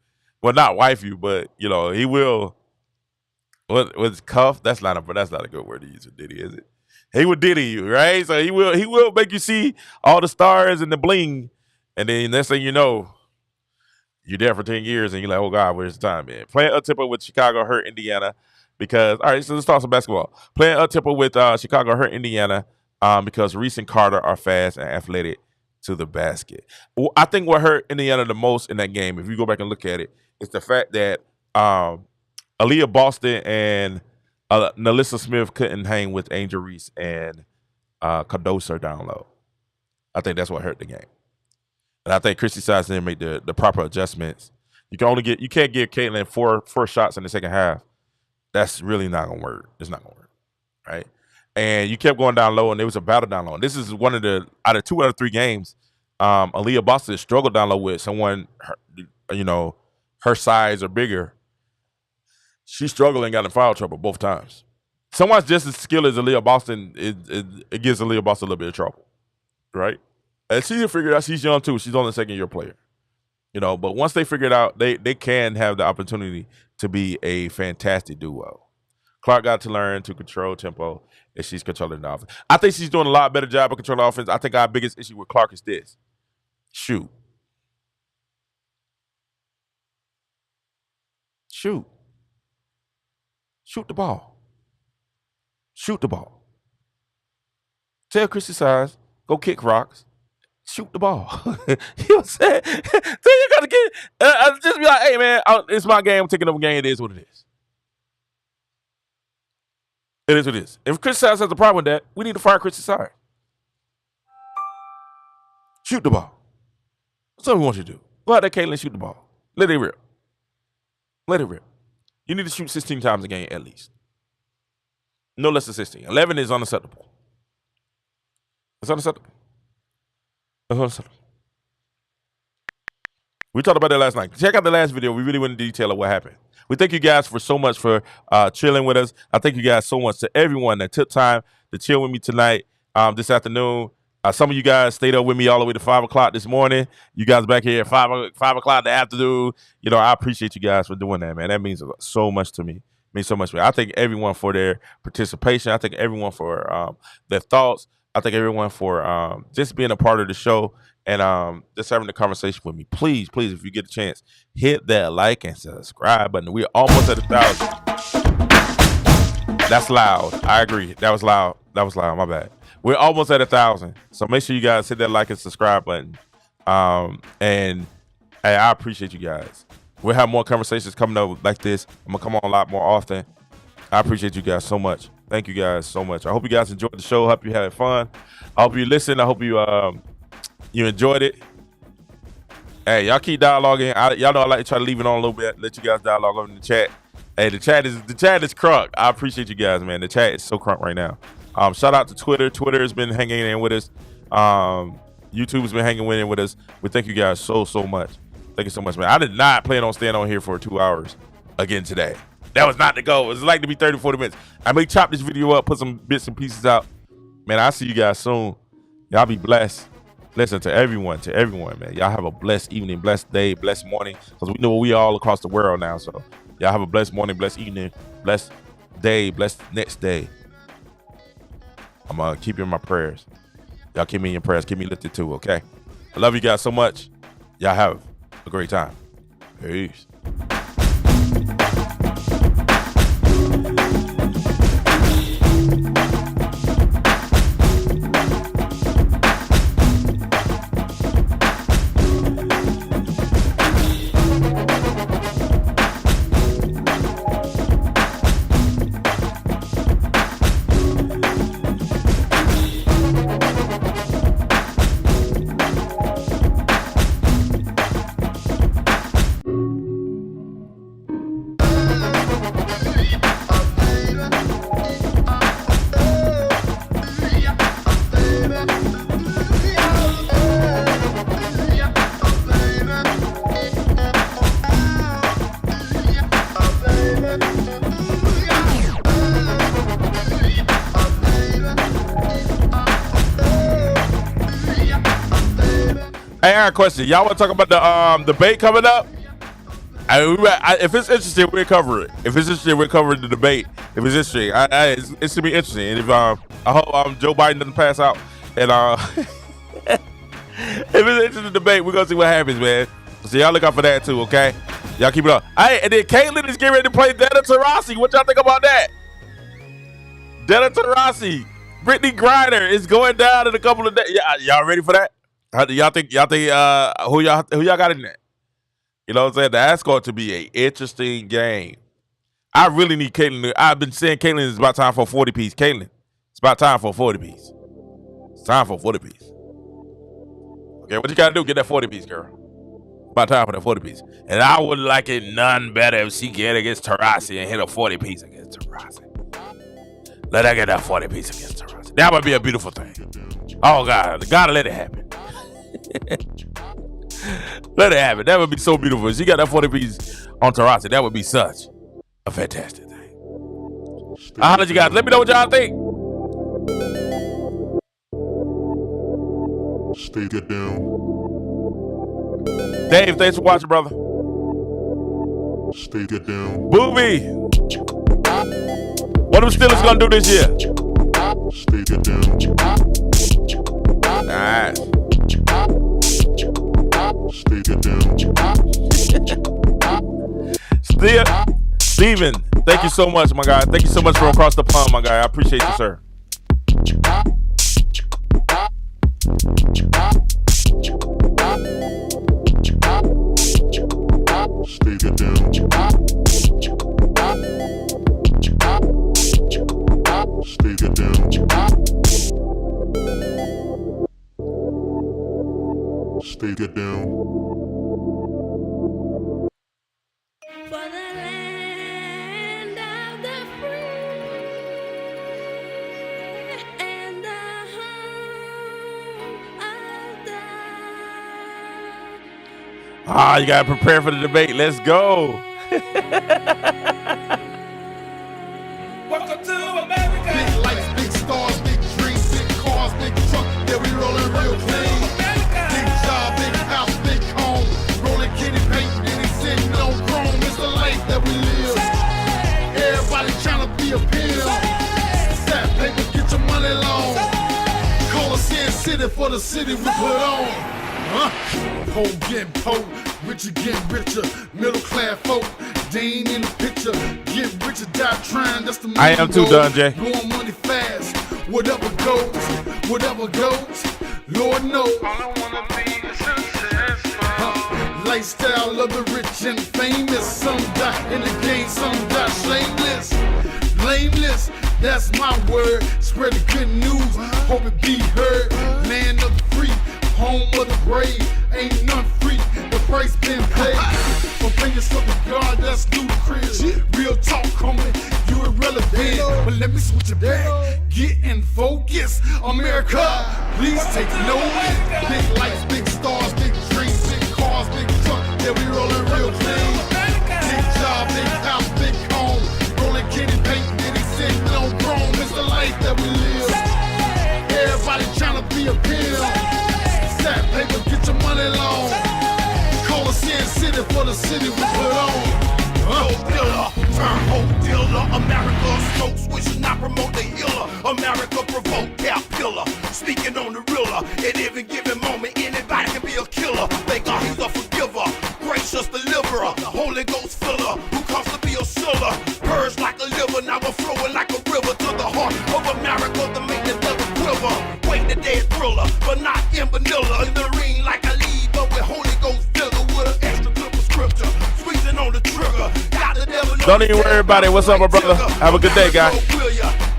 Well, not wife you, but, you know, he will. What's cuff? That's not a good word to use for Diddy, is it? He will Diddy you, right? So he will make you see all the stars and the bling, and then next thing you know, you're there for 10 years, and you're like, oh, God, where's the time, man? Playing up-tempo with Chicago hurt Indiana because, all right, so let's talk some basketball. Playing up-tempo with Chicago hurt Indiana because Reese and Carter are fast and athletic to the basket. Well, I think what hurt Indiana the most in that game, if you go back and look at it, is the fact that Aaliyah Boston and Nalissa Smith couldn't hang with Angel Reese and Cardoso down low. I think that's what hurt the game. And I think Christy Sides didn't make the proper adjustments. You can't give Caitlin four shots in the second half. That's really not gonna work. It's not gonna work, right? And you kept going down low, and there was a battle down low. And this is one of the out of 2 out of 3 games, Aaliyah Boston struggled down low with someone, her size or bigger. She struggled and got in foul trouble both times. Someone's just as skilled as Aaliyah Boston, it gives Aaliyah Boston a little bit of trouble, right? And she figured out she's young too. She's only a second-year player, But once they figure it out, they can have the opportunity to be a fantastic duo. Clark got to learn to control tempo, and she's controlling the offense. I think she's doing a lot better job of controlling the offense. I think our biggest issue with Clark is this: shoot the ball. Shoot the ball. Tell Christy Sides, go kick rocks. Shoot the ball. You know what I'm saying? So you got to get, just be like, hey, man, it's my game. I'm taking over a game. It is what it is. It is what it is. If Christy Sides has a problem with that, we need to fire Christy Sides. Shoot the ball. That's what we want you to do. Go out there, Caitlin, shoot the ball. Let it rip. Let it rip. You need to shoot 16 times a game at least. No less than 16. 11 is unacceptable. It's unacceptable. It's unacceptable. We talked about that last night. Check out the last video. We really went into detail of what happened. We thank you guys for so much for chilling with us. I thank you guys so much to everyone that took time to chill with me tonight, this afternoon. Some of you guys stayed up with me all the way to 5 o'clock this morning. You guys back here at 5 o'clock in the afternoon. I appreciate you guys for doing that, man. That means so much to me. It means so much to me. I thank everyone for their participation. I thank everyone for their thoughts. I thank everyone for just being a part of the show and just having the conversation with me. Please, please, if you get a chance, hit that like and subscribe button. We're almost at 1,000. That's loud. I agree. That was loud. My bad. We're almost at 1,000. So make sure you guys hit that like and subscribe button. And I appreciate you guys. We'll have more conversations coming up like this. I'm going to come on a lot more often. I appreciate you guys so much. Thank you guys so much. I hope you guys enjoyed the show. I hope you had fun. I hope you listened. I hope you enjoyed it. Hey, y'all keep dialoguing. Y'all know I like to try to leave it on a little bit. Let you guys dialogue over in the chat. Hey, the chat is crunk. I appreciate you guys, man. The chat is so crunk right now. Shout out to Twitter. Twitter has been hanging in with us. YouTube has been hanging in with us. We thank you guys so much. Thank you so much, man. I did not plan on staying on here for 2 hours again today. That was not the goal. It was like to be 30, 40 minutes. I may chop this video up, put some bits and pieces out. Man, I'll see you guys soon. Y'all be blessed. Listen to everyone, man. Y'all have a blessed evening, blessed day, blessed morning. Because we know we all across the world now. So y'all have a blessed morning, blessed evening, blessed day, blessed next day. I'm going to keep you in my prayers. Y'all keep me in your prayers. Keep me lifted too, okay? I love you guys so much. Y'all have a great time. Peace. Baby. Hey, I got a question. Y'all want to talk about the debate coming up? If it's interesting, we'll cover it. If it's interesting, we'll cover the debate. If it's interesting, it's gonna be interesting. And if I hope Joe Biden doesn't pass out, and if it's an interesting debate, we're gonna see what happens, man. So y'all look out for that too, okay? Y'all keep it up. Hey, and then Caitlyn is getting ready to play Dana Taurasi. What y'all think about that? Dana Taurasi, Brittany Griner is going down in a couple of days. Y'all ready for that? Y'all think who y'all got in that? You know what I'm saying? That's going to be an interesting game. I really need Caitlyn. I've been saying Caitlyn is about time for a 40-piece. Caitlyn, it's about time for a 40-piece. It's time for a 40-piece. Okay, what you got to do? Get that 40-piece, girl. About time for that 40-piece. And I would like it none better if she get against Taurasi and hit a 40-piece against Taurasi. Let her get that 40-piece against Taurasi. That would be a beautiful thing. Oh, God. God, let it happen. Let it happen. That would be so beautiful. If she got that 40-piece on Taurasi, that would be such a fantastic thing. I'll holler at you guys. Let me know what y'all think. Stay down. Dave, thanks for watching, brother. Stay down. Booby. What are the Steelers going to do this year? Stay down. Nice. Stay down. Steven, thank you so much, my guy. Thank you so much from across the pond, my guy. I appreciate you, sir. Stay down. Stay down. Stay down. For the land of the free and the home of the You got to prepare for the debate. Let's go. Welcome to America. Big lights, big stars, big dreams, big cars, big truck. Yeah, we rolling real clean. Big job, big house, big home. Rolling kitty paint, and he sitting on chrome. It's the life that we live. Everybody trying to be a pill. Stat paper, get your money long. Call us in city for the city we put on. Poor getting poor, richer getting richer. Middle class folk, they ain't in the picture. Get richer, die trying. That's the I am too done, Jay. Blowing money fast, whatever goes, whatever goes. Lord knows. All I wanna be is successful. Lifestyle of the rich and famous. Some die in the game, some die shameless. Blameless, that's my word. Spread the good news, hope it be heard. Land of the free, home of the brave. Ain't none free, the price been paid. For fingers of the God, that's ludicrous. Real talk, homie, you irrelevant. But let me switch it back, get in focus. America, please take notice. Big lights, big stars, big dreams, big cars, big truck. Yeah, we rolling real clean. Big job, big house, big home. Rolling kitty paint, and he sitting on chrome. It's the life that we live. Everybody trying to be a pill. Stat paper, get your money long. Call us in city for the city we put on. Dealer, turn whole dealer. America smoke switch, not promote the healer. America provoke caterpillar. Speaking on the realer, at every given moment, anybody can be a killer. Thank God he's a forgiver, gracious deliverer, the Holy Ghost filler, who comes to be a siller. Purge like a liver, now we're flowing like a river to the heart of America to make the devil quiver. Wait the dead thriller, but not in vanilla. In the ring like a lead, but with Holy Ghost vigor, with an extra clip of scripture. Squeezing on the trigger. Got the devil. Don't even worry about it. What's up, my brother? Have a good day, guy.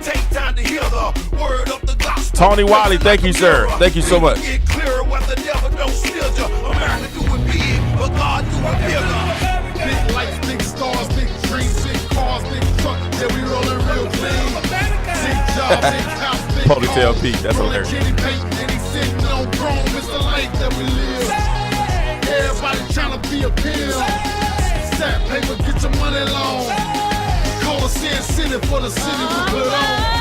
Take time to hear the word of the gospel. Tony Wiley, thank you, sir. Thank you so much. Get clearer what the devil don't steal you. America do it big, but God do it bigger. Big lights, big stars, big dreams, big cars, big truck. Yeah, we rolling real clean. Big job, big house, big Ponytail home. Pete, that's hilarious. Kitty paint, and he sitting on chrome. It's the life that we live. Everybody trying to be a pill. Stat paper, get your money long. Call us in city for the city we put on.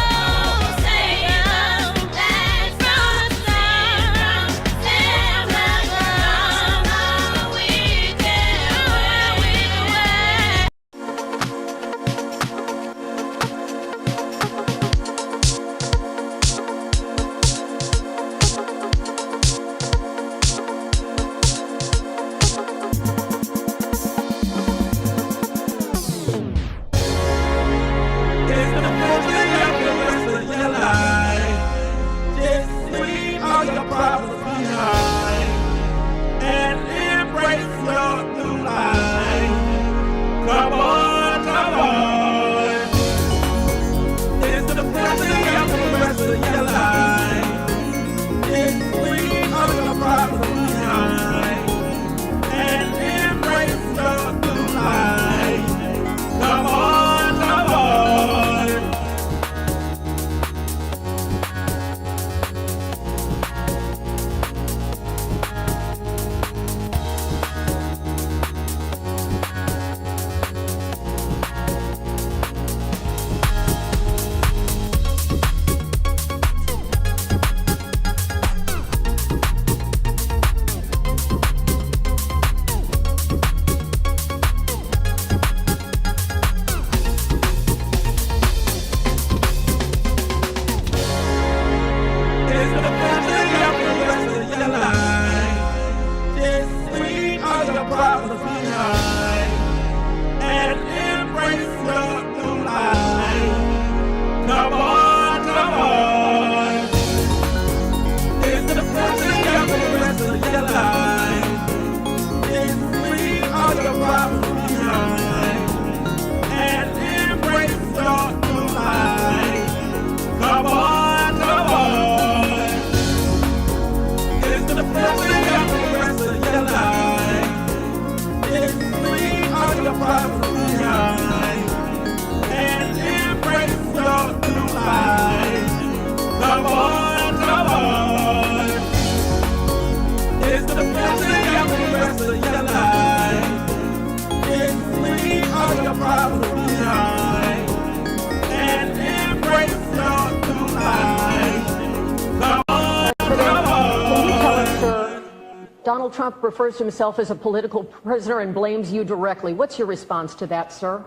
Donald Trump refers to himself as a political prisoner and blames you directly. What's your response to that, sir?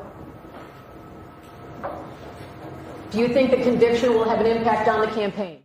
Do you think the conviction will have an impact on the campaign?